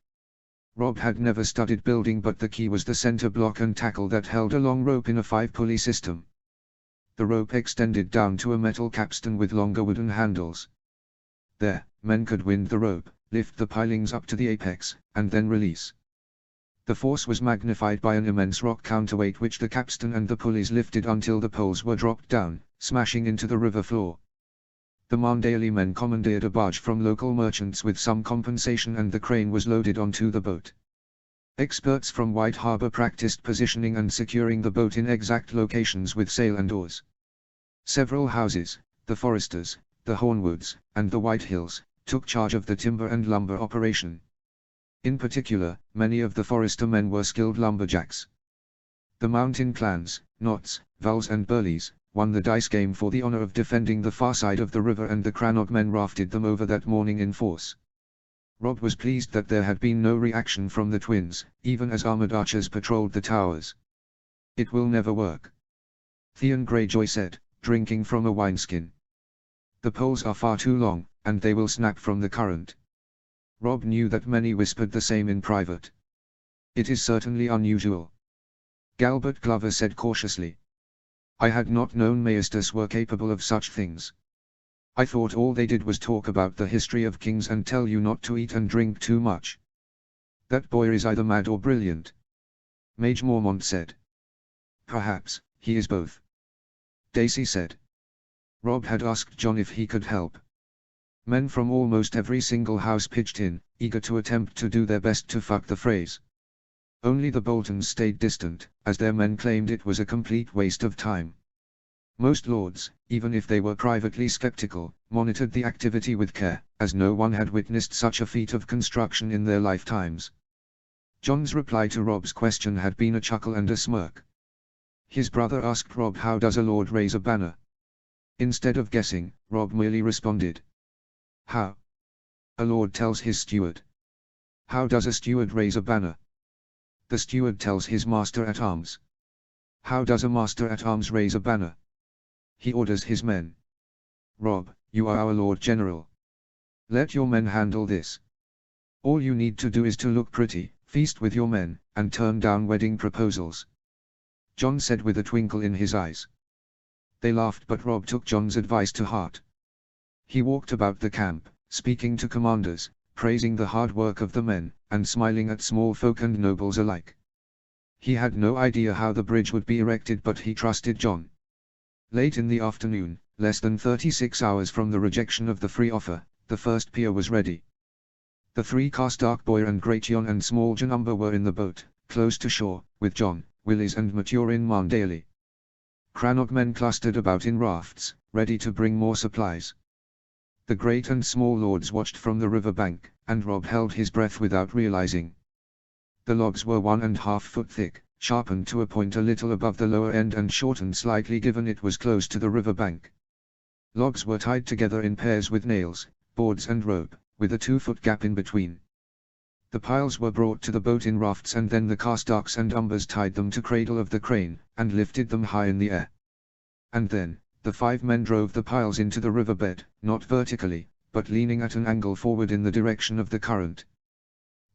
Rob had never studied building, but the key was the center block and tackle that held a long rope in a 5-pulley system. The rope extended down to a metal capstan with longer wooden handles. There, men could wind the rope, lift the pilings up to the apex, and then release. The force was magnified by an immense rock counterweight which the capstan and the pulleys lifted until the poles were dropped down, smashing into the river floor. The Marndalis men commandeered a barge from local merchants with some compensation, and the crane was loaded onto the boat. Experts from White Harbor practiced positioning and securing the boat in exact locations with sail and oars. Several houses, the Foresters, the Hornwoods, and the White Hills, took charge of the timber and lumber operation. In particular, many of the Forester men were skilled lumberjacks. The mountain clans, Knots, Vals and Burleys, won the dice game for the honor of defending the far side of the river, and the Crannog men rafted them over that morning in force. Rob was pleased that there had been no reaction from the twins, even as armored archers patrolled the towers. "It will never work," Theon Greyjoy said, drinking from a wineskin. "The poles are far too long, and they will snap from the current." Rob knew that many whispered the same in private. "It is certainly unusual," Galbert Glover said cautiously. "I had not known Maesters were capable of such things. I thought all they did was talk about the history of kings and tell you not to eat and drink too much." "That boy is either mad or brilliant," Mage Mormont said. "Perhaps he is both," Daisy said. Rob had asked John if he could help. Men from almost every single house pitched in, eager to attempt to do their best to fuck the phrase. Only the Boltons stayed distant, as their men claimed it was a complete waste of time. Most lords, even if they were privately skeptical, monitored the activity with care, as no one had witnessed such a feat of construction in their lifetimes. John's reply to Rob's question had been a chuckle and a smirk. His brother asked Rob, "How does a lord raise a banner?" Instead of guessing, Rob merely responded, "How? A lord tells his steward." "How does a steward raise a banner?" "The steward tells his master-at-arms." "How does a master-at-arms raise a banner?" "He orders his men." "Rob, you are our Lord General. Let your men handle this. All you need to do is to look pretty, feast with your men, and turn down wedding proposals," John said with a twinkle in his eyes. They laughed, but Rob took John's advice to heart. He walked about the camp, speaking to commanders, praising the hard work of the men, and smiling at small folk and nobles alike. He had no idea how the bridge would be erected, but he trusted John. Late in the afternoon, less than 36 hours from the rejection of the free offer, the first pier was ready. The 3 Carstark Boy and Gratian and Small Janumber were in the boat, close to shore, with John, Willis and Maturin Marndalis. Crannog men clustered about in rafts, ready to bring more supplies. The great and small lords watched from the river bank, and Rob held his breath without realizing. The logs were 1.5 foot thick, sharpened to a point a little above the lower end and shortened slightly given it was close to the river bank. Logs were tied together in pairs with nails, boards and rope, with a 2-foot gap in between. The piles were brought to the boat in rafts, and then the Carstarks and Umbers tied them to cradle of the crane, and lifted them high in the air. And then, the 5 men drove the piles into the riverbed, not vertically, but leaning at an angle forward in the direction of the current.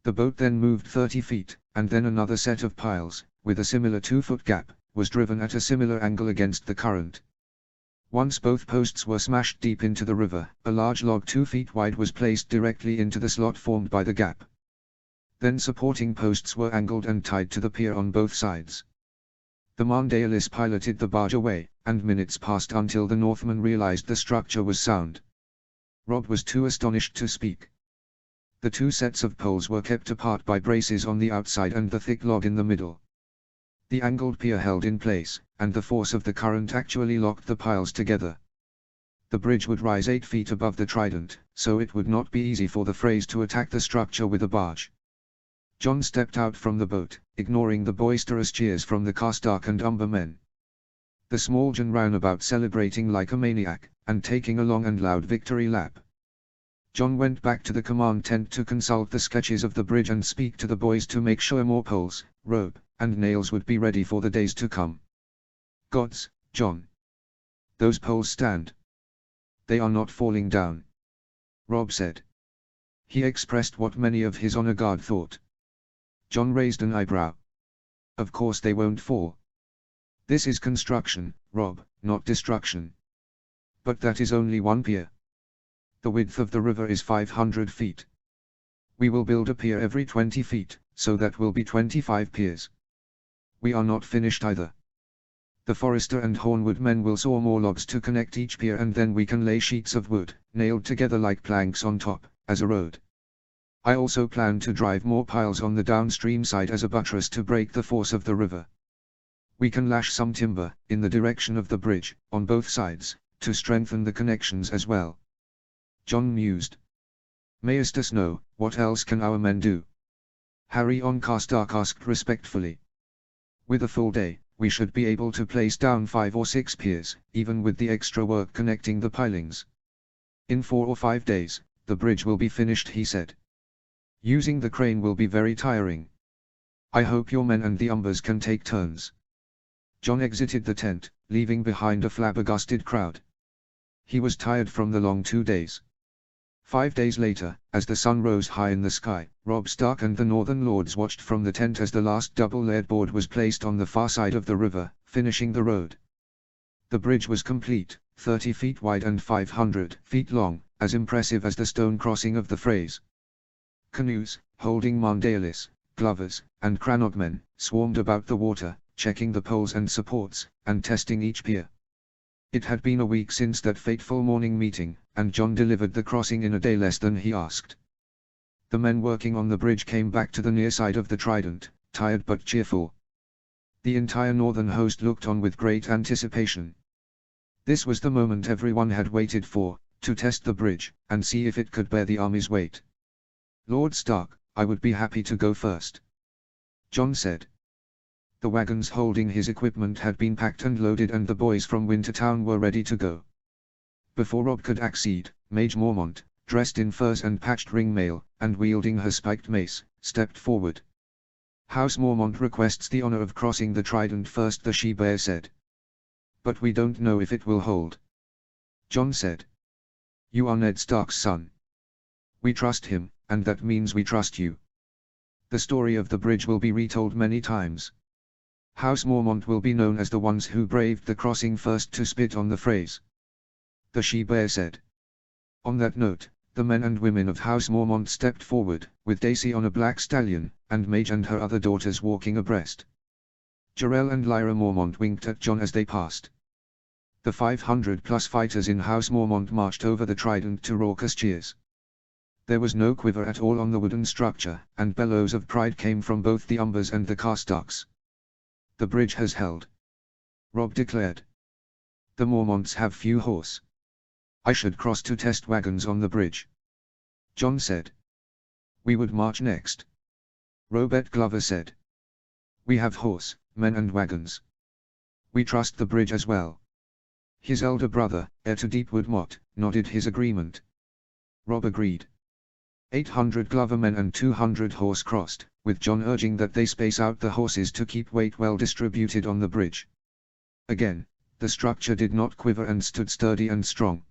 The boat then moved 30 feet, and then another set of piles, with a similar 2-foot gap, was driven at a similar angle against the current. Once both posts were smashed deep into the river, a large log 2 feet wide was placed directly into the slot formed by the gap. Then supporting posts were angled and tied to the pier on both sides. The Marndalis piloted the barge away, and minutes passed until the Northmen realized the structure was sound. Rob was too astonished to speak. The 2 sets of poles were kept apart by braces on the outside and the thick log in the middle. The angled pier held in place, and the force of the current actually locked the piles together. The bridge would rise 8 feet above the trident, so it would not be easy for the Freys to attack the structure with a barge. John stepped out from the boat, ignoring the boisterous cheers from the Karstark and Umber men. The small John ran about celebrating like a maniac, and taking a long and loud victory lap. John went back to the command tent to consult the sketches of the bridge and speak to the boys to make sure more poles, rope, and nails would be ready for the days to come. "Gods, John! Those poles stand. They are not falling down," Rob said. He expressed what many of his honor guard thought. John raised an eyebrow. "Of course they won't fall. This is construction, Rob, not destruction. But that is only one pier. The width of the river is 500 feet. We will build a pier every 20 feet, so that will be 25 piers. We are not finished either. The Forester and Hornwood men will saw more logs to connect each pier, and then we can lay sheets of wood, nailed together like planks on top, as a road. I also plan to drive more piles on the downstream side as a buttress to break the force of the river. We can lash some timber, in the direction of the bridge, on both sides, to strengthen the connections as well." John mused. "Maester Snow, what else can our men do?" Harry on Karstark asked respectfully. "With a full day, we should be able to place down 5 or 6 piers, even with the extra work connecting the pilings. In 4 or 5 days, the bridge will be finished," he said. "Using the crane will be very tiring. I hope your men and the Umbers can take turns." John exited the tent, leaving behind a flabbergasted crowd. He was tired from the long 2 days. 5 days later, as the sun rose high in the sky, Robb Stark and the Northern Lords watched from the tent as the last double-layered board was placed on the far side of the river, finishing the road. The bridge was complete, 30 feet wide and 500 feet long, as impressive as the stone crossing of the Freys. Canoes, holding Mandaelis, Glovers, and Cranogmen, swarmed about the water, checking the poles and supports, and testing each pier. It had been a week since that fateful morning meeting, and John delivered the crossing in a day less than he asked. The men working on the bridge came back to the near side of the trident, tired but cheerful. The entire northern host looked on with great anticipation. This was the moment everyone had waited for, to test the bridge, and see if it could bear the army's weight. "Lord Stark, I would be happy to go first," John said. The wagons holding his equipment had been packed and loaded, and the boys from Wintertown were ready to go. Before Robb could accede, Mage Mormont, dressed in furs and patched ringmail, and wielding her spiked mace, stepped forward. "House Mormont requests the honor of crossing the trident first," the she-bear said. "But we don't know if it will hold," John said. "You are Ned Stark's son. We trust him, and that means we trust you. The story of the bridge will be retold many times. House Mormont will be known as the ones who braved the crossing first to spit on the Freys," the she-bear said. On that note, the men and women of House Mormont stepped forward, with Daisy on a black stallion, and Mage and her other daughters walking abreast. Jarell and Lyra Mormont winked at John as they passed. The 500-plus fighters in House Mormont marched over the trident to raucous cheers. There was no quiver at all on the wooden structure, and bellows of pride came from both the Umbers and the Karstarks. "The bridge has held," Robb declared. "The Mormonts have few horse. I should cross to test wagons on the bridge," John said. "We would march next," Robert Glover said. "We have horse, men and wagons. We trust the bridge as well." His elder brother, heir to Deepwood Mott, nodded his agreement. Robb agreed. 800 Glover men and 200 horse crossed, with John urging that they space out the horses to keep weight well distributed on the bridge. Again, the structure did not quiver and stood sturdy and strong.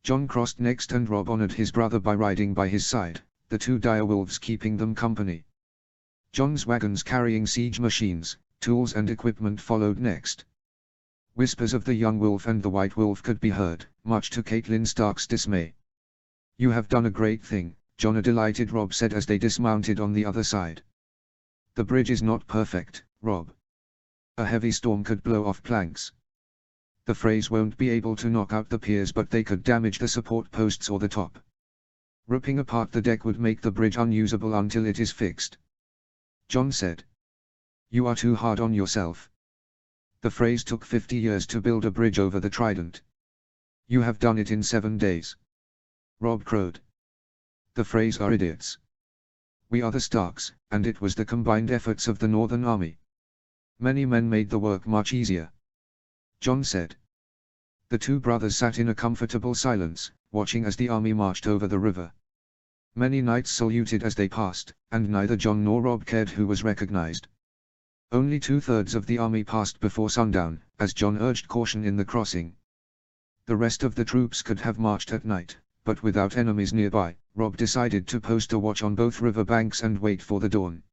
John crossed next, and Robb honored his brother by riding by his side, the 2 direwolves keeping them company. John's wagons carrying siege machines, tools and equipment followed next. Whispers of the young wolf and the white wolf could be heard, much to Catelyn Stark's dismay. "You have done a great thing, John," a delighted Robb said as they dismounted on the other side. "The bridge is not perfect, Robb. A heavy storm could blow off planks. The Freys won't be able to knock out the piers, but they could damage the support posts or the top. Ripping apart the deck would make the bridge unusable until it is fixed," John said. You are too hard on yourself. The phrase took 50 years to build a bridge over the Trident. You have done it in 7 days. Robb crowed. The phrase are idiots. We are the Starks, and it was the combined efforts of the Northern Army. Many men made the work much easier. Jon said. The two brothers sat in a comfortable silence, watching as the army marched over the river. Many knights saluted as they passed, and neither Jon nor Robb cared who was recognized. Only 2/3 of the army passed before sundown, as Jon urged caution in the crossing. The rest of the troops could have marched at night, but without enemies nearby, Robb decided to post a watch on both river banks and wait for the dawn.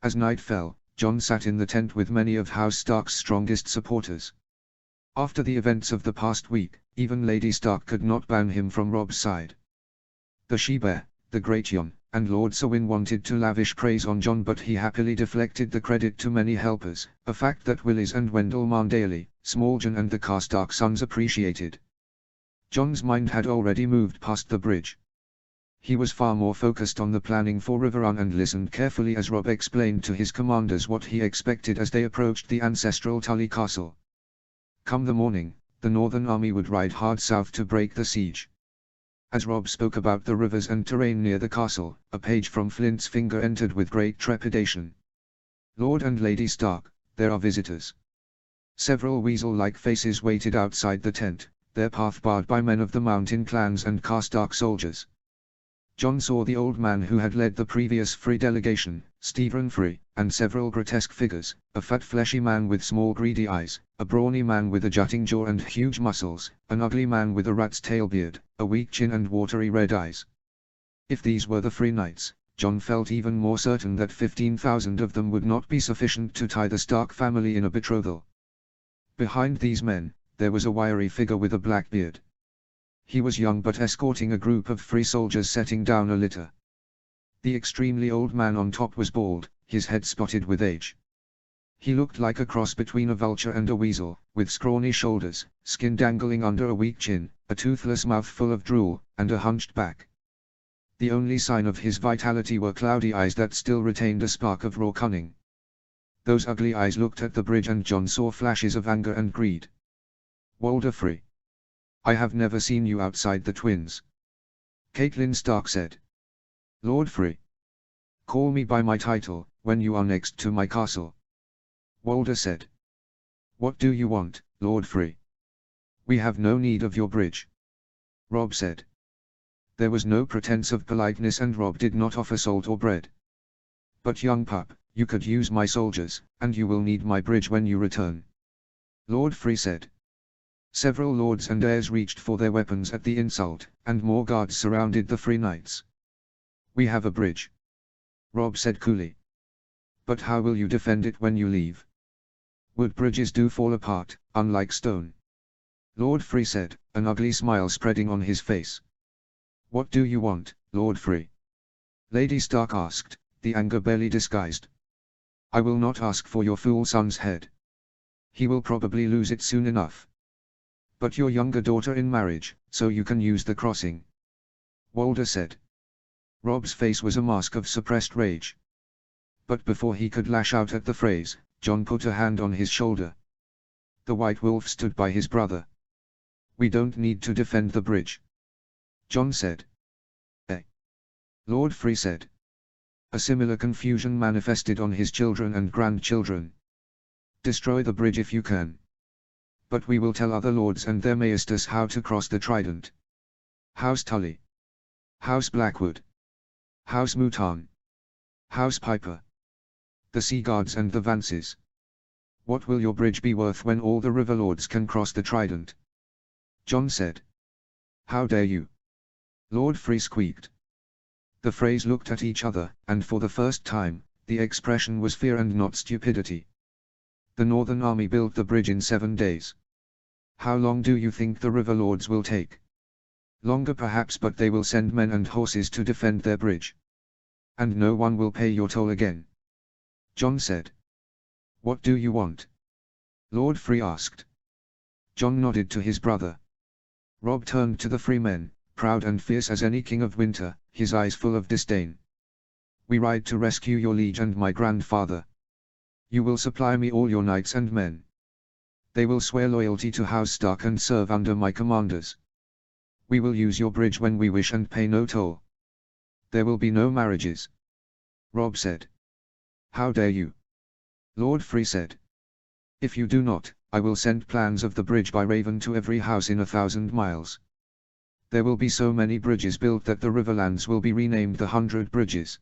As night fell, Jon sat in the tent with many of House Stark's strongest supporters. After the events of the past week, even Lady Stark could not ban him from Robb's side. The She-Bear, the Great Jon, and Lord Sewin wanted to lavish praise on Jon, but he happily deflected the credit to many helpers, a fact that Willis and Wendell Marndaly, Smalljon and the Karstark sons appreciated. Jon's mind had already moved past the bridge. He was far more focused on the planning for Riverrun and listened carefully as Robb explained to his commanders what he expected as they approached the ancestral Tully Castle. Come the morning, the Northern Army would ride hard south to break the siege. As Robb spoke about the rivers and terrain near the castle, a page from Flint's Finger entered with great trepidation. Lord and Lady Stark, there are visitors. Several weasel-like faces waited outside the tent, their path barred by men of the mountain clans and Karstark soldiers. Jon saw the old man who had led the previous Free delegation, Stephen Free, and several grotesque figures, a fat fleshy man with small greedy eyes, a brawny man with a jutting jaw and huge muscles, an ugly man with a rat's tail beard, a weak chin and watery red eyes. If these were the Free Knights, Jon felt even more certain that 15,000 of them would not be sufficient to tie the Stark family in a betrothal. Behind these men, there was a wiry figure with a black beard. He was young but escorting a group of Free soldiers setting down a litter. The extremely old man on top was bald, his head spotted with age. He looked like a cross between a vulture and a weasel, with scrawny shoulders, skin dangling under a weak chin, a toothless mouth full of drool, and a hunched back. The only sign of his vitality were cloudy eyes that still retained a spark of raw cunning. Those ugly eyes looked at the bridge and Jon saw flashes of anger and greed. Walder Free. I have never seen you outside the twins. Catelyn Stark said. Lord Free. Call me by my title, when you are next to my castle. Walder said. What do you want, Lord Free? We have no need of your bridge. Robb said. There was no pretense of politeness and Robb did not offer salt or bread. But young pup, you could use my soldiers, and you will need my bridge when you return. Lord Free said. Several lords and heirs reached for their weapons at the insult, and more guards surrounded the Free Knights. We have a bridge. Robb said coolly. But how will you defend it when you leave? Wood bridges do fall apart, unlike stone. Lord Free said, an ugly smile spreading on his face. What do you want, Lord Free? Lady Stark asked, the anger barely disguised. I will not ask for your fool son's head. He will probably lose it soon enough. But your younger daughter in marriage, so you can use the crossing. Walder said. Robb's face was a mask of suppressed rage. But before he could lash out at the phrase, Jon put a hand on his shoulder. The White Wolf stood by his brother. We don't need to defend the bridge. Jon said. Eh? Lord Free said. A similar confusion manifested on his children and grandchildren. Destroy the bridge if you can. But we will tell other lords and their maesters how to cross the Trident. House Tully. House Blackwood. House Mouton. House Piper. The Sea Guards and the Vances. What will your bridge be worth when all the river lords can cross the Trident? Jon said. How dare you? Lord Free squeaked. The Freys looked at each other, and for the first time, the expression was fear and not stupidity. The Northern Army built the bridge in 7 days. How long do you think the river lords will take? Longer perhaps, but they will send men and horses to defend their bridge. And no one will pay your toll again. Jon said. What do you want? Lord Free asked. Jon nodded to his brother. Robb turned to the Free men, proud and fierce as any king of winter, his eyes full of disdain. We ride to rescue your liege and my grandfather. You will supply me all your knights and men. They will swear loyalty to House Stark and serve under my commanders. We will use your bridge when we wish and pay no toll. There will be no marriages. Robb said. How dare you? Lord Free said. If you do not, I will send plans of the bridge by Raven to every house in 1,000 miles. There will be so many bridges built that the Riverlands will be renamed the 100 Bridges.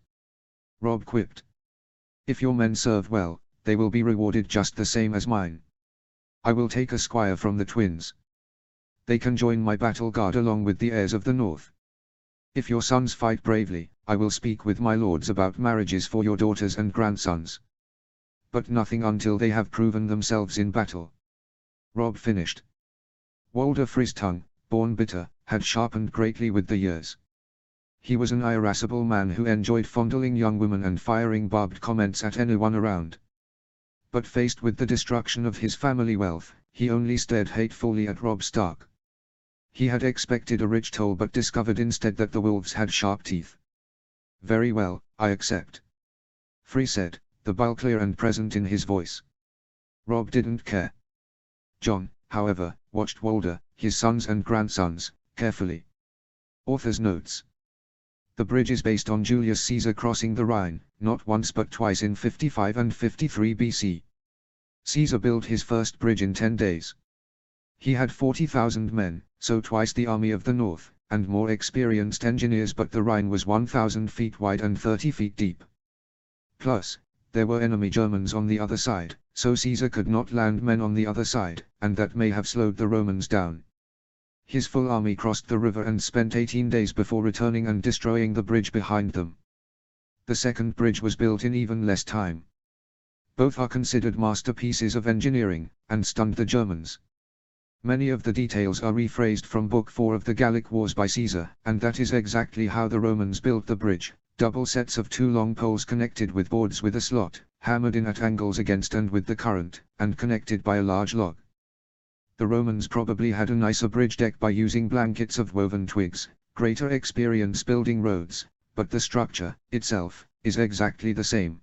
Robb quipped. If your men serve well, they will be rewarded just the same as mine. I will take a squire from the twins. They can join my battle guard along with the heirs of the north. If your sons fight bravely, I will speak with my lords about marriages for your daughters and grandsons. But nothing until they have proven themselves in battle. Robb finished. Walder Frey's tongue, born bitter, had sharpened greatly with the years. He was an irascible man who enjoyed fondling young women and firing barbed comments at anyone around. But faced with the destruction of his family wealth, he only stared hatefully at Robb Stark. He had expected a rich toll but discovered instead that the wolves had sharp teeth. Very well, I accept. Free said, the bile clear and present in his voice. Robb didn't care. Jon, however, watched Walder, his sons and grandsons, carefully. Author's notes. The bridge is based on Julius Caesar crossing the Rhine, not once but twice in 55 and 53 BC. Caesar built his first bridge in 10 days. He had 40,000 men, so twice the army of the north, and more experienced engineers, but the Rhine was 1,000 feet wide and 30 feet deep. Plus, there were enemy Germans on the other side, so Caesar could not land men on the other side, and that may have slowed the Romans down. His full army crossed the river and spent 18 days before returning and destroying the bridge behind them. The second bridge was built in even less time. Both are considered masterpieces of engineering, and stunned the Germans. Many of the details are rephrased from Book 4 of the Gallic Wars by Caesar, and that is exactly how the Romans built the bridge: double sets of 2 long poles connected with boards with a slot, hammered in at angles against and with the current, and connected by a large log. The Romans probably had a nicer bridge deck by using blankets of woven twigs, greater experience building roads, but the structure, itself, is exactly the same.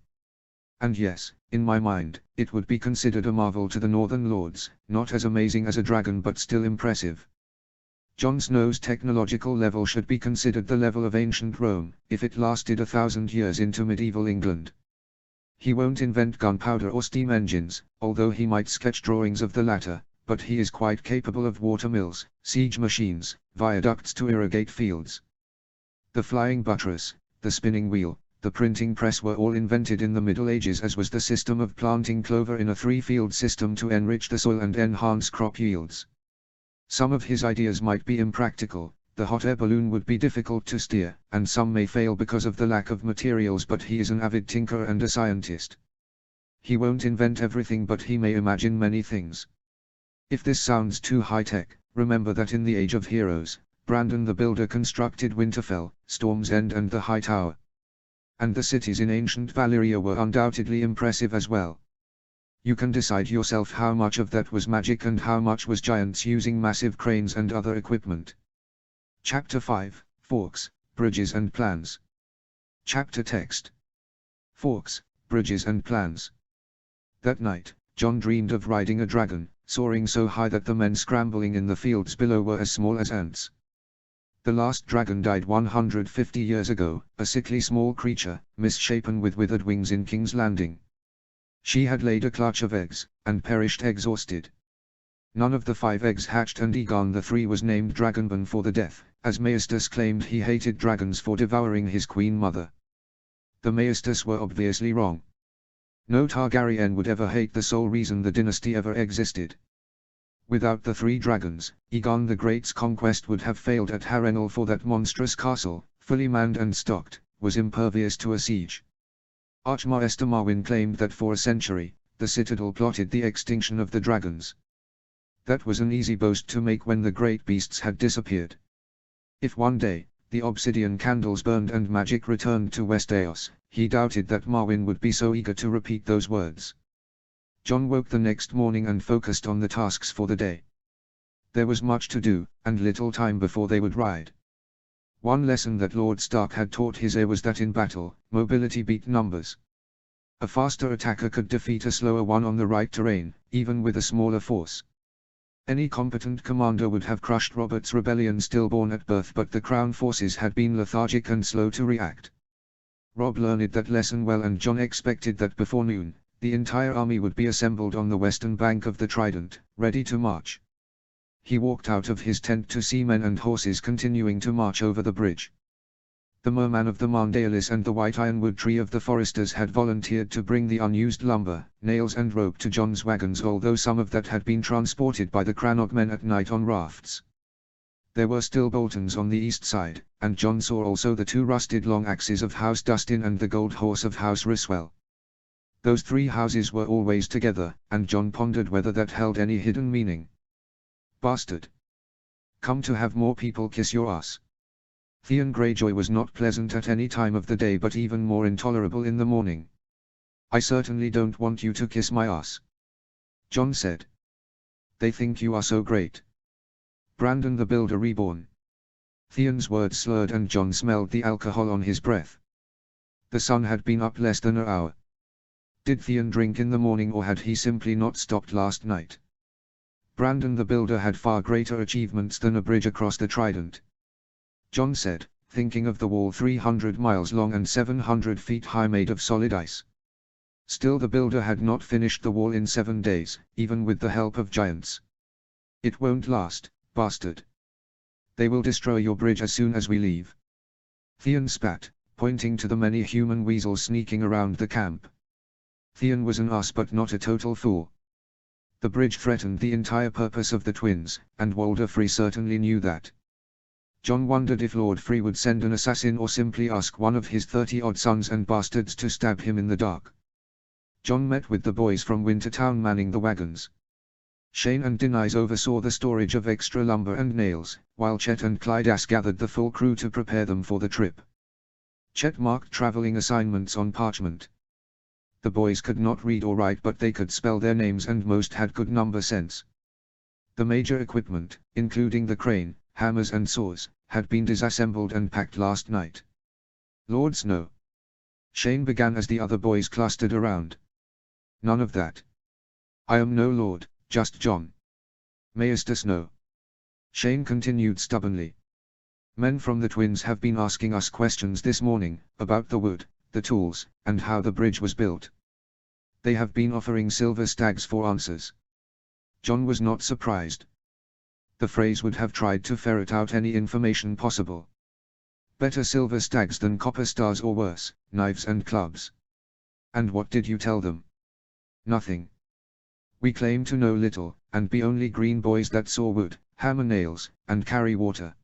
And yes, in my mind, it would be considered a marvel to the Northern Lords, not as amazing as a dragon but still impressive. Jon Snow's technological level should be considered the level of ancient Rome, if it lasted 1,000 years into medieval England. He won't invent gunpowder or steam engines, although he might sketch drawings of the latter, but he is quite capable of water mills, siege machines, viaducts to irrigate fields. The flying buttress, the spinning wheel, the printing press were all invented in the Middle Ages, as was the system of planting clover in a 3-field system to enrich the soil and enhance crop yields. Some of his ideas might be impractical, the hot air balloon would be difficult to steer, and some may fail because of the lack of materials, but he is an avid tinkerer and a scientist. He won't invent everything, but he may imagine many things. If this sounds too high-tech, remember that in the Age of Heroes, Brandon the Builder constructed Winterfell, Storm's End and the High Tower. And the cities in ancient Valyria were undoubtedly impressive as well. You can decide yourself how much of that was magic and how much was giants using massive cranes and other equipment. Chapter 5, Forks, Bridges and Plans. Chapter text. Forks, Bridges and Plans. That night, Jon dreamed of riding a dragon, soaring so high that the men scrambling in the fields below were as small as ants. The last dragon died 150 years ago, a sickly small creature, misshapen with withered wings in King's Landing. She had laid a clutch of eggs, and perished exhausted. None of the 5 eggs hatched, and Aegon III was named Dragonborn for the death, as Maestus claimed he hated dragons for devouring his queen mother. The Maestus were obviously wrong. No Targaryen would ever hate the sole reason the dynasty ever existed. Without the 3 dragons, Aegon the Great's conquest would have failed at Harrenhal, for that monstrous castle, fully manned and stocked, was impervious to a siege. Archmaester Marwyn claimed that for a century, the citadel plotted the extinction of the dragons. That was an easy boast to make when the great beasts had disappeared. If one day, the obsidian candles burned and magic returned to Westeros, he doubted that Marwyn would be so eager to repeat those words. Jon woke the next morning and focused on the tasks for the day. There was much to do, and little time before they would ride. One lesson that Lord Stark had taught his heir was that in battle, mobility beat numbers. A faster attacker could defeat a slower one on the right terrain, even with a smaller force. Any competent commander would have crushed Robert's rebellion stillborn at birth, but the Crown forces had been lethargic and slow to react. Rob learned that lesson well, and John expected that before noon, the entire army would be assembled on the western bank of the Trident, ready to march. He walked out of his tent to see men and horses continuing to march over the bridge. The merman of the Mandaelis and the white ironwood tree of the foresters had volunteered to bring the unused lumber, nails and rope to John's wagons, although some of that had been transported by the Crannog men at night on rafts. There were still Boltons on the east side, and John saw also the 2 rusted long axes of House Dustin and the gold horse of House Riswell. Those 3 houses were always together, and John pondered whether that held any hidden meaning. Bastard! Come to have more people kiss your ass. Theon Greyjoy was not pleasant at any time of the day, but even more intolerable in the morning. I certainly don't want you to kiss my ass, John said. They think you are so great. Brandon the Builder reborn. Theon's words slurred and John smelled the alcohol on his breath. The sun had been up less than an hour. Did Theon drink in the morning, or had he simply not stopped last night? Brandon the Builder had far greater achievements than a bridge across the Trident, John said, thinking of the wall 300 miles long and 700 feet high made of solid ice. Still, the builder had not finished the wall in 7 days, even with the help of giants. It won't last, bastard. They will destroy your bridge as soon as we leave. Theon spat, pointing to the many human weasels sneaking around the camp. Theon was an ass, but not a total fool. The bridge threatened the entire purpose of the twins, and Walder Free certainly knew that. John wondered if Lord Free would send an assassin or simply ask one of his 30-odd sons and bastards to stab him in the dark. John met with the boys from Wintertown manning the wagons. Shane and Denise oversaw the storage of extra lumber and nails, while Chet and Clydas gathered the full crew to prepare them for the trip. Chet marked traveling assignments on parchment. The boys could not read or write, but they could spell their names and most had good number sense. The major equipment, including the crane, hammers and saws, had been disassembled and packed last night. Lord Snow. Shane began as the other boys clustered around. None of that. I am no lord, just John. Maester Snow. Shane continued stubbornly. Men from the twins have been asking us questions this morning, about the wood, the tools, and how the bridge was built. They have been offering silver stags for answers. John was not surprised. The phrase would have tried to ferret out any information possible. Better silver stags than copper stars, or worse, knives and clubs. And what did you tell them? Nothing. We claim to know little, and be only green boys that saw wood, hammer nails, and carry water.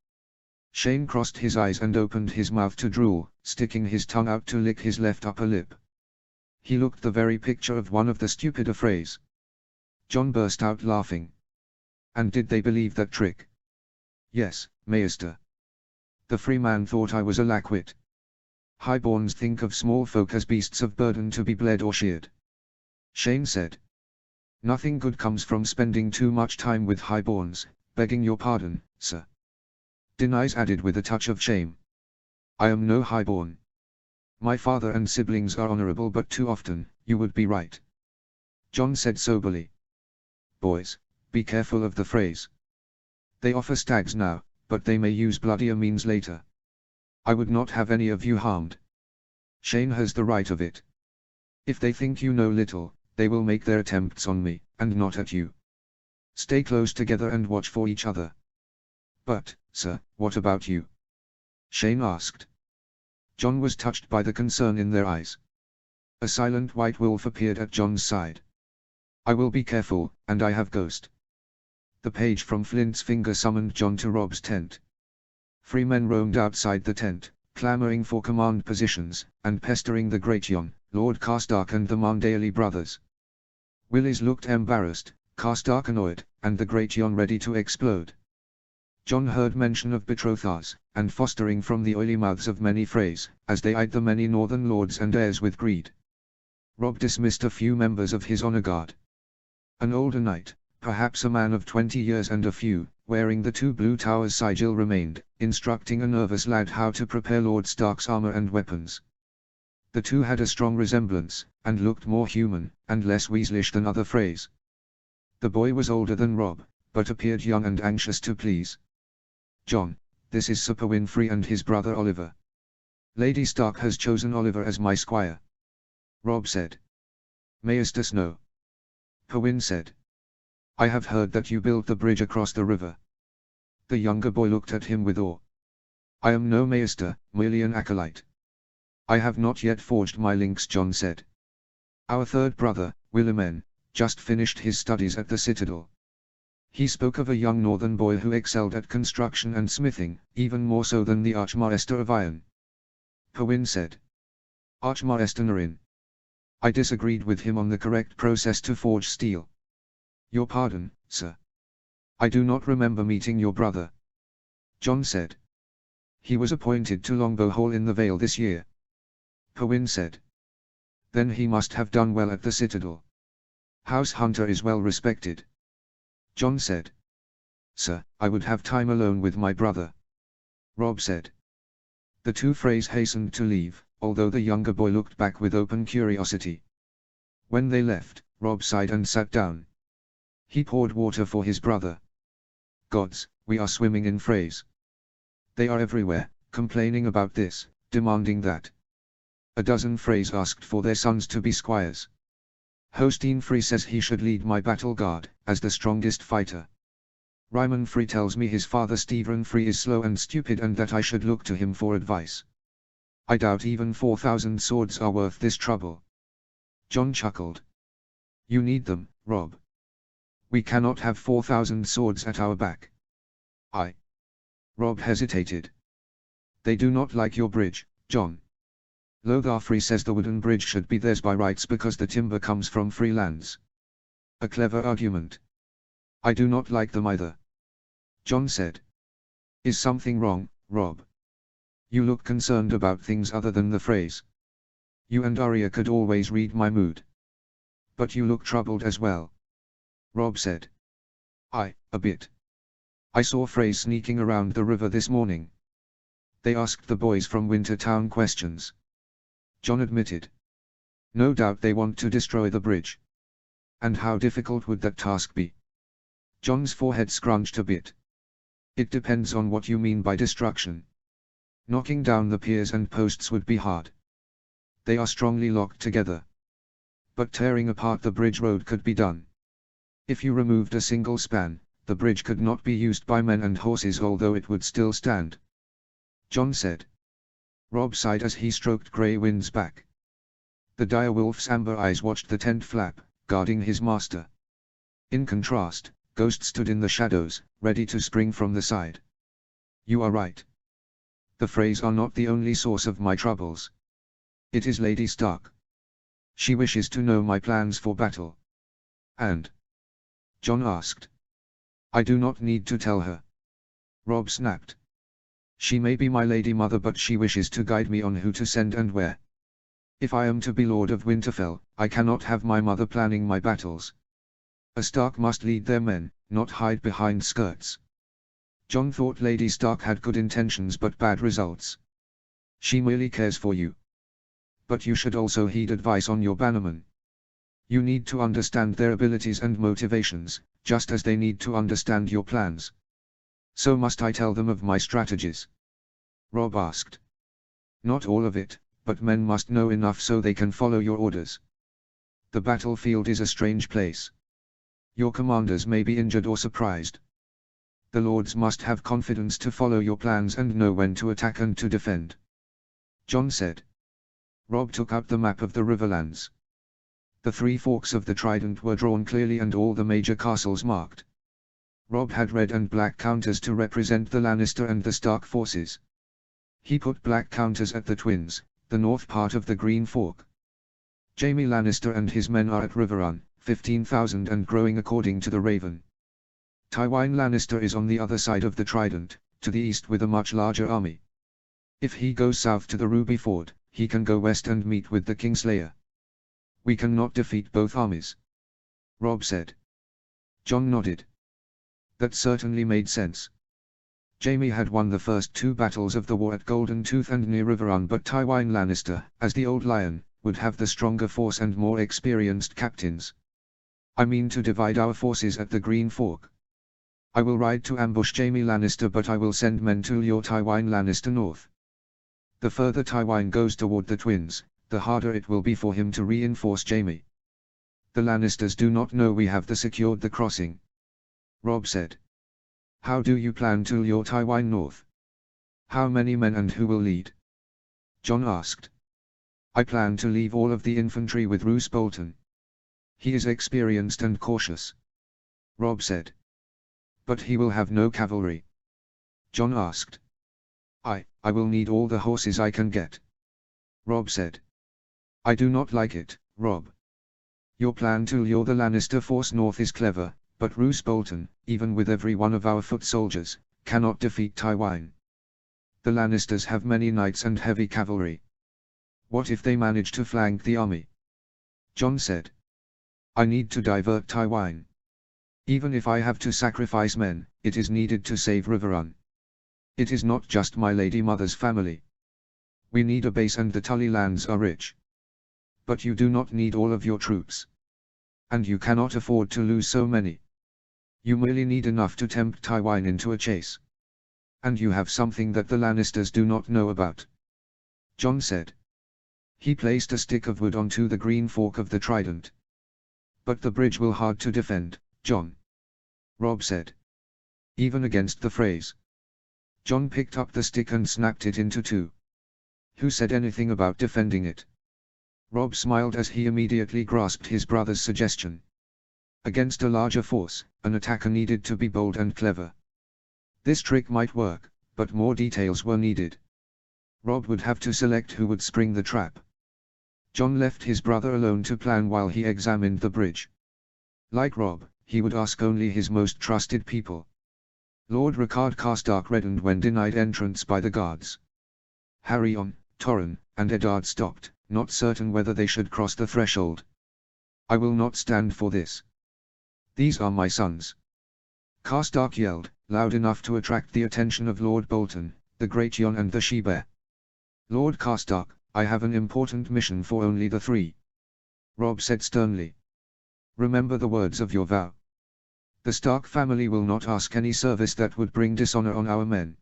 Shane crossed his eyes and opened his mouth to drool, sticking his tongue out to lick his left upper lip. He looked the very picture of one of the stupid affrays. John burst out laughing. And did they believe that trick? Yes, Maester. The Freeman thought I was a lackwit. Highborns think of small folk as beasts of burden to be bled or sheared. Shane said. Nothing good comes from spending too much time with highborns, begging your pardon, sir. Denise added with a touch of shame. I am no highborn. My father and siblings are honorable, but too often, you would be right. John said soberly. Boys, be careful of the phrase. They offer stags now, but they may use bloodier means later. I would not have any of you harmed. Shane has the right of it. If they think you know little, they will make their attempts on me, and not at you. Stay close together and watch for each other. But, sir, what about you? Shane asked. John was touched by the concern in their eyes. A silent white wolf appeared at John's side. I will be careful, and I have Ghost. The page from Flint's finger summoned John to Rob's tent. 3 men roamed outside the tent, clamoring for command positions, and pestering the Great Yon, Lord Karstark and the Mandaeli brothers. Willis looked embarrassed, Karstark annoyed, and the Great Yon ready to explode. John heard mention of betrothals, and fostering from the oily mouths of many Freys, as they eyed the many northern lords and heirs with greed. Rob dismissed a few members of his honor guard. An older knight, perhaps a man of 20 years and a few, wearing the 2 blue towers sigil remained, instructing a nervous lad how to prepare Lord Stark's armor and weapons. The two had a strong resemblance, and looked more human, and less weaselish than other Freys. The boy was older than Rob, but appeared young and anxious to please. "John, this is Sir Winfrey and his brother Oliver. Lady Stark has chosen Oliver as my squire," Rob said. "Maester Snow." Pywin said. "I have heard that you built the bridge across the river." The younger boy looked at him with awe. "I am no maester, merely an acolyte. I have not yet forged my links," John said. "Our third brother, Willimen, just finished his studies at the Citadel." He spoke of a young northern boy who excelled at construction and smithing, even more so than the Archmaester of Iron. Pywin said. "Archmaester Narin. I disagreed with him on the correct process to forge steel." "Your pardon, sir. I do not remember meeting your brother," John said. "He was appointed to Longbow Hall in the Vale this year," Pywin said. "Then he must have done well at the Citadel. House Hunter is well respected," John said. "Sir, I would have time alone with my brother," Rob said. The two Freys hastened to leave, although the younger boy looked back with open curiosity. When they left, Rob sighed and sat down. He poured water for his brother. "Gods, we are swimming in Freys. They are everywhere, complaining about this, demanding that." A dozen Freys asked for their sons to be squires. "Hosteen Frey says he should lead my battle guard, as the strongest fighter. Ryman Frey tells me his father Stephen Frey is slow and stupid and that I should look to him for advice. I doubt even 4,000 swords are worth this trouble." John chuckled. "You need them, Rob. We cannot have 4,000 swords at our back." Rob hesitated. "They do not like your bridge, John. Lothar Frey says the wooden bridge should be theirs by rights because the timber comes from free lands." "A clever argument. I do not like them either," John said. "Is something wrong, Rob? You look concerned about things other than the Freys. You and Arya could always read my mood. But you look troubled as well," Rob said. A bit. I saw Freys sneaking around the river this morning. They asked the boys from Wintertown questions," John admitted. "No doubt they want to destroy the bridge. And how difficult would that task be?" John's forehead scrunched a bit. "It depends on what you mean by destruction. Knocking down the piers and posts would be hard. They are strongly locked together. But tearing apart the bridge road could be done. If you removed a single span, the bridge could not be used by men and horses although it would still stand," John said. Rob sighed as he stroked Grey Wind's back. The dire wolf's amber eyes watched the tent flap, guarding his master. In contrast, Ghost stood in the shadows, ready to spring from the side. "You are right. The Freys are not the only source of my troubles. It is Lady Stark. She wishes to know my plans for battle." "And?" John asked. "I do not need to tell her," Rob snapped. "She may be my lady mother but she wishes to guide me on who to send and where. If I am to be Lord of Winterfell, I cannot have my mother planning my battles. A Stark must lead their men, not hide behind skirts." John thought Lady Stark had good intentions but bad results. "She merely cares for you. But you should also heed advice on your bannermen. You need to understand their abilities and motivations, just as they need to understand your plans." "So must I tell them of my strategies?" Rob asked. "Not all of it, but men must know enough so they can follow your orders. The battlefield is a strange place. Your commanders may be injured or surprised. The lords must have confidence to follow your plans and know when to attack and to defend," John said. Rob took out the map of the Riverlands. The three forks of the Trident were drawn clearly and all the major castles marked. Rob had red and black counters to represent the Lannister and the Stark forces. He put black counters at the Twins, the north part of the Green Fork. Jaime Lannister and his men are at Riverrun, 15,000 and growing according to the Raven. Tywin Lannister is on the other side of the Trident, to the east with a much larger army. If he goes south to the Ruby Ford, he can go west and meet with the Kingslayer. We cannot defeat both armies," Rob said. John nodded. That certainly made sense. Jaime had won the first two battles of the war at Golden Tooth and near Riverrun but Tywin Lannister, as the Old Lion, would have the stronger force and more experienced captains. I mean to divide our forces at the Green Fork. I will ride to ambush Jaime Lannister, but I will send men to lure Tywin Lannister north. The further Tywin goes toward the twins, the harder it will be for him to reinforce Jaime. The Lannisters do not know we have secured the crossing. Robb said. How do you plan to lure Tywin north? How many men and who will lead? Jon asked. I plan to leave all of the infantry with Roose Bolton. He is experienced and cautious. Robb said. But he will have no cavalry. Jon asked. I will need all the horses I can get. Robb said. I do not like it, Robb. Your plan to lure the Lannister force north is clever, but Roose Bolton, even with every one of our foot soldiers, cannot defeat Tywin. The Lannisters have many knights and heavy cavalry. What if they manage to flank the army? Jon said. I need to divert Tywin. Even if I have to sacrifice men, it is needed to save Riverrun. It is not just my lady mother's family. We need a base, and the Tully lands are rich. But you do not need all of your troops. And you cannot afford to lose so many. You merely need enough to tempt Tywin into a chase. And you have something that the Lannisters do not know about. Jon said. He placed a stick of wood onto the green fork of the trident. But the bridge will hard to defend, Jon. Robb said. Even against the Freys. Jon picked up the stick and snapped it into two. Who said anything about defending it? Robb smiled as he immediately grasped his brother's suggestion. Against a larger force, an attacker needed to be bold and clever. This trick might work, but more details were needed. Robb would have to select who would spring the trap. Jon left his brother alone to plan while he examined the bridge. Like Robb, he would ask only his most trusted people. Lord Rickard Karstark reddened when denied entrance by the guards. Harryon, Torrhen, and Eddard stopped, not certain whether they should cross the threshold. I will not stand for this. These are my sons. Karstark yelled, loud enough to attract the attention of Lord Bolton, the Great Jon and the She-Bear. Lord Karstark, I have an important mission for only the three. Robb said sternly. Remember the words of your vow. The Stark family will not ask any service that would bring dishonor on our men.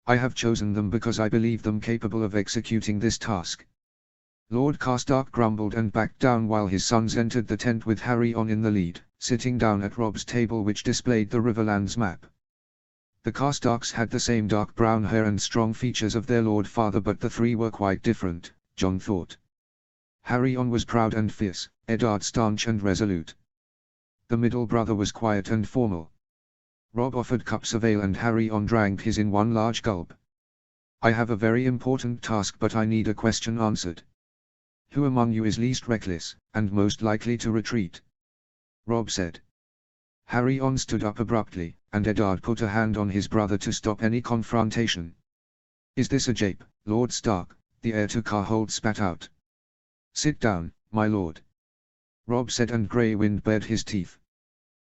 I have chosen them because I believe them capable of executing this task. Lord Karstark grumbled and backed down while his sons entered the tent with Harryon in the lead, sitting down at Robb's table which displayed the Riverlands map. The Karstarks had the same dark brown hair and strong features of their lord father, but the three were quite different, Jon thought. Harryon was proud and fierce, Eddard staunch and resolute. The middle brother was quiet and formal. Robb offered cups of ale and Harryon drank his in one large gulp. I have a very important task, but I need a question answered. Who among you is least reckless, and most likely to retreat? Robb said. Harryon stood up abruptly, and Eddard put a hand on his brother to stop any confrontation. Is this a jape, Lord Stark? The heir to Carhold spat out. Sit down, my lord. Robb said, and Grey Wind bared his teeth.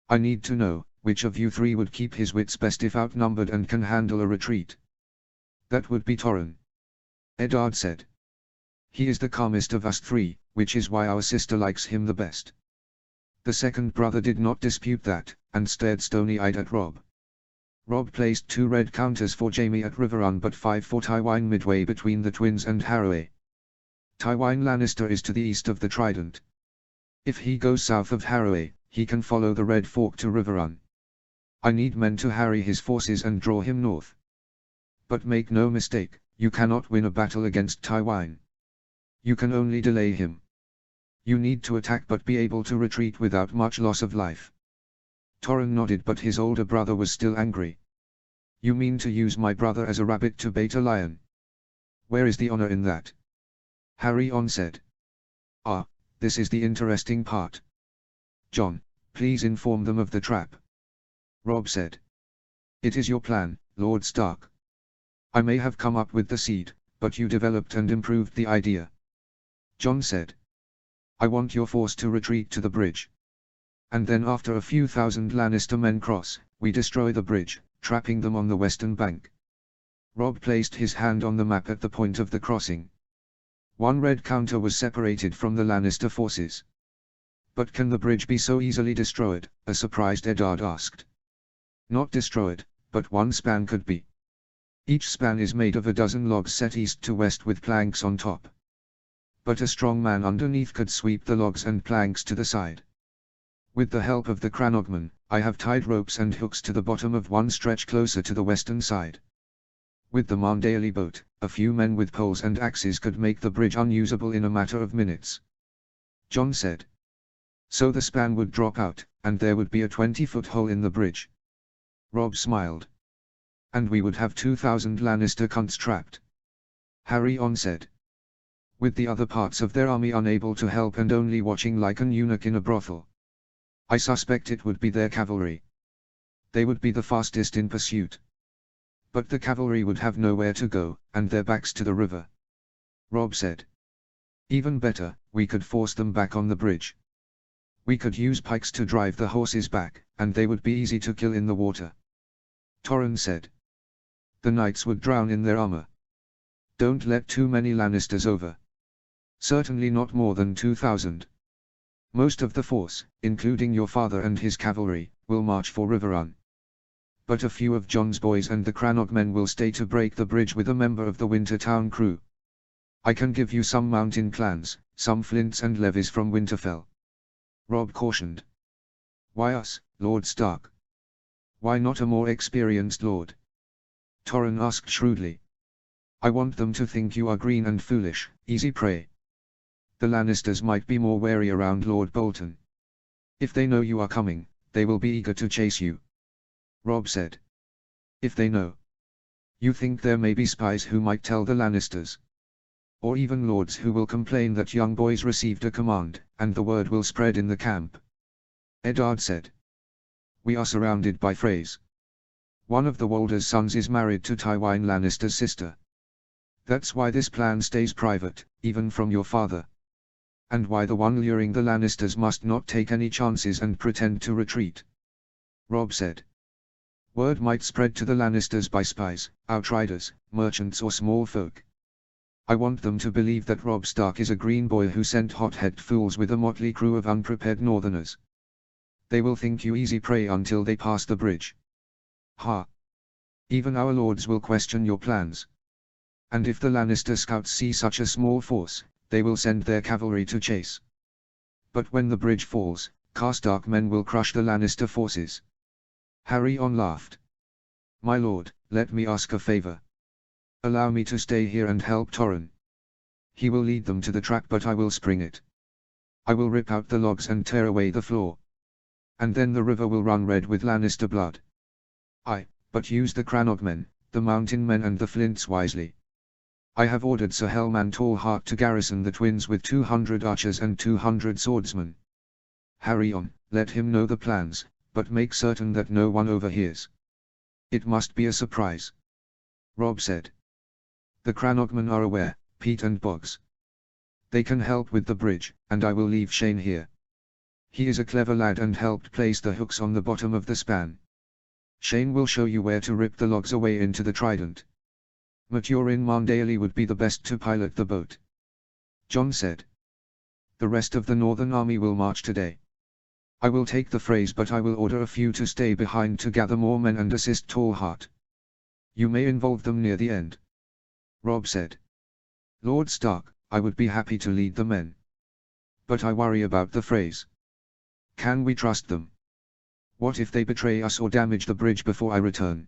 I need to know, which of you three would keep his wits best if outnumbered and can handle a retreat? That would be Torrhen. Eddard said. He is the calmest of us three, which is why our sister likes him the best. The second brother did not dispute that, and stared stony-eyed at Robb. Robb placed 2 red counters for Jaime at Riverrun but 5 for Tywin midway between the twins and Harroway. Tywin Lannister is to the east of the Trident. If he goes south of Harroway, he can follow the Red Fork to Riverrun. I need men to harry his forces and draw him north. But make no mistake, you cannot win a battle against Tywin. You can only delay him. You need to attack but be able to retreat without much loss of life. Torrhen nodded, but his older brother was still angry. You mean to use my brother as a rabbit to bait a lion? Where is the honor in that? Harryon said. Ah, this is the interesting part. Jon, please inform them of the trap. Robb said. It is your plan, Lord Stark. I may have come up with the seed, but you developed and improved the idea. Jon said. I want your force to retreat to the bridge. And then after a few thousand Lannister men cross, we destroy the bridge, trapping them on the western bank. Robb placed his hand on the map at the point of the crossing. One red counter was separated from the Lannister forces. But can the bridge be so easily destroyed? A surprised Eddard asked. Not destroyed, but one span could be. Each span is made of a dozen logs set east to west with planks on top. But a strong man underneath could sweep the logs and planks to the side. With the help of the Cranogman, I have tied ropes and hooks to the bottom of one stretch closer to the western side. With the Mandaeli boat, a few men with poles and axes could make the bridge unusable in a matter of minutes. Jon said. So the span would drop out, and there would be a 20-foot hole in the bridge. Robb smiled. And we would have 2,000 Lannister cunts trapped. Harry said. With the other parts of their army unable to help and only watching like an eunuch in a brothel. I suspect it would be their cavalry. They would be the fastest in pursuit. But the cavalry would have nowhere to go, and their backs to the river. Robb said. Even better, we could force them back on the bridge. We could use pikes to drive the horses back, and they would be easy to kill in the water. Torrhen said. The knights would drown in their armor. Don't let too many Lannisters over. Certainly not more than 2,000. Most of the force, including your father and his cavalry, will march for Riverrun. But a few of Jon's boys and the Crannog men will stay to break the bridge with a member of the Wintertown crew. I can give you some mountain clans, some flints and levies from Winterfell. Robb cautioned. Why us, Lord Stark? Why not a more experienced lord? Torrhen asked shrewdly. I want them to think you are green and foolish, easy prey. The Lannisters might be more wary around Lord Bolton. If they know you are coming, they will be eager to chase you. Robb said. If they know. You think there may be spies who might tell the Lannisters? Or even lords who will complain that young boys received a command, and the word will spread in the camp? Eddard said. We are surrounded by Freys. One of the Walder's sons is married to Tywin Lannister's sister. That's why this plan stays private, even from your father. And why the one luring the Lannisters must not take any chances and pretend to retreat. Robb said. Word might spread to the Lannisters by spies, outriders, merchants or small folk. I want them to believe that Robb Stark is a green boy who sent hot-headed fools with a motley crew of unprepared northerners. They will think you easy prey until they pass the bridge. Ha! Even our lords will question your plans. And if the Lannister scouts see such a small force, they will send their cavalry to chase. But when the bridge falls, Karstark men will crush the Lannister forces. Harry laughed. My lord, let me ask a favor. Allow me to stay here and help Torrhen. He will lead them to the trap but I will spring it. I will rip out the logs and tear away the floor. And then the river will run red with Lannister blood. But use the Crannog men, the mountain men and the flints wisely. I have ordered Sir Helman Tallheart to garrison the twins with 200 archers and 200 swordsmen. Harry let him know the plans, but make certain that no one overhears. It must be a surprise. Robb said. The Cranogmen are aware, Pete and Boggs. They can help with the bridge, and I will leave Shane here. He is a clever lad and helped place the hooks on the bottom of the span. Shane will show you where to rip the logs away into the trident. Maturin Mandaeli would be the best to pilot the boat. Jon said. The rest of the Northern Army will march today. I will take the Freys but I will order a few to stay behind to gather more men and assist Tallheart. You may involve them near the end. Robb said. Lord Stark, I would be happy to lead the men. But I worry about the Freys. Can we trust them? What if they betray us or damage the bridge before I return?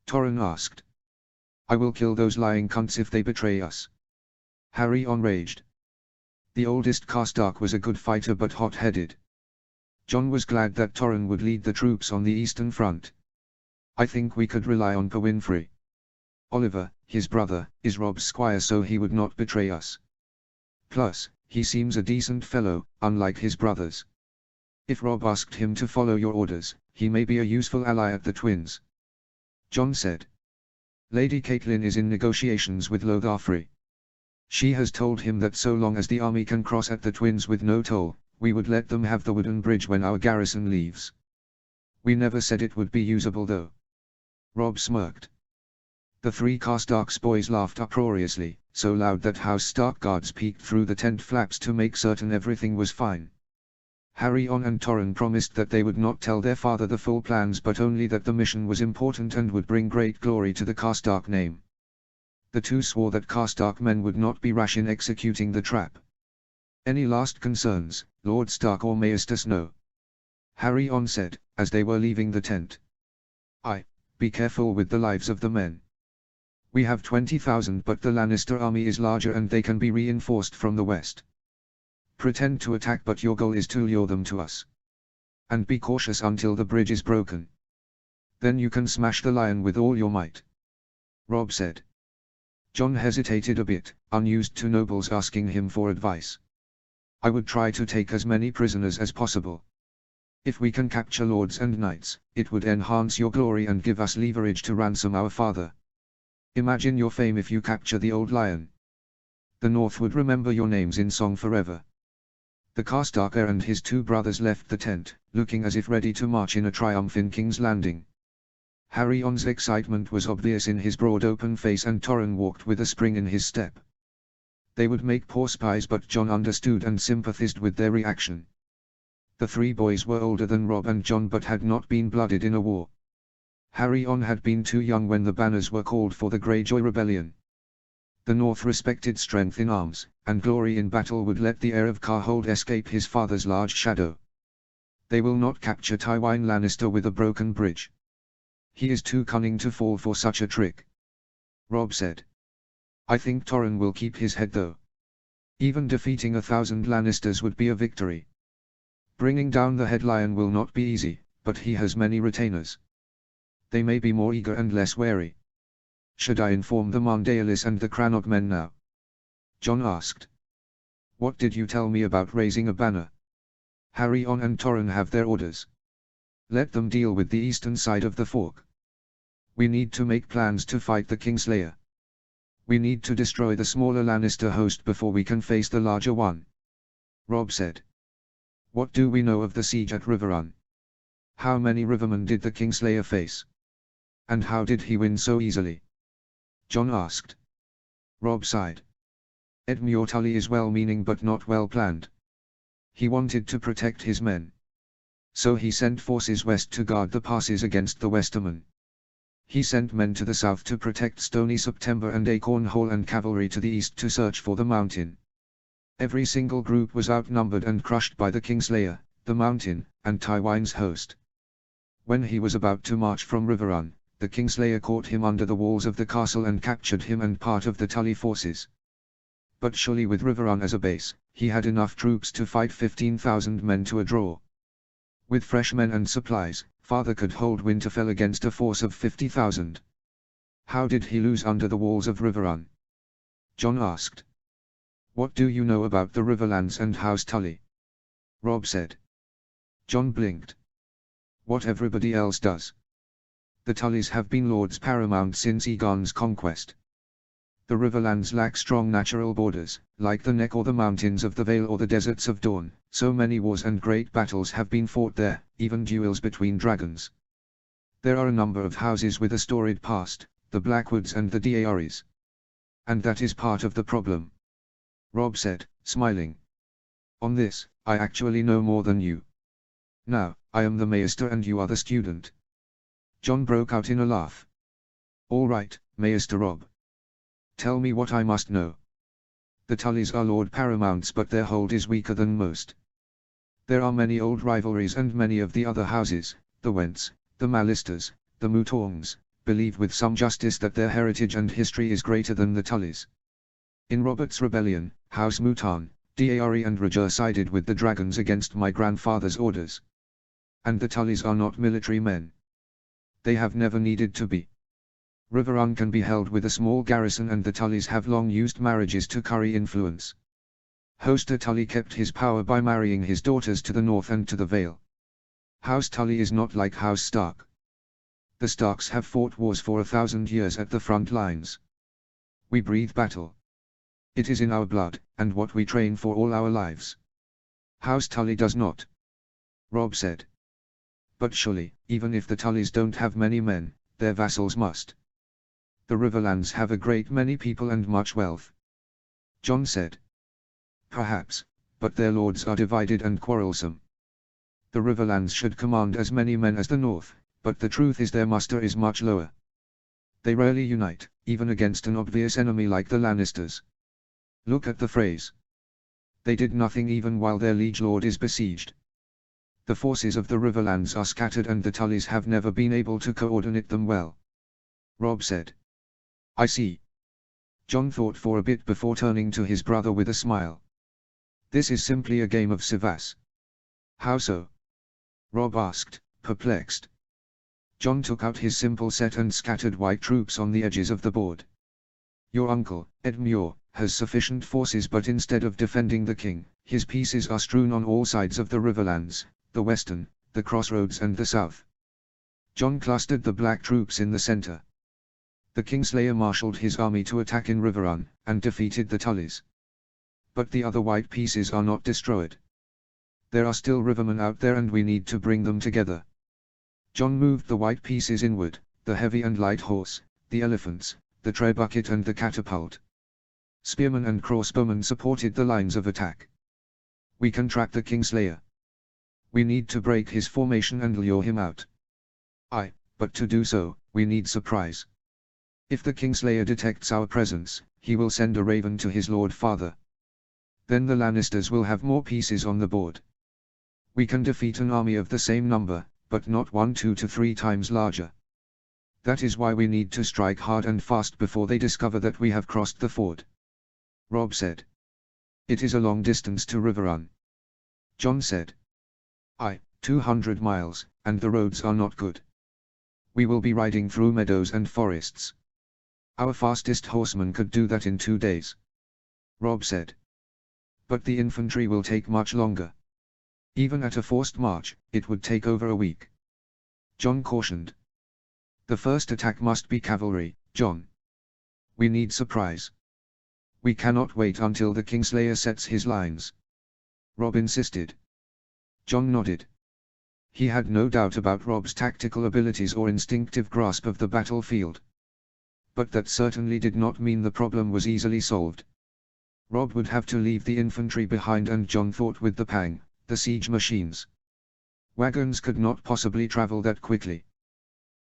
Torrhen asked. I will kill those lying cunts if they betray us. Harry raged. The oldest Karstark was a good fighter but hot-headed. Jon was glad that Torrhen would lead the troops on the eastern front. I think we could rely on Winfrey. Oliver, his brother, is Robb's squire so he would not betray us. Plus, he seems a decent fellow, unlike his brothers. If Robb asked him to follow your orders, he may be a useful ally at the twins. Jon said. Lady Catelyn is in negotiations with Lotharfrey. She has told him that so long as the army can cross at the twins with no toll, we would let them have the wooden bridge when our garrison leaves. We never said it would be usable though. Robb smirked. The three Karstark's boys laughed uproariously, so loud that House Stark guards peeked through the tent flaps to make certain everything was fine. Harry and Torrin promised that they would not tell their father the full plans but only that the mission was important and would bring great glory to the Karstark name. The two swore that Karstark men would not be rash in executing the trap. "Any last concerns, Lord Stark or Maester Snow?" Harry said, as they were leaving the tent. Be careful with the lives of the men. We have 20,000 but the Lannister army is larger and they can be reinforced from the west. Pretend to attack but your goal is to lure them to us. And be cautious until the bridge is broken. Then you can smash the lion with all your might. Robb said. Jon hesitated a bit, unused to nobles asking him for advice. "I would try to take as many prisoners as possible. If we can capture lords and knights, it would enhance your glory and give us leverage to ransom our father. Imagine your fame if you capture the old lion. The North would remember your names in song forever." The Karstark heir and his two brothers left the tent, looking as if ready to march in a triumph in King's Landing. Harry's excitement was obvious in his broad open face and Torrin walked with a spring in his step. They would make poor spies but Jon understood and sympathized with their reaction. The three boys were older than Robb and Jon but had not been blooded in a war. Harry had been too young when the banners were called for the Greyjoy rebellion. The North respected strength in arms, and glory in battle would let the heir of Carhold escape his father's large shadow. They will not capture Tywin Lannister with a broken bridge. He is too cunning to fall for such a trick. Robb said. I think Torrin will keep his head though. Even defeating 1,000 Lannisters would be a victory. Bringing down the head lion will not be easy, but he has many retainers. They may be more eager and less wary. Should I inform the Mondaelis and the Crannog men now? Jon asked. What did you tell me about raising a banner? Harry and Torrin have their orders. Let them deal with the eastern side of the fork. We need to make plans to fight the Kingslayer. We need to destroy the smaller Lannister host before we can face the larger one. Robb said. What do we know of the siege at Riverrun? How many Rivermen did the Kingslayer face? And how did he win so easily? Jon asked. Robb sighed. Edmure Tully is well-meaning but not well-planned. He wanted to protect his men. So he sent forces west to guard the passes against the Westermen. He sent men to the south to protect Stony September and Acorn Hall and cavalry to the east to search for the mountain. Every single group was outnumbered and crushed by the Kingslayer, the mountain, and Tywin's host. When he was about to march from Riverrun, the Kingslayer caught him under the walls of the castle and captured him and part of the Tully forces. But surely with Riverrun as a base, he had enough troops to fight 15,000 men to a draw. With fresh men and supplies, Father could hold Winterfell against a force of 50,000. How did he lose under the walls of Riverrun? Jon asked. What do you know about the Riverlands and House Tully? Robb said. Jon blinked. What everybody else does. The Tullys have been lords paramount since Aegon's conquest. The Riverlands lack strong natural borders, like the Neck or the mountains of the Vale or the deserts of Dawn. So many wars and great battles have been fought there, even duels between dragons. There are a number of houses with a storied past, the Blackwoods and the Daearys. And that is part of the problem. Robb said, smiling. On this, I actually know more than you. Now, I am the Maester and you are the student. Jon broke out in a laugh. All right, Maester Robb. Tell me what I must know. The Tullys are Lord Paramounts but their hold is weaker than most. There are many old rivalries and many of the other houses, the Wents, the Mallisters, the Mutongs, believe with some justice that their heritage and history is greater than the Tullys. In Robert's rebellion, House Mutan, Daeary and Roger sided with the dragons against my grandfather's orders. And the Tullys are not military men. They have never needed to be. Riverrun can be held with a small garrison and the Tullys have long used marriages to curry influence. Hoster Tully kept his power by marrying his daughters to the north and to the Vale. House Tully is not like House Stark. The Starks have fought wars for 1,000 years at the front lines. We breathe battle. It is in our blood, and what we train for all our lives. House Tully does not. Robb said. But surely, even if the Tullys don't have many men, their vassals must. The Riverlands have a great many people and much wealth. John said. Perhaps, but their lords are divided and quarrelsome. The Riverlands should command as many men as the North, but the truth is their muster is much lower. They rarely unite, even against an obvious enemy like the Lannisters. Look at the phrase. They did nothing even while their liege lord is besieged. The forces of the Riverlands are scattered and the Tullys have never been able to coordinate them well. Robb said. I see. John thought for a bit before turning to his brother with a smile. This is simply a game of civitas. How so? Robb asked, perplexed. John took out his simple set and scattered white troops on the edges of the board. Your uncle, Ed Muir, has sufficient forces, but instead of defending the king, his pieces are strewn on all sides of the Riverlands, the western, the crossroads and the south. John clustered the black troops in the center. The Kingslayer marshaled his army to attack in Riverrun, and defeated the Tullys. But the other white pieces are not destroyed. There are still rivermen out there and we need to bring them together. John moved the white pieces inward, the heavy and light horse, the elephants, the tray bucket and the catapult. Spearmen and crossbowmen supported the lines of attack. We can track the Kingslayer. We need to break his formation and lure him out. But to do so, we need surprise. If the Kingslayer detects our presence, he will send a raven to his lord father. Then the Lannisters will have more pieces on the board. We can defeat an army of the same number, but not 1, 2 to 3 times larger. That is why we need to strike hard and fast before they discover that we have crossed the ford. Robb said. It is a long distance to Riverrun. John said. 200 miles, and the roads are not good. We will be riding through meadows and forests. Our fastest horseman could do that in 2 days. Robb said. But the infantry will take much longer. Even at a forced march, it would take over a week. John cautioned. The first attack must be cavalry, John. We need surprise. We cannot wait until the Kingslayer sets his lines. Robb insisted. John nodded. He had no doubt about Robb's tactical abilities or instinctive grasp of the battlefield. But that certainly did not mean the problem was easily solved. Robb would have to leave the infantry behind, and John thought with the pang, the siege machines. Wagons could not possibly travel that quickly.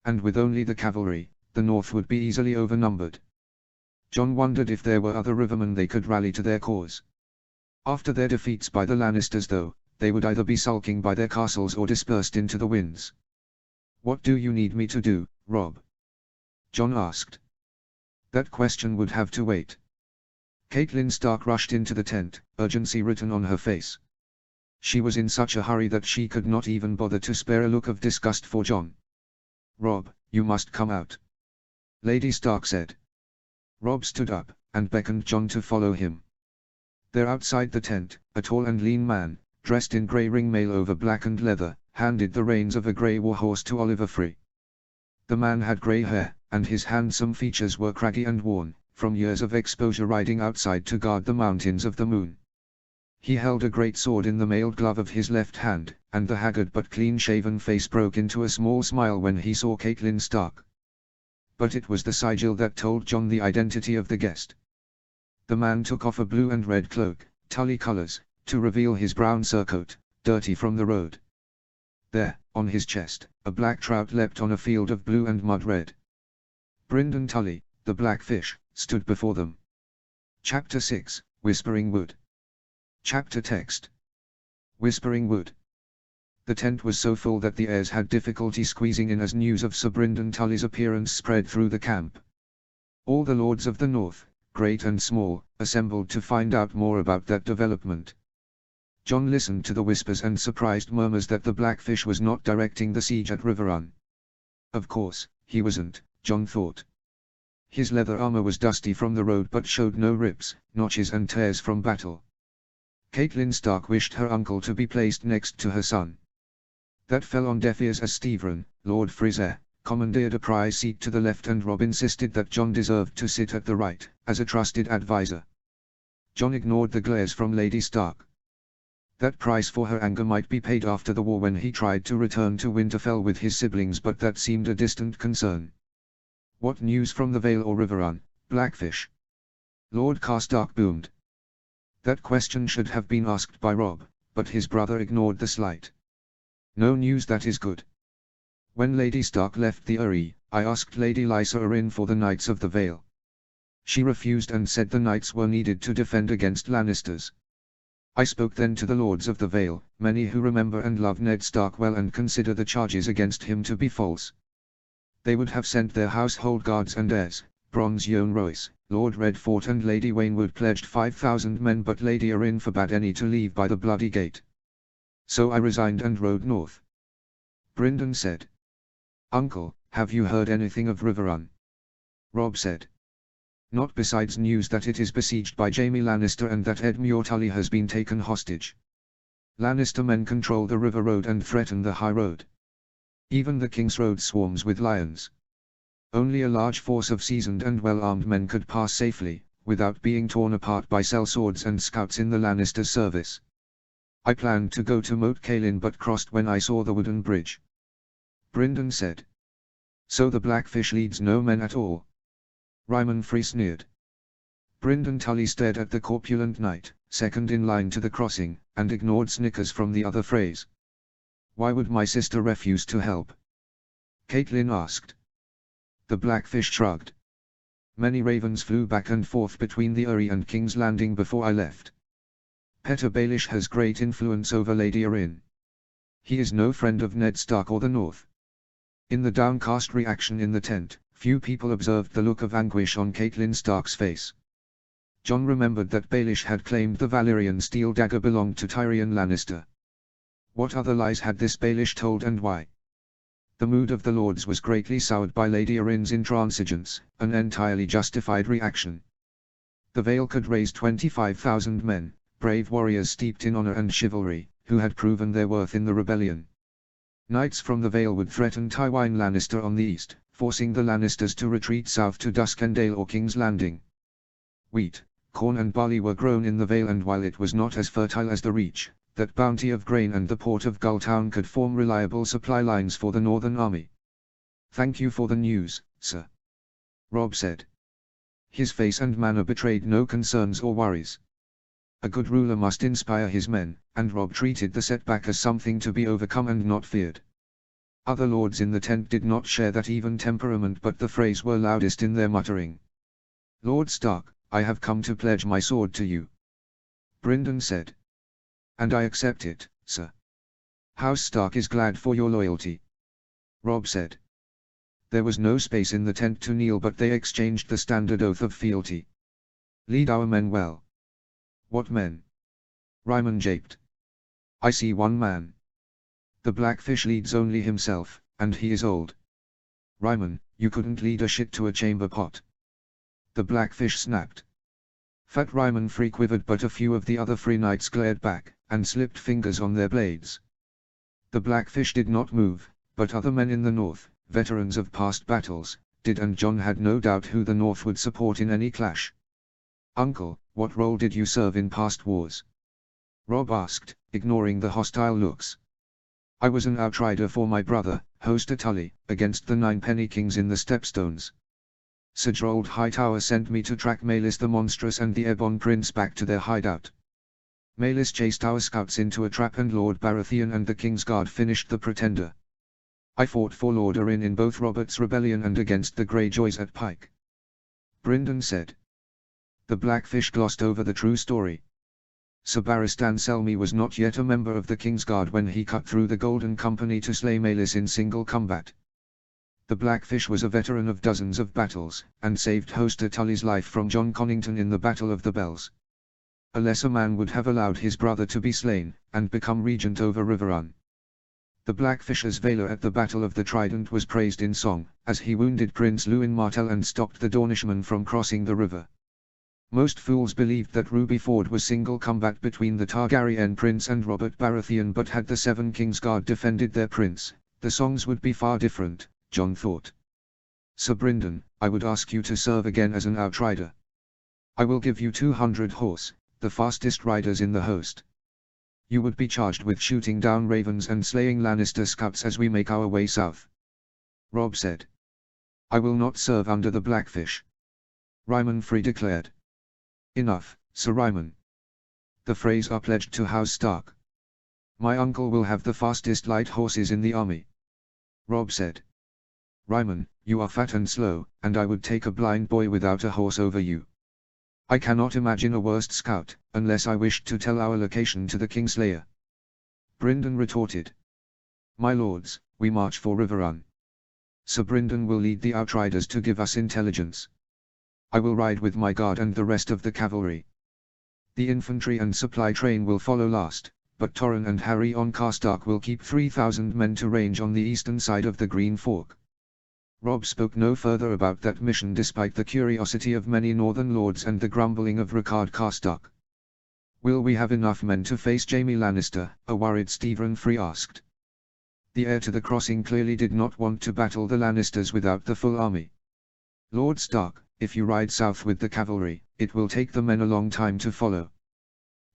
And with only the cavalry, the North would be easily overnumbered. John wondered if there were other rivermen they could rally to their cause. After their defeats by the Lannisters though, they would either be sulking by their castles or dispersed into the winds. What do you need me to do, Robb? John asked. That question would have to wait. Catelyn Stark rushed into the tent, urgency written on her face. She was in such a hurry that she could not even bother to spare a look of disgust for John. Robb, you must come out. Lady Stark said. Robb stood up, and beckoned John to follow him. There outside the tent, a tall and lean man, dressed in grey ringmail over blackened leather, handed the reins of a grey warhorse to Oliver Free. The man had grey hair, and his handsome features were craggy and worn, from years of exposure riding outside to guard the mountains of the moon. He held a great sword in the mailed glove of his left hand, and the haggard but clean-shaven face broke into a small smile when he saw Catelyn Stark. But it was the sigil that told John the identity of the guest. The man took off a blue and red cloak, Tully colors, to reveal his brown surcoat, dirty from the road. There, on his chest, a black trout leapt on a field of blue and mud red. Brynden Tully, the Blackfish, stood before them. Chapter 6, Whispering Wood. Chapter text. Whispering Wood. The tent was so full that the heirs had difficulty squeezing in as news of Sir Brynden Tully's appearance spread through the camp. All the lords of the north, great and small, assembled to find out more about that development. John listened to the whispers and surprised murmurs that the Blackfish was not directing the siege at Riverrun. Of course, he wasn't, John thought. His leather armor was dusty from the road but showed no rips, notches and tears from battle. Catelyn Stark wished her uncle to be placed next to her son. That fell on deaf ears as Stevron, Lord Frey's commandeered a prize seat to the left, and Robb insisted that John deserved to sit at the right, as a trusted advisor. John ignored the glares from Lady Stark. That price for her anger might be paid after the war when he tried to return to Winterfell with his siblings, but that seemed a distant concern. What news from the Vale or Riverrun, Blackfish? Lord Karstark boomed. That question should have been asked by Rob, but his brother ignored the slight. No news, that is good. When Lady Stark left the Eyrie, I asked Lady Lysa in for the Knights of the Vale. She refused and said the knights were needed to defend against Lannisters. I spoke then to the Lords of the Vale, many who remember and love Ned Stark well and consider the charges against him to be false. They would have sent their household guards and heirs. Bronze Yohn Royce, Lord Redfort and Lady Waynwood pledged 5,000 men, but Lady Arryn forbade any to leave by the Bloody Gate. So I resigned and rode north. Brynden said. Uncle, have you heard anything of Riverrun? Rob said. Not besides news that it is besieged by Jaime Lannister and that Edmure Tully has been taken hostage. Lannister men control the River Road and threaten the High Road. Even the King's Road swarms with lions. Only a large force of seasoned and well-armed men could pass safely, without being torn apart by sellswords and scouts in the Lannister service. I planned to go to Moat Cailin but crossed when I saw the wooden bridge. Brynden said. So the Blackfish leads no men at all? Ryman Free sneered. Brynden Tully stared at the corpulent knight, second in line to the crossing, and ignored snickers from the other phrase. Why would my sister refuse to help? Catelyn asked. The Blackfish shrugged. Many ravens flew back and forth between the Eyrie and King's Landing before I left. Petyr Baelish has great influence over Lady Arryn. He is no friend of Ned Stark or the North. In the downcast reaction in the tent, few people observed the look of anguish on Catelyn Stark's face. Jon remembered that Baelish had claimed the Valyrian steel dagger belonged to Tyrion Lannister. What other lies had this Baelish told, and why? The mood of the lords was greatly soured by Lady Arryn's intransigence, an entirely justified reaction. The Vale could raise 25,000 men, brave warriors steeped in honor and chivalry, who had proven their worth in the rebellion. Knights from the Vale would threaten Tywin Lannister on the east, forcing the Lannisters to retreat south to Duskendale or King's Landing. Wheat, corn and barley were grown in the Vale, and while it was not as fertile as the Reach, that bounty of grain and the port of Gulltown could form reliable supply lines for the Northern Army. Thank you for the news, sir. Rob said. His face and manner betrayed no concerns or worries. A good ruler must inspire his men, and Rob treated the setback as something to be overcome and not feared. Other lords in the tent did not share that even temperament, but the phrase were loudest in their muttering. Lord Stark, I have come to pledge my sword to you. Brynden said. And I accept it, sir. House Stark is glad for your loyalty. Rob said. There was no space in the tent to kneel, but they exchanged the standard oath of fealty. Lead our men well. What men? Ryman japed. I see one man. The Blackfish leads only himself, and he is old. Ryman, you couldn't lead a shit to a chamber pot. The Blackfish snapped. Fat Ryman Free quivered, but a few of the other free knights glared back, and slipped fingers on their blades. The Blackfish did not move, but other men in the north, veterans of past battles, did, and Jon had no doubt who the north would support in any clash. Uncle, what role did you serve in past wars? Rob asked, ignoring the hostile looks. I was an outrider for my brother, Hoster Tully, against the Ninepenny Kings in the Stepstones. Sir Gerald Hightower sent me to track Maelys the Monstrous and the Ebon Prince back to their hideout. Maelys chased our scouts into a trap, and Lord Baratheon and the King's Guard finished the Pretender. I fought for Lord Arryn in both Robert's Rebellion and against the Greyjoys at Pike. Brynden said. The Blackfish glossed over the true story. Sir Barristan Selmy was not yet a member of the King's Guard when he cut through the Golden Company to slay Maelys in single combat. The Blackfish was a veteran of dozens of battles, and saved Hoster Tully's life from Jon Connington in the Battle of the Bells. A lesser man would have allowed his brother to be slain, and become regent over Riverrun. The Blackfish's valor at the Battle of the Trident was praised in song, as he wounded Prince Luwin Martell and stopped the Dornishmen from crossing the river. Most fools believed that Ruby Ford was single combat between the Targaryen prince and Robert Baratheon, but had the Seven Kings Guard defended their prince, the songs would be far different, Jon thought. Sir Brynden, I would ask you to serve again as an outrider. I will give you 200 horse, the fastest riders in the host. You would be charged with shooting down ravens and slaying Lannister scouts as we make our way south. Rob said. I will not serve under the Blackfish. Ryman Free declared. Enough, Sir Ryman. The Freys are pledged to House Stark. My uncle will have the fastest light horses in the army. Robb said. Ryman, you are fat and slow, and I would take a blind boy without a horse over you. I cannot imagine a worse scout, unless I wished to tell our location to the Kingslayer. Brynden retorted. My lords, we march for Riverrun. Sir Brynden will lead the Outriders to give us intelligence. I will ride with my guard and the rest of the cavalry. The infantry and supply train will follow last, but Torren and Harry on Karstark will keep 3,000 men to range on the eastern side of the Green Fork. Robb spoke no further about that mission despite the curiosity of many northern lords and the grumbling of Rickard Karstark. Will we have enough men to face Jaime Lannister? A worried Stephen Free asked. The heir to the Crossing clearly did not want to battle the Lannisters without the full army. Lord Stark, if you ride south with the cavalry, it will take the men a long time to follow.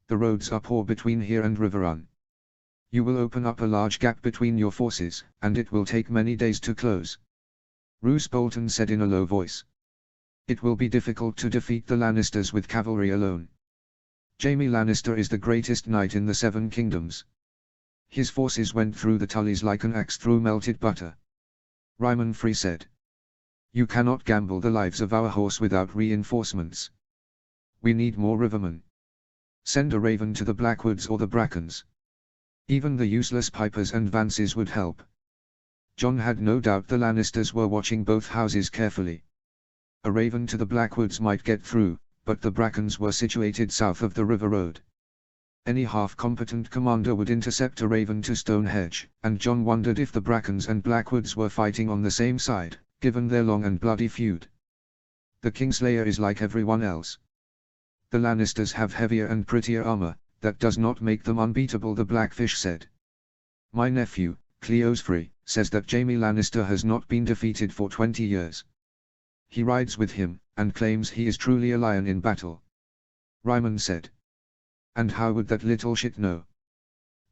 The roads are poor between here and Riverrun. You will open up a large gap between your forces, and it will take many days to close. Roose Bolton said in a low voice. It will be difficult to defeat the Lannisters with cavalry alone. Jaime Lannister is the greatest knight in the Seven Kingdoms. His forces went through the Tullys like an axe through melted butter. Ryman Free said. You cannot gamble the lives of our horse without reinforcements. We need more rivermen. Send a raven to the Blackwoods or the Brackens. Even the useless Pipers and Vances would help. Jon had no doubt the Lannisters were watching both houses carefully. A raven to the Blackwoods might get through, but the Brackens were situated south of the river road. Any half-competent commander would intercept a raven to Stonehenge, and Jon wondered if the Brackens and Blackwoods were fighting on the same side, given their long and bloody feud. The Kingslayer is like everyone else. The Lannisters have heavier and prettier armor, that does not make them unbeatable, the Blackfish said. My nephew, Cleos Free, says that Jaime Lannister has not been defeated for 20 years. He rides with him, and claims he is truly a lion in battle. Ryman said. And how would that little shit know?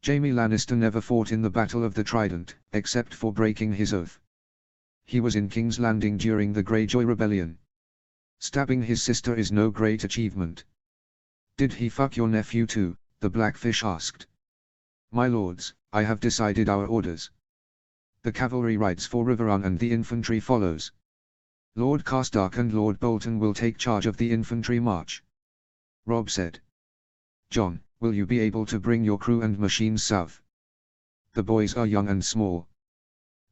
Jaime Lannister never fought in the Battle of the Trident, except for breaking his oath. He was in King's Landing during the Greyjoy Rebellion. Stabbing his sister is no great achievement. Did he fuck your nephew too? The Blackfish asked. My lords, I have decided our orders. The cavalry rides for Riverrun and the infantry follows. Lord Karstark and Lord Bolton will take charge of the infantry march. Robb said. Jon, will you be able to bring your crew and machines south? The boys are young and small.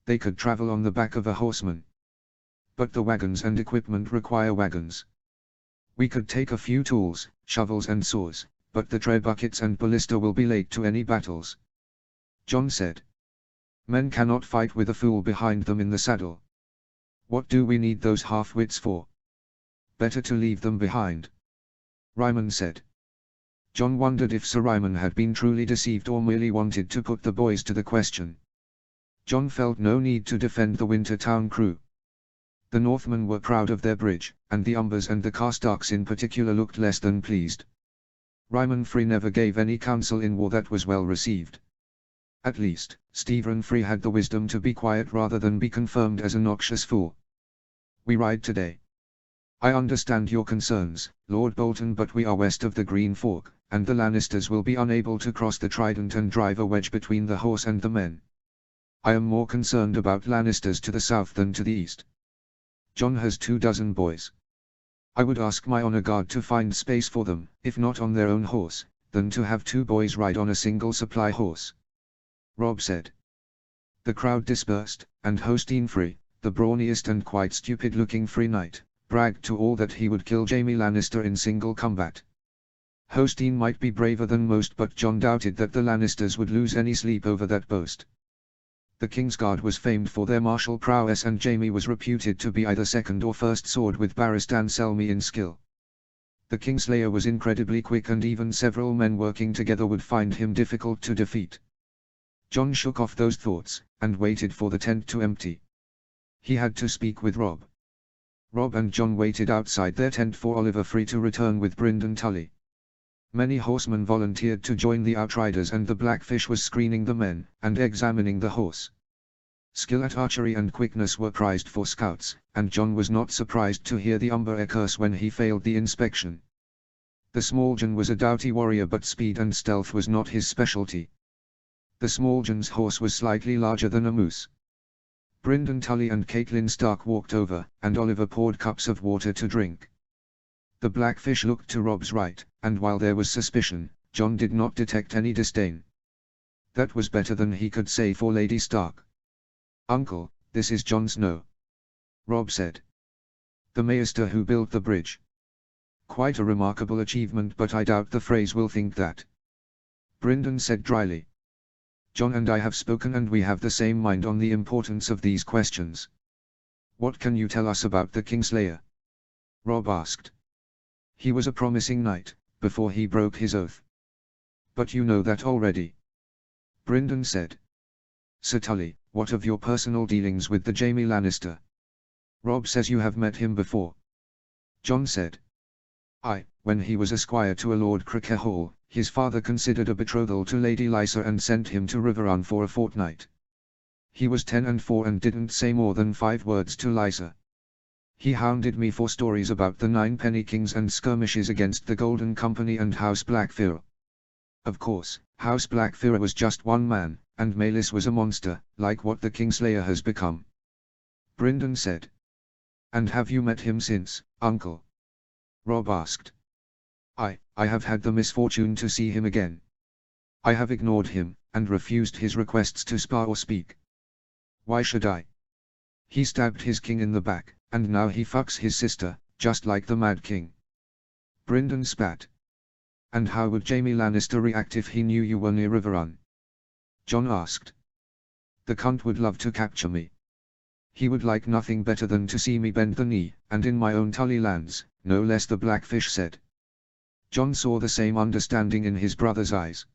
They could travel on the back of a horseman. But the wagons and equipment require wagons. We could take a few tools, shovels and saws, but the tread buckets and ballista will be late to any battles. Jon said. Men cannot fight with a fool behind them in the saddle. What do we need those half-wits for? Better to leave them behind. Ryman said. Jon wondered if Sir Ryman had been truly deceived or merely wanted to put the boys to the question. Jon felt no need to defend the Wintertown crew. The Northmen were proud of their bridge, and the Umbers and the Karstarks in particular looked less than pleased. Ryman Free never gave any counsel in war that was well received. At least, Stephen Free had the wisdom to be quiet rather than be confirmed as a noxious fool. We ride today. I understand your concerns, Lord Bolton, but we are west of the Green Fork, and the Lannisters will be unable to cross the Trident and drive a wedge between the horse and the men. I am more concerned about Lannisters to the south than to the east. Jon has 24 boys. I would ask my honor guard to find space for them, if not on their own horse, than to have 2 boys ride on a single supply horse. Robb said. The crowd dispersed, and Hosteen Free, the brawniest and quite stupid-looking Free Knight, bragged to all that he would kill Jaime Lannister in single combat. Hosteen might be braver than most, but Jon doubted that the Lannisters would lose any sleep over that boast. The Kingsguard was famed for their martial prowess, and Jaime was reputed to be either second or first sword with Barristan Selmy in skill. The Kingslayer was incredibly quick, and even several men working together would find him difficult to defeat. Jon shook off those thoughts, and waited for the tent to empty. He had to speak with Robb. Robb and Jon waited outside their tent for Oliver Free to return with Brynden Tully. Many horsemen volunteered to join the Outriders, and the Blackfish was screening the men, and examining the horse. Skill at archery and quickness were prized for scouts, and Jon was not surprised to hear the Umber curse when he failed the inspection. The small John was a doughty warrior, but speed and stealth was not his specialty. The small John's horse was slightly larger than a moose. Brindon Tully and Caitlin Stark walked over, and Oliver poured cups of water to drink. The Blackfish looked to Rob's right, and while there was suspicion, John did not detect any disdain. That was better than he could say for Lady Stark. "Uncle, this is Jon Snow," Rob said. "The Maester who built the bridge. Quite a remarkable achievement, but I doubt the phrase will think that," Brindon said dryly. "John and I have spoken, and we have the same mind on the importance of these questions." "What can you tell us about the Kingslayer?" Rob asked. "He was a promising knight, before he broke his oath." "But you know that already," Brindon said. "Sir Tully, what of your personal dealings with the Jaime Lannister?" "Rob says you have met him before," John said. "Aye, when he was a squire to a Lord Crickehall, his father considered a betrothal to Lady Lysa and sent him to Riverrun for a fortnight. He was 10 and 4 and didn't say more than 5 words to Lysa. He hounded me for stories about the 9 Penny Kings and skirmishes against the Golden Company and House Blackfyr. Of course, House Blackfyr was just one man, and Maelys was a monster, like what the Kingslayer has become," Brindon said. "And have you met him since, uncle?" Rob asked. I have had the misfortune to see him again. I have ignored him, and refused his requests to spar or speak. Why should I? He stabbed his king in the back, and now he fucks his sister, just like the Mad King." Brindon spat. "And how would Jaime Lannister react if he knew you were near Riverrun?" John asked. "The cunt would love to capture me. He would like nothing better than to see me bend the knee, and in my own Tully lands, no less," the Blackfish said. John saw the same understanding in his brother's eyes.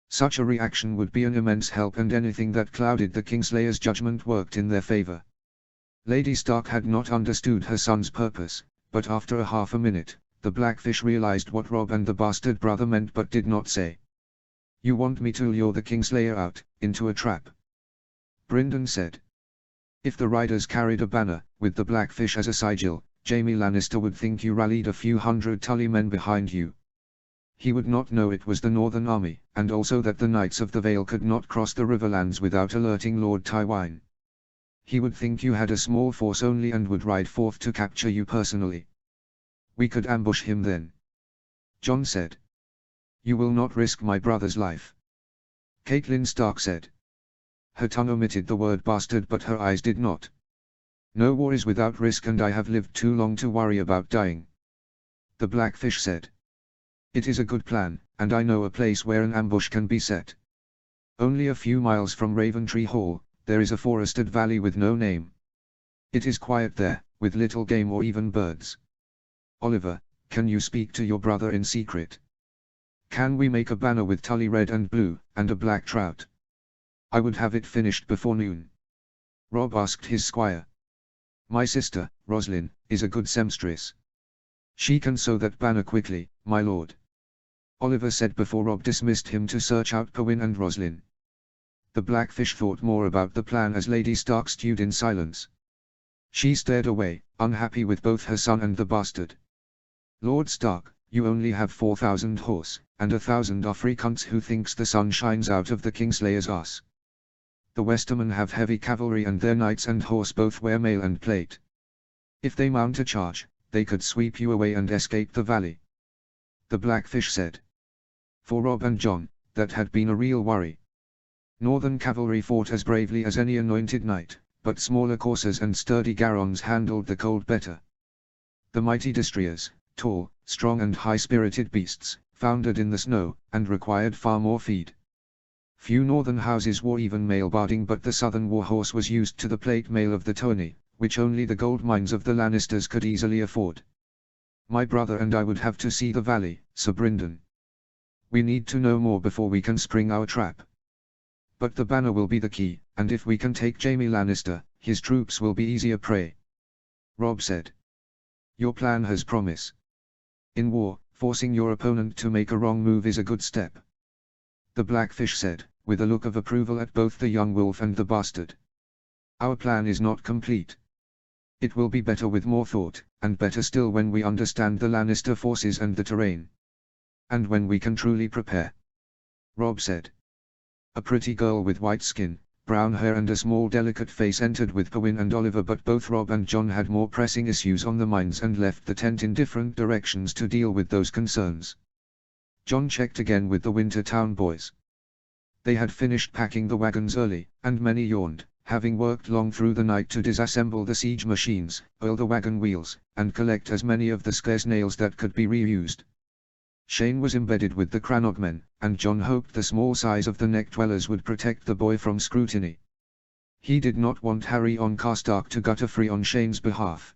Such a reaction would be an immense help, and anything that clouded the Kingslayer's judgment worked in their favor. Lady Stark had not understood her son's purpose, but after a half a minute, the Blackfish realized what Rob and the bastard brother meant but did not say. "You want me to lure the Kingslayer out, into a trap?" Brindon said. "If the riders carried a banner, with the Blackfish as a sigil, Jaime Lannister would think you rallied a few hundred Tully men behind you. He would not know it was the Northern Army, and also that the Knights of the Vale could not cross the Riverlands without alerting Lord Tywine. He would think you had a small force only and would ride forth to capture you personally. We could ambush him then," John said. "You will not risk my brother's life," Caitlin Stark said. Her tongue omitted the word bastard, but her eyes did not. "No war is without risk, and I have lived too long to worry about dying," the Blackfish said. "It is a good plan, and I know a place where an ambush can be set. Only a few miles from Raventree Hall, there is a forested valley with no name. It is quiet there, with little game or even birds. Oliver, can you speak to your brother in secret? Can we make a banner with Tully red and blue, and a black trout? I would have it finished before noon." Rob asked his squire. "My sister, Roslyn, is a good seamstress. She can sew that banner quickly, my lord," Oliver said before Rob dismissed him to search out Pawin and Roslyn. The Blackfish thought more about the plan as Lady Stark stewed in silence. She stared away, unhappy with both her son and the bastard. "Lord Stark, you only have 4,000 horse, and 1,000 are free cunts who thinks the sun shines out of the Kingslayer's ass. The Westermen have heavy cavalry, and their knights and horse both wear mail and plate. If they mount a charge, they could sweep you away and escape the valley," the Blackfish said. For Rob and John, that had been a real worry. Northern cavalry fought as bravely as any anointed knight, but smaller coursers and sturdy garrons handled the cold better. The mighty destriers, tall, strong and high-spirited beasts, foundered in the snow, and required far more feed. Few northern houses wore even mail barding, but the southern warhorse was used to the plate mail of the tourney, which only the gold mines of the Lannisters could easily afford. "My brother and I would have to see the valley, Sir Brindon. We need to know more before we can spring our trap. But the banner will be the key, and if we can take Jaime Lannister, his troops will be easier prey," Rob said. "Your plan has promise. In war, forcing your opponent to make a wrong move is a good step," the Blackfish said, with a look of approval at both the young wolf and the bastard. "Our plan is not complete. It will be better with more thought, and better still when we understand the Lannister forces and the terrain. And when we can truly prepare. Robb said. A pretty girl with white skin, brown hair and a small delicate face entered with Pawin and Oliver, but both Robb and John had more pressing issues on their minds and left the tent in different directions to deal with those concerns. John checked again with the Winter Town boys. They had finished packing the wagons early, and many yawned, having worked long through the night to disassemble the siege machines, oil the wagon wheels, and collect as many of the scarce nails that could be reused. Shane was embedded with the Crannog men, and John hoped the small size of the neck dwellers would protect the boy from scrutiny. He did not want Harry on Carstark to gutter free on Shane's behalf.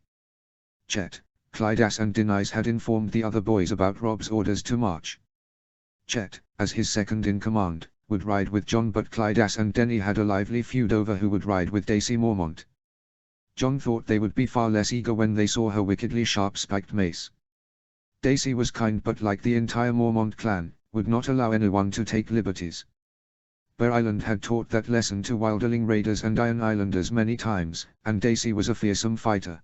Chet, Clydas and Denise had informed the other boys about Robb's orders to march. Chet, as his second in command, would ride with John, but Clydas and Denny had a lively feud over who would ride with Daisy Mormont. John thought they would be far less eager when they saw her wickedly sharp-spiked mace. Daisy was kind, but like the entire Mormont clan, would not allow anyone to take liberties. Bear Island had taught that lesson to Wilderling raiders and Iron Islanders many times, and Daisy was a fearsome fighter.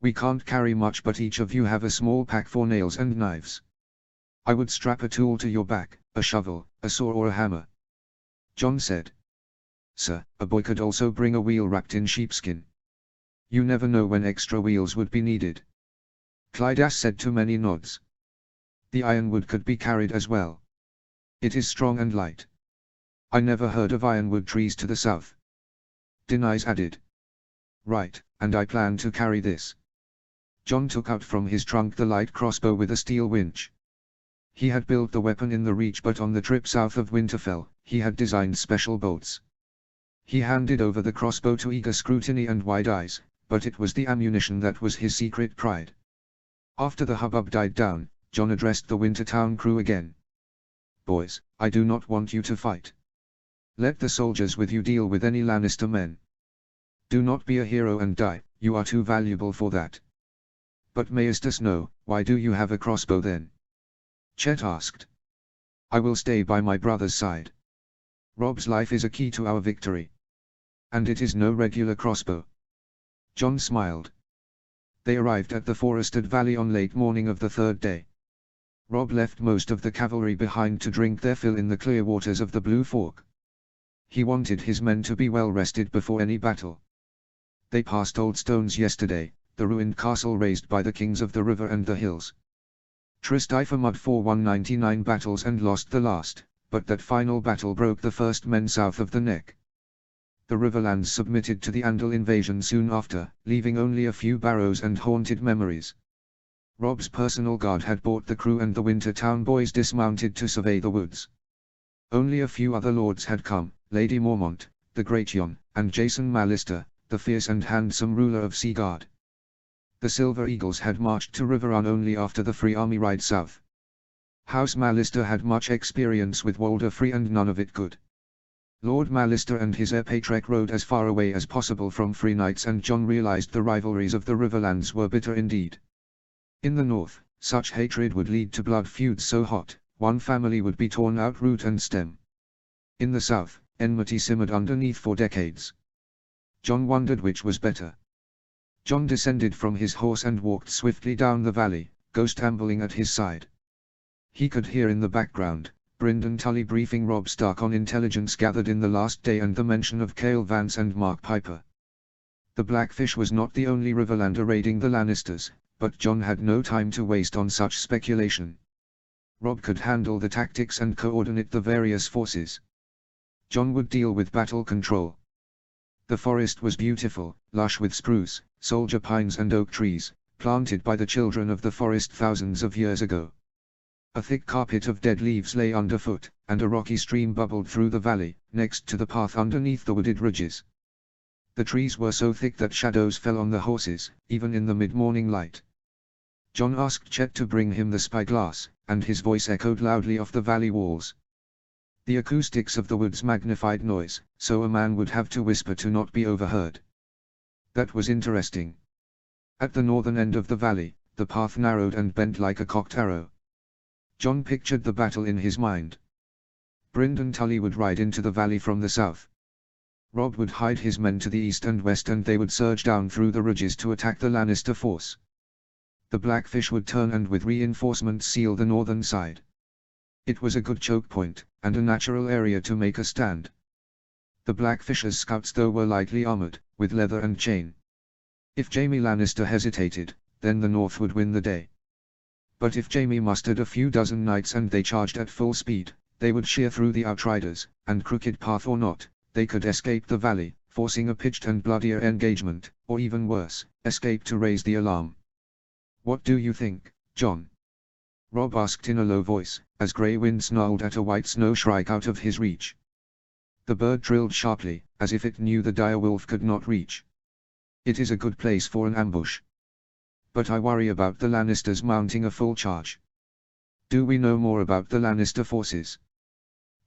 We can't carry much, but each of you have a small pack for nails and knives. I would strap a tool to your back, a shovel, a saw or a hammer. John said. Sir, a boy could also bring a wheel wrapped in sheepskin. You never know when extra wheels would be needed. Clydas said to many nods. The ironwood could be carried as well. It is strong and light. I never heard of ironwood trees to the south. Denise added. Right, and I plan to carry this. John took out from his trunk the light crossbow with a steel winch. He had built the weapon in the Reach, but on the trip south of Winterfell, he had designed special bolts. He handed over the crossbow to eager scrutiny and wide eyes, but it was the ammunition that was his secret pride. After the hubbub died down, John addressed the Wintertown crew again. Boys, I do not want you to fight. Let the soldiers with you deal with any Lannister men. Do not be a hero and die, you are too valuable for that. But Maester Snow, why do you have a crossbow then? Chet asked. I will stay by my brother's side. Robb's life is a key to our victory. And it is no regular crossbow. John smiled. They arrived at the forested valley on late morning of the third day. Robb left most of the cavalry behind to drink their fill in the clear waters of the Blue Fork. He wanted his men to be well rested before any battle. They passed Old Stones yesterday, the ruined castle raised by the kings of the river and the hills. Tristifamud fought 199 battles and lost the last, but that final battle broke the first men south of the neck. The Riverlands submitted to the Andal invasion soon after, leaving only a few barrows and haunted memories. Robb's personal guard had brought the crew, and the Wintertown boys dismounted to survey the woods. Only a few other lords had come, Lady Mormont, the Great Jon, and Jason Mallister, the fierce and handsome ruler of Seaguard. The Silver Eagles had marched to Riverrun only after the Free Army ride south. House Mallister had much experience with Walder Free, and none of it good. Lord Mallister and his heir Patrek rode as far away as possible from Free Knights, and John realized the rivalries of the Riverlands were bitter indeed. In the north, such hatred would lead to blood feuds so hot, one family would be torn out root and stem. In the south, enmity simmered underneath for decades. John wondered which was better. John descended from his horse and walked swiftly down the valley, Ghost ambling at his side. He could hear in the background Brynden Tully briefing Robb Stark on intelligence gathered in the last day and the mention of Cale Vance and Mark Piper. The Blackfish was not the only Riverlander raiding the Lannisters, but John had no time to waste on such speculation. Robb could handle the tactics and coordinate the various forces. John would deal with battle control. The forest was beautiful, lush with spruce, soldier pines and oak trees, planted by the children of the forest thousands of years ago. A thick carpet of dead leaves lay underfoot, and a rocky stream bubbled through the valley, next to the path underneath the wooded ridges. The trees were so thick that shadows fell on the horses, even in the mid-morning light. John asked Chet to bring him the spyglass, and his voice echoed loudly off the valley walls. The acoustics of the woods magnified noise, so a man would have to whisper to not be overheard. That was interesting. At the northern end of the valley, the path narrowed and bent like a cocked arrow. John pictured the battle in his mind. Brynden Tully would ride into the valley from the south. Robb would hide his men to the east and west, and they would surge down through the ridges to attack the Lannister force. The Blackfish would turn and with reinforcements seal the northern side. It was a good choke point, and a natural area to make a stand. The Blackfish's scouts though were lightly armored, with leather and chain. If Jaime Lannister hesitated, then the North would win the day. But if Jaime mustered a few dozen knights and they charged at full speed, they would shear through the outriders, and crooked path or not, they could escape the valley, forcing a pitched and bloodier engagement, or even worse, escape to raise the alarm. "What do you think, Jon?" Robb asked in a low voice, as grey wind snarled at a white snow shrike out of his reach. The bird trilled sharply, as if it knew the dire wolf could not reach. "It is a good place for an ambush. But I worry about the Lannisters mounting a full charge." "Do we know more about the Lannister forces?"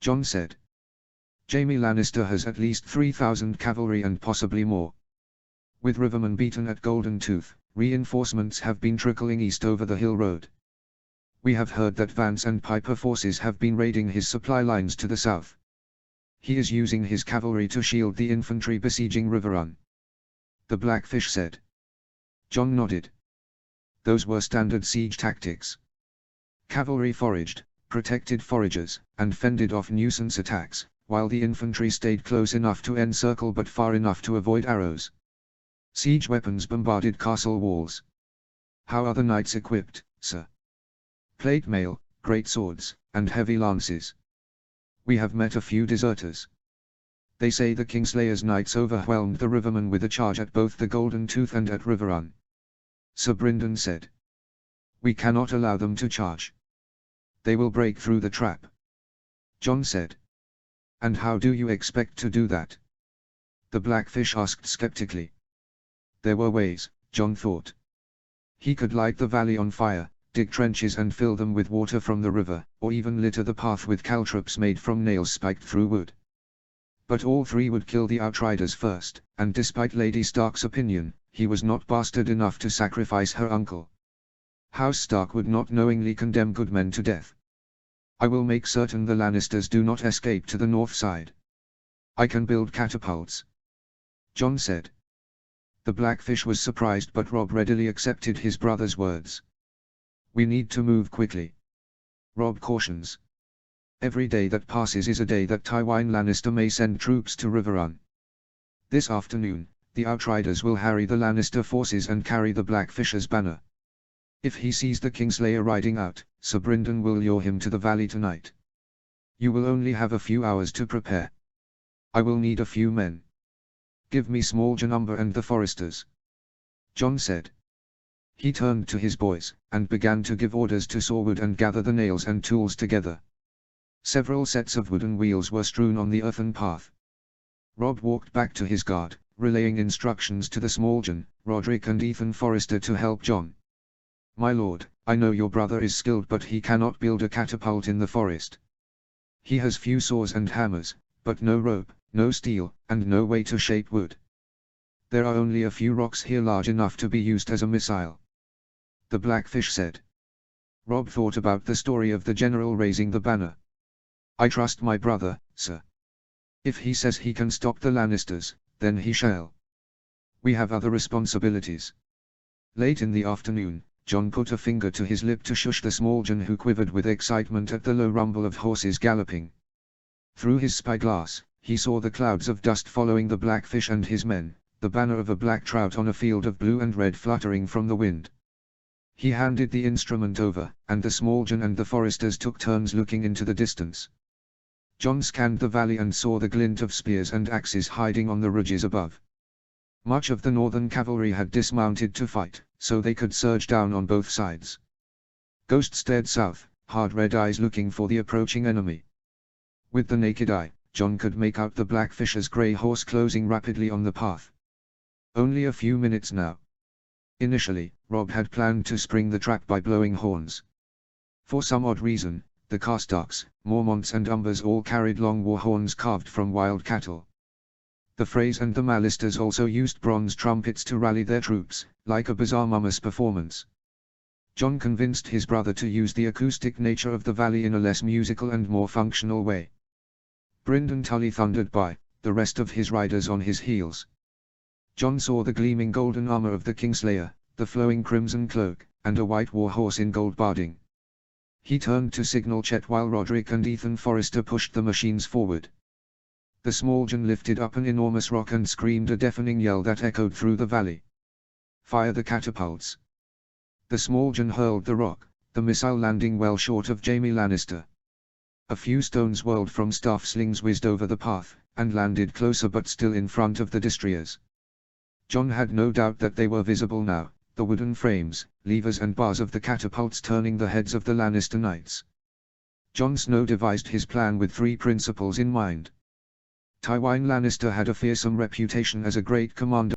Jon said. "Jaime Lannister has at least 3,000 cavalry and possibly more. With Riverman beaten at Golden Tooth, reinforcements have been trickling east over the hill road. We have heard that Vance and Piper forces have been raiding his supply lines to the south. He is using his cavalry to shield the infantry besieging Riverrun," the Blackfish said. Jon nodded. Those were standard siege tactics. Cavalry foraged, protected foragers, and fended off nuisance attacks, while the infantry stayed close enough to encircle but far enough to avoid arrows. Siege weapons bombarded castle walls. "How are the knights equipped, sir?" "Plate mail, great swords, and heavy lances. We have met a few deserters. They say the Kingslayer's knights overwhelmed the Rivermen with a charge at both the Golden Tooth and at Riverrun," Sir Brynden said. "We cannot allow them to charge. They will break through the trap," Jon said. "And how do you expect to do that?" the Blackfish asked skeptically. There were ways, Jon thought. He could light the valley on fire, dig trenches and fill them with water from the river, or even litter the path with caltrops made from nails spiked through wood. But all three would kill the outriders first, and despite Lady Stark's opinion, he was not bastard enough to sacrifice her uncle. House Stark would not knowingly condemn good men to death. "I will make certain the Lannisters do not escape to the north side. I can build catapults," Jon said. The Blackfish was surprised, but Robb readily accepted his brother's words. "We need to move quickly," Robb cautions. "Every day that passes is a day that Tywin Lannister may send troops to Riverrun. This afternoon, the outriders will harry the Lannister forces and carry the Blackfish's banner. If he sees the Kingslayer riding out, Sir Brynden will lure him to the valley tonight. You will only have a few hours to prepare. I will need a few men. Give me Small Janumber and the Foresters," Jon said. He turned to his boys, and began to give orders to saw wood and gather the nails and tools together. Several sets of wooden wheels were strewn on the earthen path. Robb walked back to his guard, relaying instructions to the Smalljan, Roderick and Ethan Forrester to help Jon. "My lord, I know your brother is skilled, but he cannot build a catapult in the forest. He has few saws and hammers, but no rope, no steel, and no way to shape wood. There are only a few rocks here large enough to be used as a missile," the Blackfish said. Robb thought about the story of the general raising the banner. "I trust my brother, sir. If he says he can stop the Lannisters, then he shall. We have other responsibilities." Late in the afternoon, Jon put a finger to his lip to shush the Smalljan, who quivered with excitement at the low rumble of horses galloping. Through his spyglass, he saw the clouds of dust following the Blackfish and his men, the banner of a black trout on a field of blue and red fluttering from the wind. He handed the instrument over, and the Smalljan and the Foresters took turns looking into the distance. Jon scanned the valley and saw the glint of spears and axes hiding on the ridges above. Much of the northern cavalry had dismounted to fight, so they could surge down on both sides. Ghost stared south, hard red eyes looking for the approaching enemy. With the naked eye, Jon could make out the Blackfish's grey horse closing rapidly on the path. Only a few minutes now. Initially, Robb had planned to spring the trap by blowing horns. For some odd reason, the Karstarks, Mormonts and Umbers all carried long war horns carved from wild cattle. The Freys and the Mallisters also used bronze trumpets to rally their troops, like a bizarre mummus performance. Jon convinced his brother to use the acoustic nature of the valley in a less musical and more functional way. Brynden Tully thundered by, the rest of his riders on his heels. Jon saw the gleaming golden armor of the Kingslayer, the flowing crimson cloak, and a white war horse in gold barding. He turned to signal Chet while Roderick and Ethan Forrester pushed the machines forward. The small John lifted up an enormous rock and screamed a deafening yell that echoed through the valley. "Fire the catapults!" The small John hurled the rock, the missile landing well short of Jaime Lannister. A few stones whirled from staff slings whizzed over the path, and landed closer but still in front of the destroyers. Jon had no doubt that they were visible now, the wooden frames, levers and bars of the catapults turning the heads of the Lannister knights. Jon Snow devised his plan with three principles in mind. Tywin Lannister had a fearsome reputation as a great commander